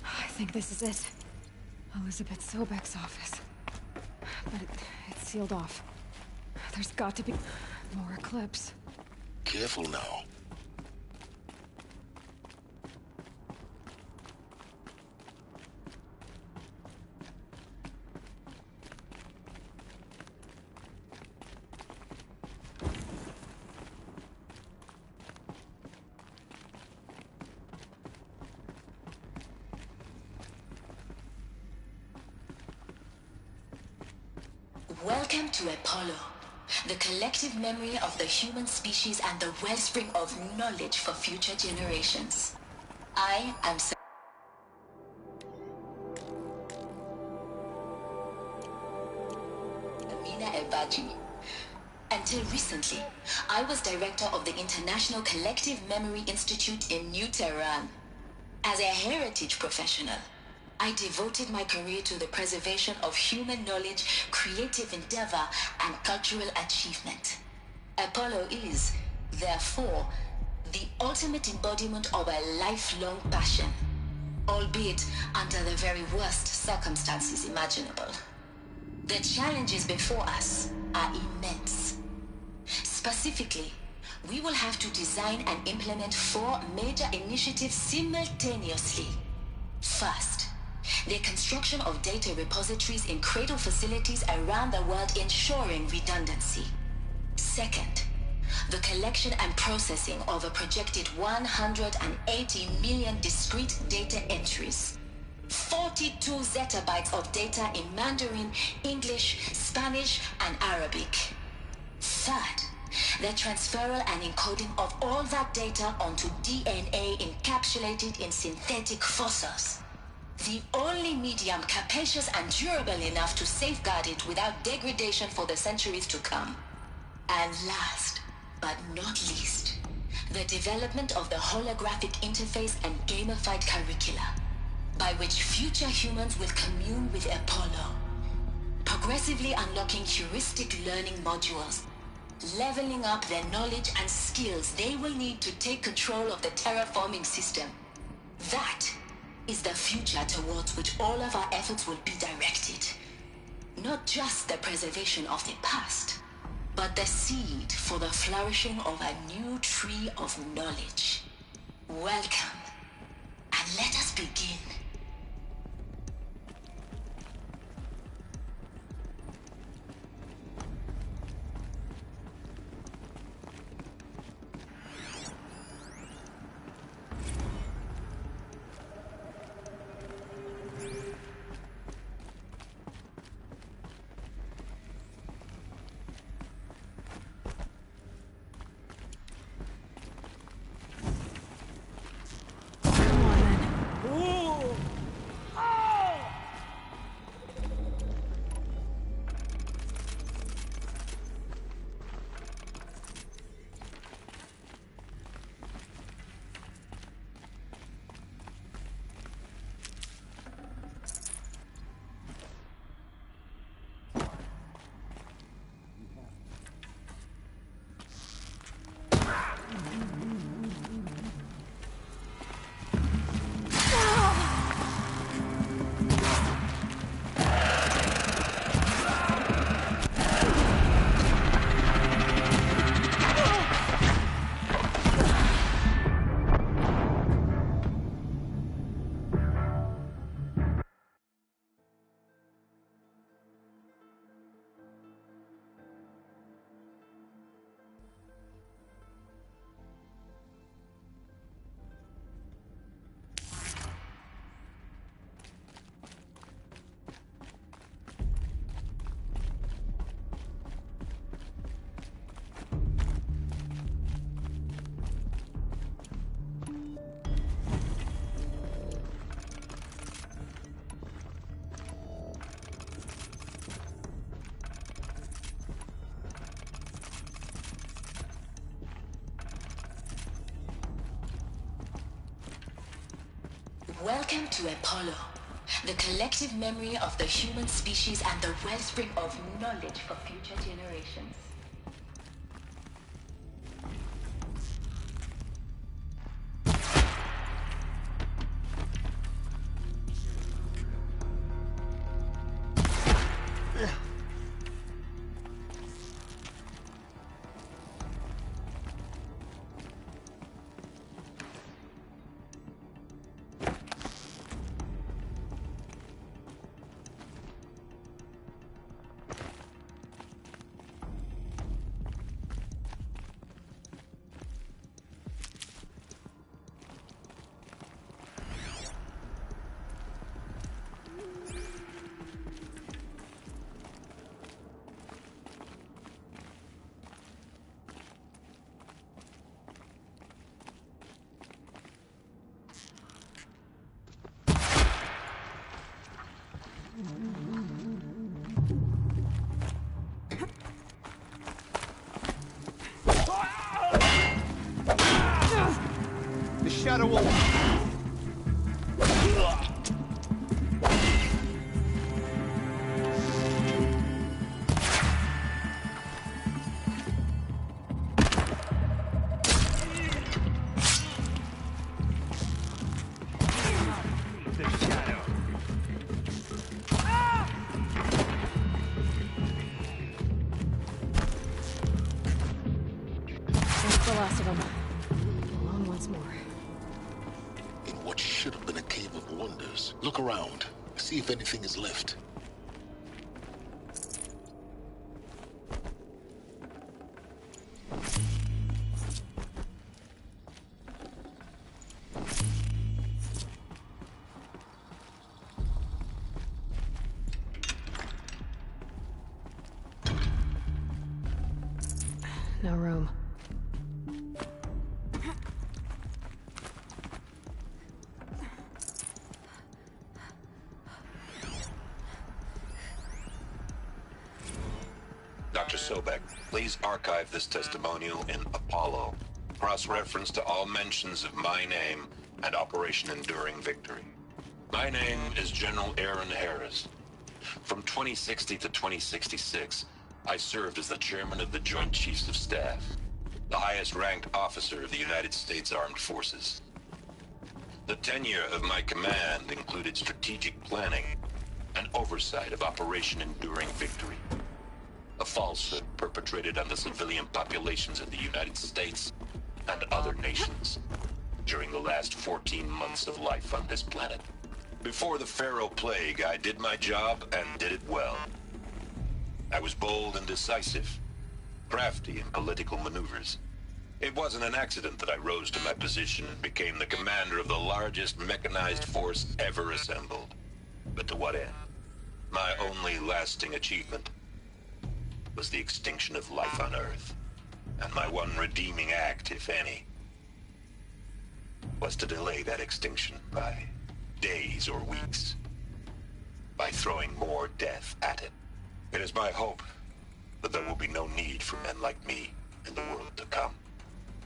I think this is it. Elizabeth Sobek's office. But it's sealed off. There's got to be more Eclipse. Careful now. Welcome to Apollo, The collective memory of the human species and the wellspring of knowledge for future generations. I am... Amina Ebaji. Until recently, I was director of the International Collective Memory Institute in New Tehran. As a heritage professional, I devoted my career to the preservation of human knowledge, creative endeavor, and cultural achievement. Apollo is, therefore, the ultimate embodiment of a lifelong passion, albeit under the very worst circumstances imaginable. The challenges before us are immense. Specifically, we will have to design and implement 4 major initiatives simultaneously. First, the construction of data repositories in cradle facilities around the world, ensuring redundancy. Second, the collection and processing of a projected 180 million discrete data entries. 42 zettabytes of data in Mandarin, English, Spanish, and Arabic. Third, the transferal and encoding of all that data onto DNA encapsulated in synthetic fossils. The only medium capacious and durable enough to safeguard it without degradation for the centuries to come. And last, but not least, the development of the holographic interface and gamified curricula, by which future humans will commune with Apollo, progressively unlocking heuristic learning modules, leveling up their knowledge and skills they will need to take control of the terraforming system. That is the future towards which all of our efforts will be directed. Not just the preservation of the past, but the seed for the flourishing of a new tree of knowledge. Welcome, and let us begin. Welcome to Apollo, the collective memory of the human species and the wellspring of knowledge for future generations. shadow will... That's the last of them. Along once more. In what should have been a cave of wonders. Look around. See if anything is left. No room. Dr. Sobek, please archive this testimonial in Apollo. Cross-reference to all mentions of my name and Operation Enduring Victory. My name is General Aaron Harris. From 2060 to 2066, I served as the chairman of the Joint Chiefs of Staff, the highest-ranked officer of the United States Armed Forces. The tenure of my command included strategic planning and oversight of Operation Enduring Victory, a falsehood perpetrated on the civilian populations of the United States and other nations during the last 14 months of life on this planet. Before the Pharaoh Plague, I did my job and did it well. I was bold and decisive, crafty in political maneuvers. It wasn't an accident that I rose to my position and became the commander of the largest mechanized force ever assembled. But to what end? My only lasting achievement was the extinction of life on Earth. And my one redeeming act, if any, was to delay that extinction by days or weeks, by throwing more death at it. It is my hope that there will be no need for men like me in the world to come.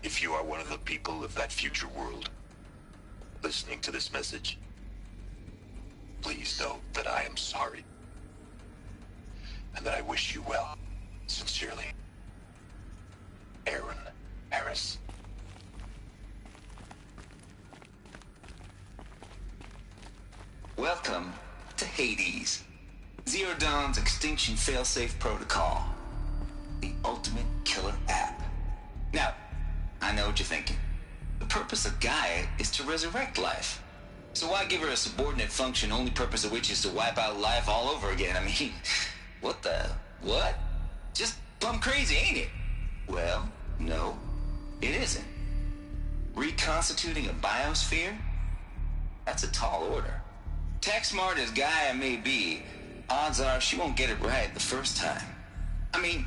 If you are one of the people of that future world listening to this message, please know that I am sorry and that I wish you well. Sincerely, Aaron Harris. Welcome to Hades, Zero Dawn's extinction failsafe protocol, the ultimate killer app. Now, I know what you're thinking. The purpose of Gaia is to resurrect life. So why give her a subordinate function, only purpose of which is to wipe out life all over again? I mean, what the... what? Just plumb crazy, ain't it? Well, no, it isn't. Reconstituting a biosphere? That's a tall order. Tech smart as Gaia may be, odds are she won't get it right the first time. I mean,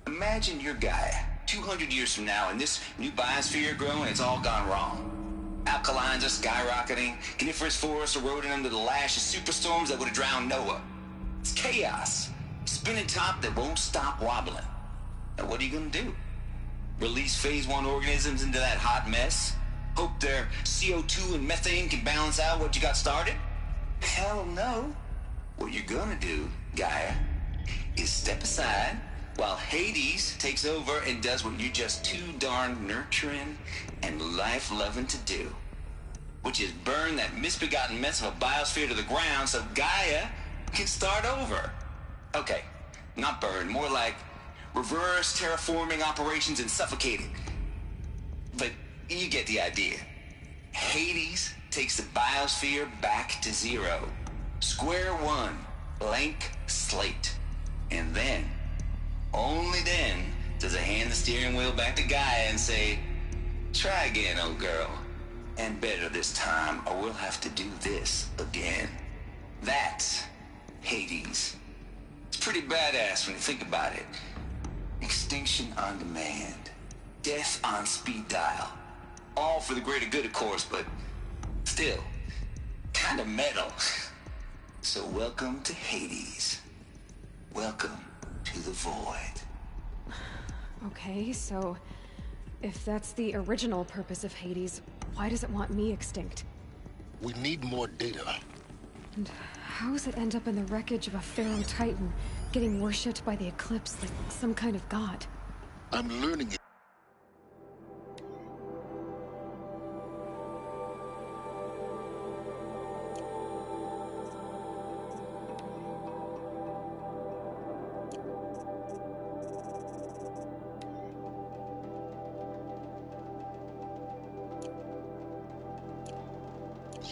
imagine you're Gaia, 200 years from now, and this new biosphere growing, it's all gone wrong. Alkalines are skyrocketing, coniferous forests eroding under the lash of superstorms that would have drowned Noah. It's chaos. Spinning top that won't stop wobbling. Now what are you gonna do? Release phase 1 organisms into that hot mess? Hope their CO2 and methane can balance out what you got started? Hell no. What you're gonna do, Gaia, is step aside while Hades takes over and does what you're just too darn nurturing and life-loving to do, which is burn that misbegotten mess of a biosphere to the ground so Gaia can start over. Okay, not burn, more like reverse terraforming operations and suffocating. But you get the idea. Hades takes the biosphere back to zero. Square one, blank slate. And then, only then, does it hand the steering wheel back to Gaia and say, try again, old girl. And better this time, or we'll have to do this again. That's Hades. It's pretty badass when you think about it. Extinction on demand. Death on speed dial. All for the greater good, of course, but still, kind of metal. So welcome to Hades. Welcome to the void. Okay, so If that's the original purpose of Hades, why does it want me extinct? We need more data. And how does it end up in the wreckage of a Pharaoh Titan, getting worshipped by the Eclipse like some kind of god? I'm learning it.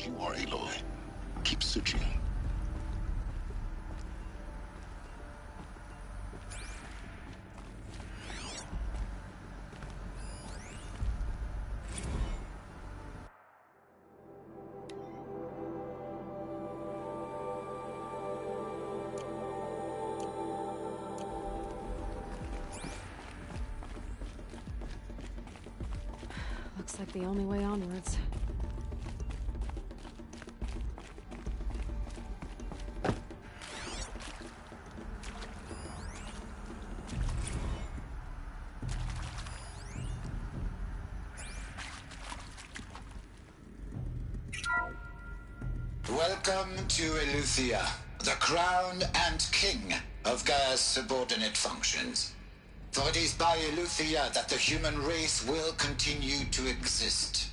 You are Aloy. Keep searching. Looks like the only way onwards. Welcome to Eleuthia, the crown and king of Gaia's subordinate functions. For it is by Eleuthia that the human race will continue to exist.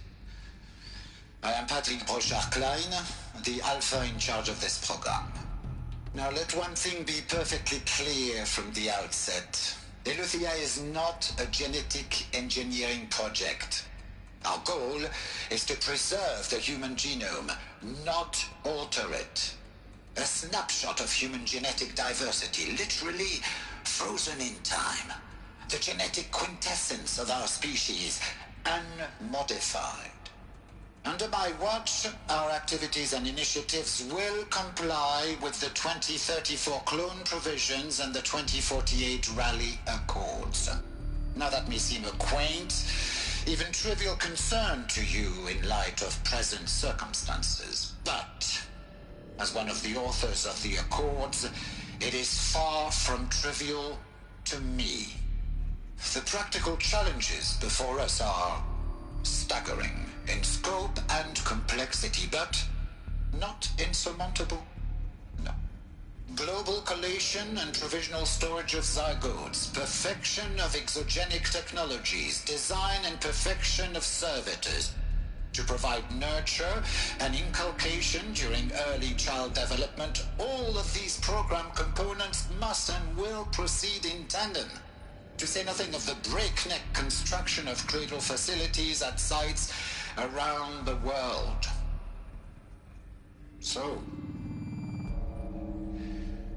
I am Patrick Brochard-Klein, the Alpha in charge of this program. Now let one thing be perfectly clear from the outset. Eleuthia is not a genetic engineering project. Our goal is to preserve the human genome, not alter it. A snapshot of human genetic diversity, literally frozen in time. The genetic quintessence of our species, unmodified. Under my watch, our activities and initiatives will comply with the 2034 clone provisions and the 2048 Rally Accords. Now that may seem a quaint, even trivial concern to you in light of present circumstances, but as one of the authors of the Accords, it is far from trivial to me. The practical challenges before us are staggering in scope and complexity, but not insurmountable. No. Global collation and provisional storage of zygotes, perfection of exogenic technologies, design and perfection of servitors, to provide nurture and inculcation during early child development. All of these program components must and will proceed in tandem. To say nothing of the breakneck construction of cradle facilities at sites around the world. So,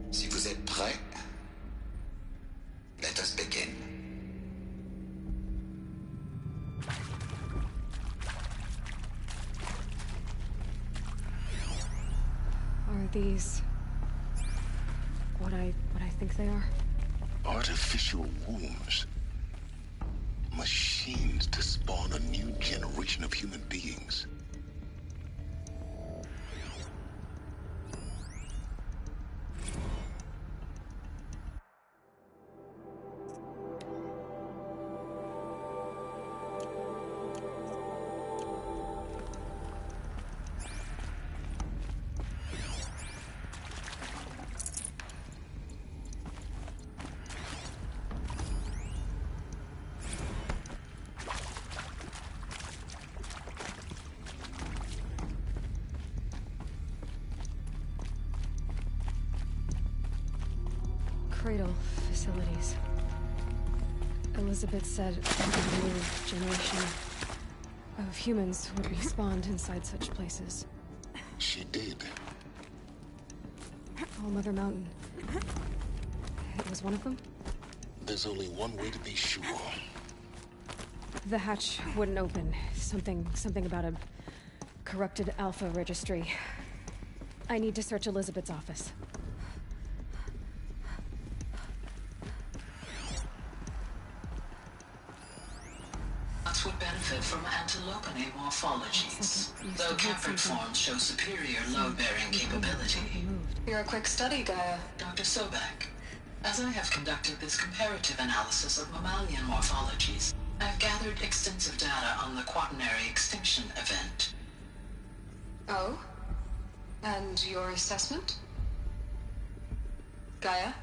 si vous êtes prêts, let us begin. Are these what I think they are? Artificial wombs. Machines to spawn a new generation of human beings. Cradle facilities. Elizabeth said a new generation of humans would be spawned inside such places. She did. All Mother Mountain. It was one of them? There's only one way to be sure. The hatch wouldn't open. Something about a corrupted Alpha registry. I need to search Elizabeth's office. Would benefit from antilopine morphologies, though Caprid forms show superior load-bearing capability. You're a quick study, Gaia, Dr. Sobek. As I have conducted this comparative analysis of mammalian morphologies, I've gathered extensive data on the Quaternary extinction event. Oh? And your assessment? Gaia?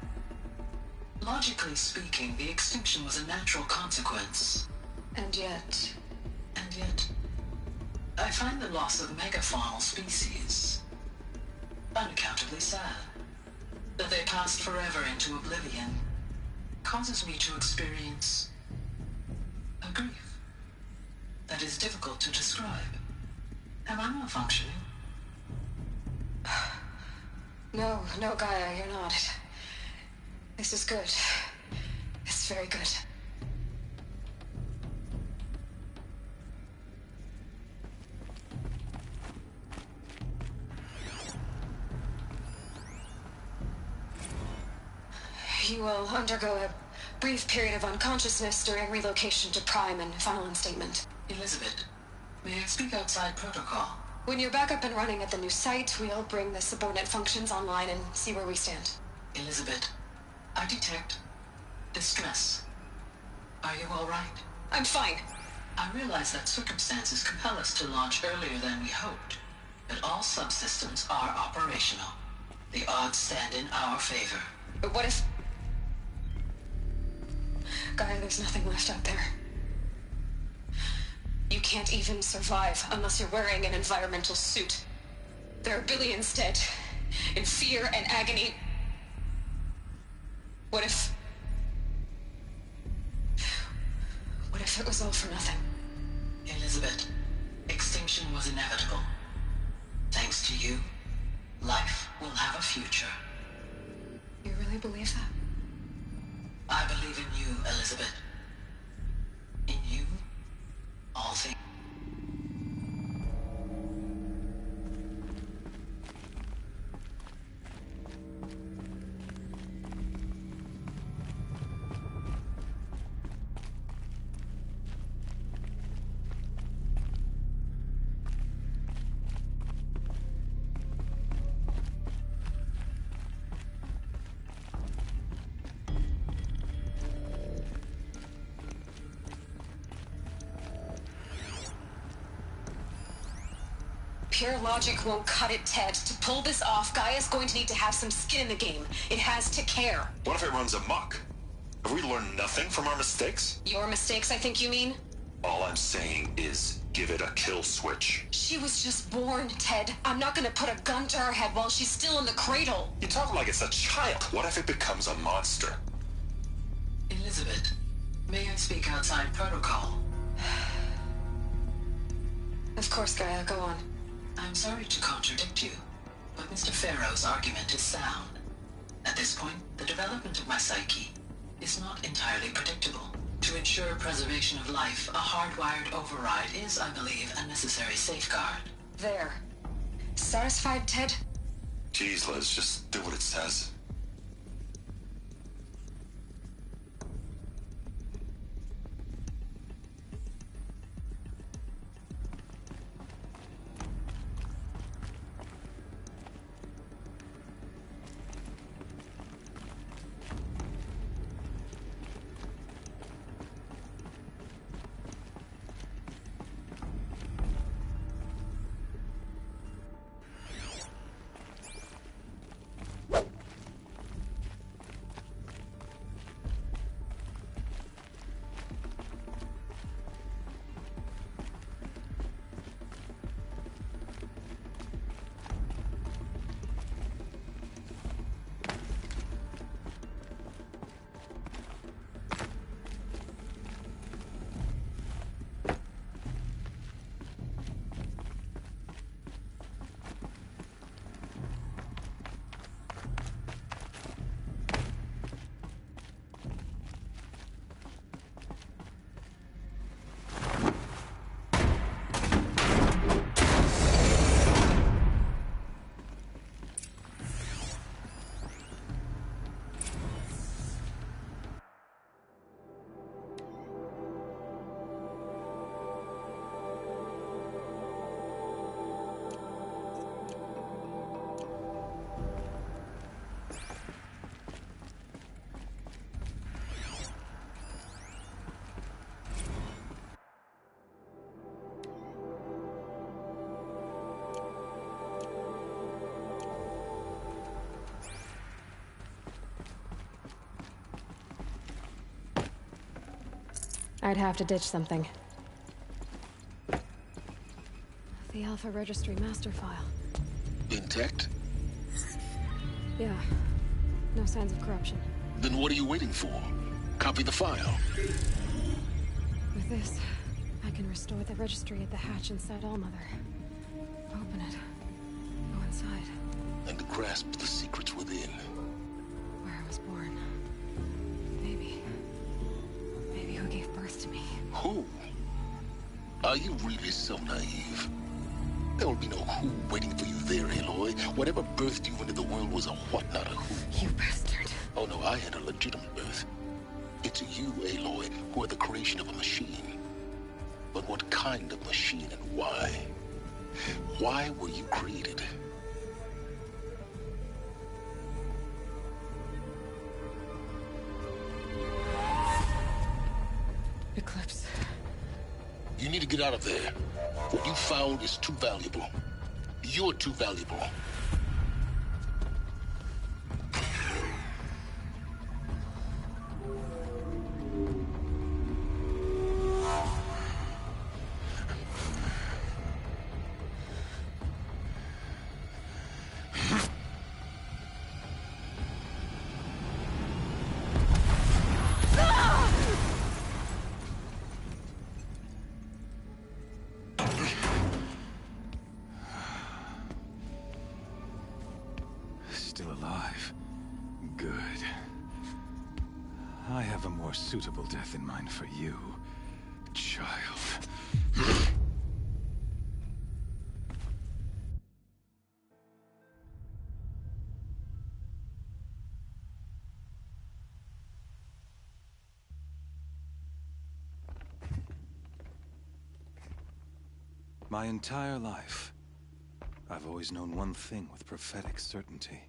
Logically speaking, the extinction was a natural consequence. And yet... And yet... I find the loss of megafaunal species unaccountably sad. That they passed forever into oblivion causes me to experience a grief that is difficult to describe. Am I malfunctioning? No, Gaia, you're not. This is good. It's very good. You will undergo a brief period of unconsciousness during relocation to Prime and final instatement. Elizabeth, may I speak outside protocol? When you're back up and running at the new site, we'll bring the subordinate functions online and see where we stand. Elizabeth, I detect distress. Are you all right? I'm fine. I realize that circumstances compel us to launch earlier than we hoped, but all subsystems are operational. The odds stand in our favor. But what if... Gaia, there's nothing left out there. You can't even survive unless you're wearing an environmental suit. There are billions dead, in fear and agony. What if it was all for nothing? Elizabeth, extinction was inevitable. Thanks to you, life will have a future. You really believe that? I believe in you, Elizabeth. In you, all things. Pure logic won't cut it, Ted. To pull this off, Gaia's going to need to have some skin in the game. It has to care. What if it runs amok? Have we learned nothing from our mistakes? Your mistakes, I think you mean? All I'm saying is, give it a kill switch. She was just born, Ted. I'm not gonna put a gun to her head while she's still in the cradle. You talk like it's a child. What if it becomes a monster? Elizabeth, may I speak outside protocol? Of course, Gaia, go on. I'm sorry to contradict you, but Mr. Farrow's argument is sound. At this point, the development of my psyche is not entirely predictable. To ensure preservation of life, a hardwired override is, I believe, a necessary safeguard. There. Satisfied, Ted? Jeez, Liz, just do what it says. I'd have to ditch something. The Alpha Registry master file. Intact? Yeah. No signs of corruption. Then what are you waiting for? Copy the file. With this, I can restore the registry at the hatch inside Allmother. Open it. Go inside. And grasp the secrets within. Where I was born. Maybe who gave birth to me. Who? Are you really so naive? There will be no who waiting for you there, Aloy. Whatever birthed you into the world was a what, not a who. You bastard. Oh no, I had a legitimate birth. It's you, Aloy, who are the creation of a machine. But what kind of machine and why? Why were you created? Eclipse. You need to get out of there. What you found is too valuable. You're too valuable. Still alive. Good. I have a more suitable death in mind for you, child. My entire life, I've always known one thing with prophetic certainty.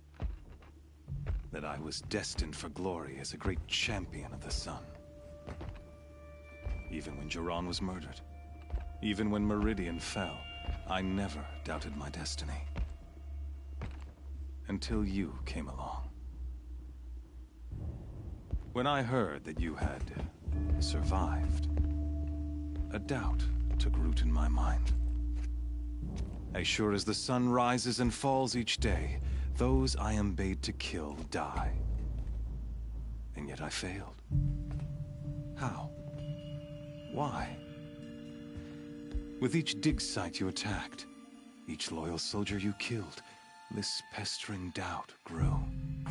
That I was destined for glory as a great champion of the sun. Even when Jiran was murdered, even when Meridian fell, I never doubted my destiny. Until you came along. When I heard that you had survived, a doubt took root in my mind. As sure as the sun rises and falls each day, those I am bade to kill die. And yet I failed. How? Why? With each dig site you attacked, each loyal soldier you killed, this pestering doubt grew.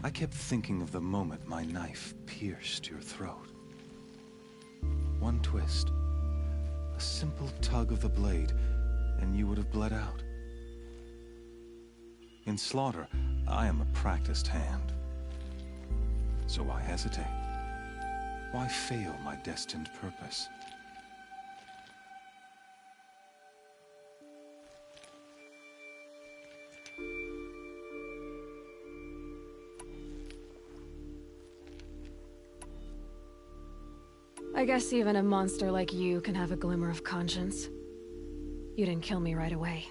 I kept thinking of the moment my knife pierced your throat. One twist, a simple tug of the blade, and you would have bled out. In slaughter, I am a practiced hand. So why hesitate? Why fail my destined purpose? I guess even a monster like you can have a glimmer of conscience. You didn't kill me right away.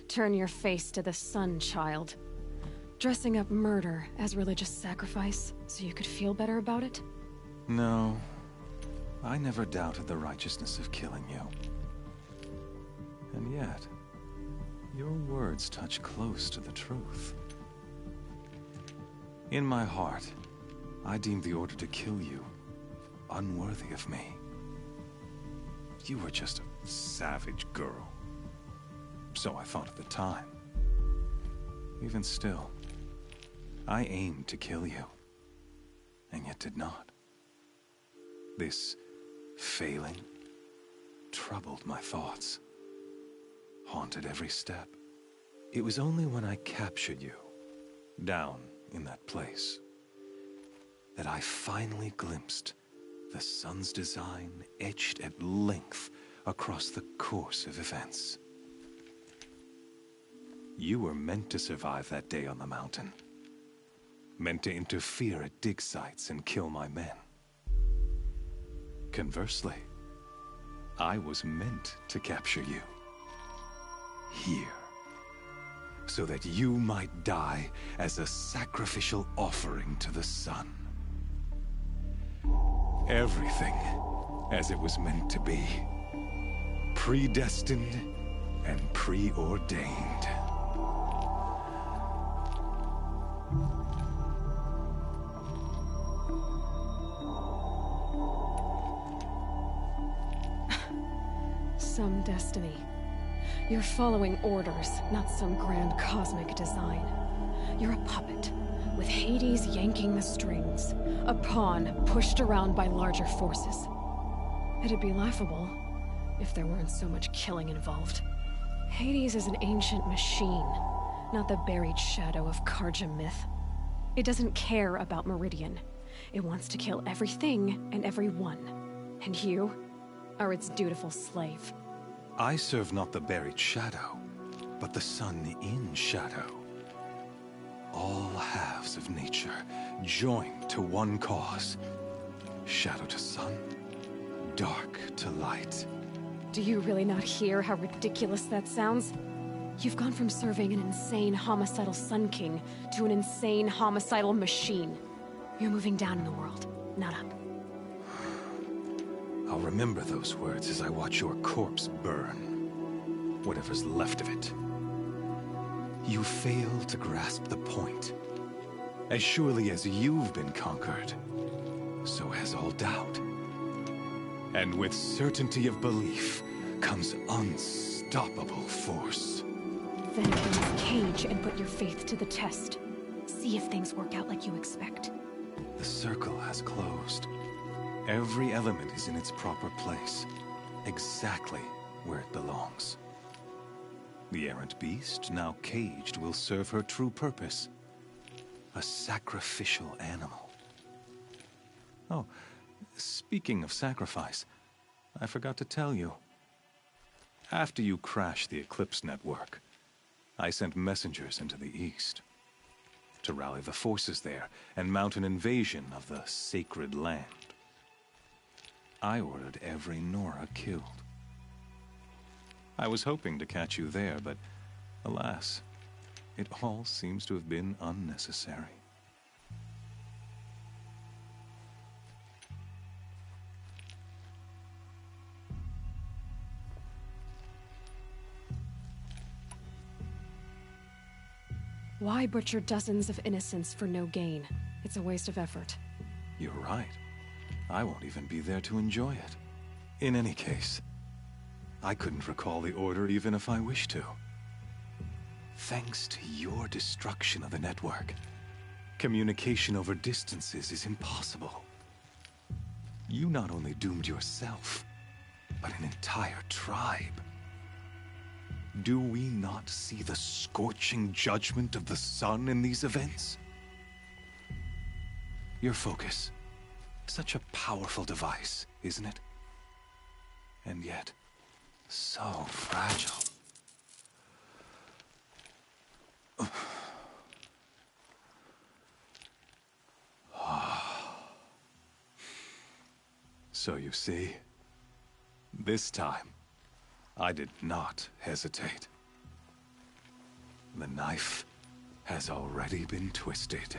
Turn your face to the sun, child. Dressing up murder as religious sacrifice so you could feel better about it? No. I never doubted the righteousness of killing you. And yet, your words touch close to the truth. In my heart, I deemed the order to kill you unworthy of me. You were just a savage girl. So I thought at the time. Even still, I aimed to kill you, and yet did not. This failing troubled my thoughts, haunted every step. It was only when I captured you, down in that place, that I finally glimpsed the sun's design etched at length across the course of events. You were meant to survive that day on the mountain. Meant to interfere at dig sites and kill my men. Conversely, I was meant to capture you. Here. So that you might die as a sacrificial offering to the sun. Everything as it was meant to be. Predestined and preordained. Some destiny. You're following orders, not some grand cosmic design. You're a puppet, with Hades yanking the strings. A pawn pushed around by larger forces. It'd be laughable if there weren't so much killing involved. Hades is an ancient machine, not the buried shadow of Karja myth. It doesn't care about Meridian. It wants to kill everything and everyone. And you are its dutiful slave. I serve not the buried shadow, but the sun in shadow. All halves of nature joined to one cause. Shadow to sun, dark to light. Do you really not hear how ridiculous that sounds? You've gone from serving an insane homicidal Sun King to an insane homicidal machine. You're moving down in the world, not up. I'll remember those words as I watch your corpse burn. Whatever's left of it. You fail to grasp the point. As surely as you've been conquered, so has all doubt. And with certainty of belief comes unstoppable force. Then enter this cage and put your faith to the test. See if things work out like you expect. The circle has closed. Every element is in its proper place, exactly where it belongs. The errant beast, now caged, will serve her true purpose. A sacrificial animal. Oh, speaking of sacrifice, I forgot to tell you. After you crashed the Eclipse network, I sent messengers into the east to rally the forces there and mount an invasion of the sacred land. I ordered every Nora killed. I was hoping to catch you there, but alas, it all seems to have been unnecessary. Why butcher dozens of innocents for no gain? It's a waste of effort. You're right. I won't even be there to enjoy it. In any case, I couldn't recall the order even if I wished to. Thanks to your destruction of the network, communication over distances is impossible. You not only doomed yourself, but an entire tribe. Do we not see the scorching judgment of the sun in these events? Your focus. Such a powerful device, isn't it? And yet, so fragile. So you see, this time, I did not hesitate. The knife has already been twisted.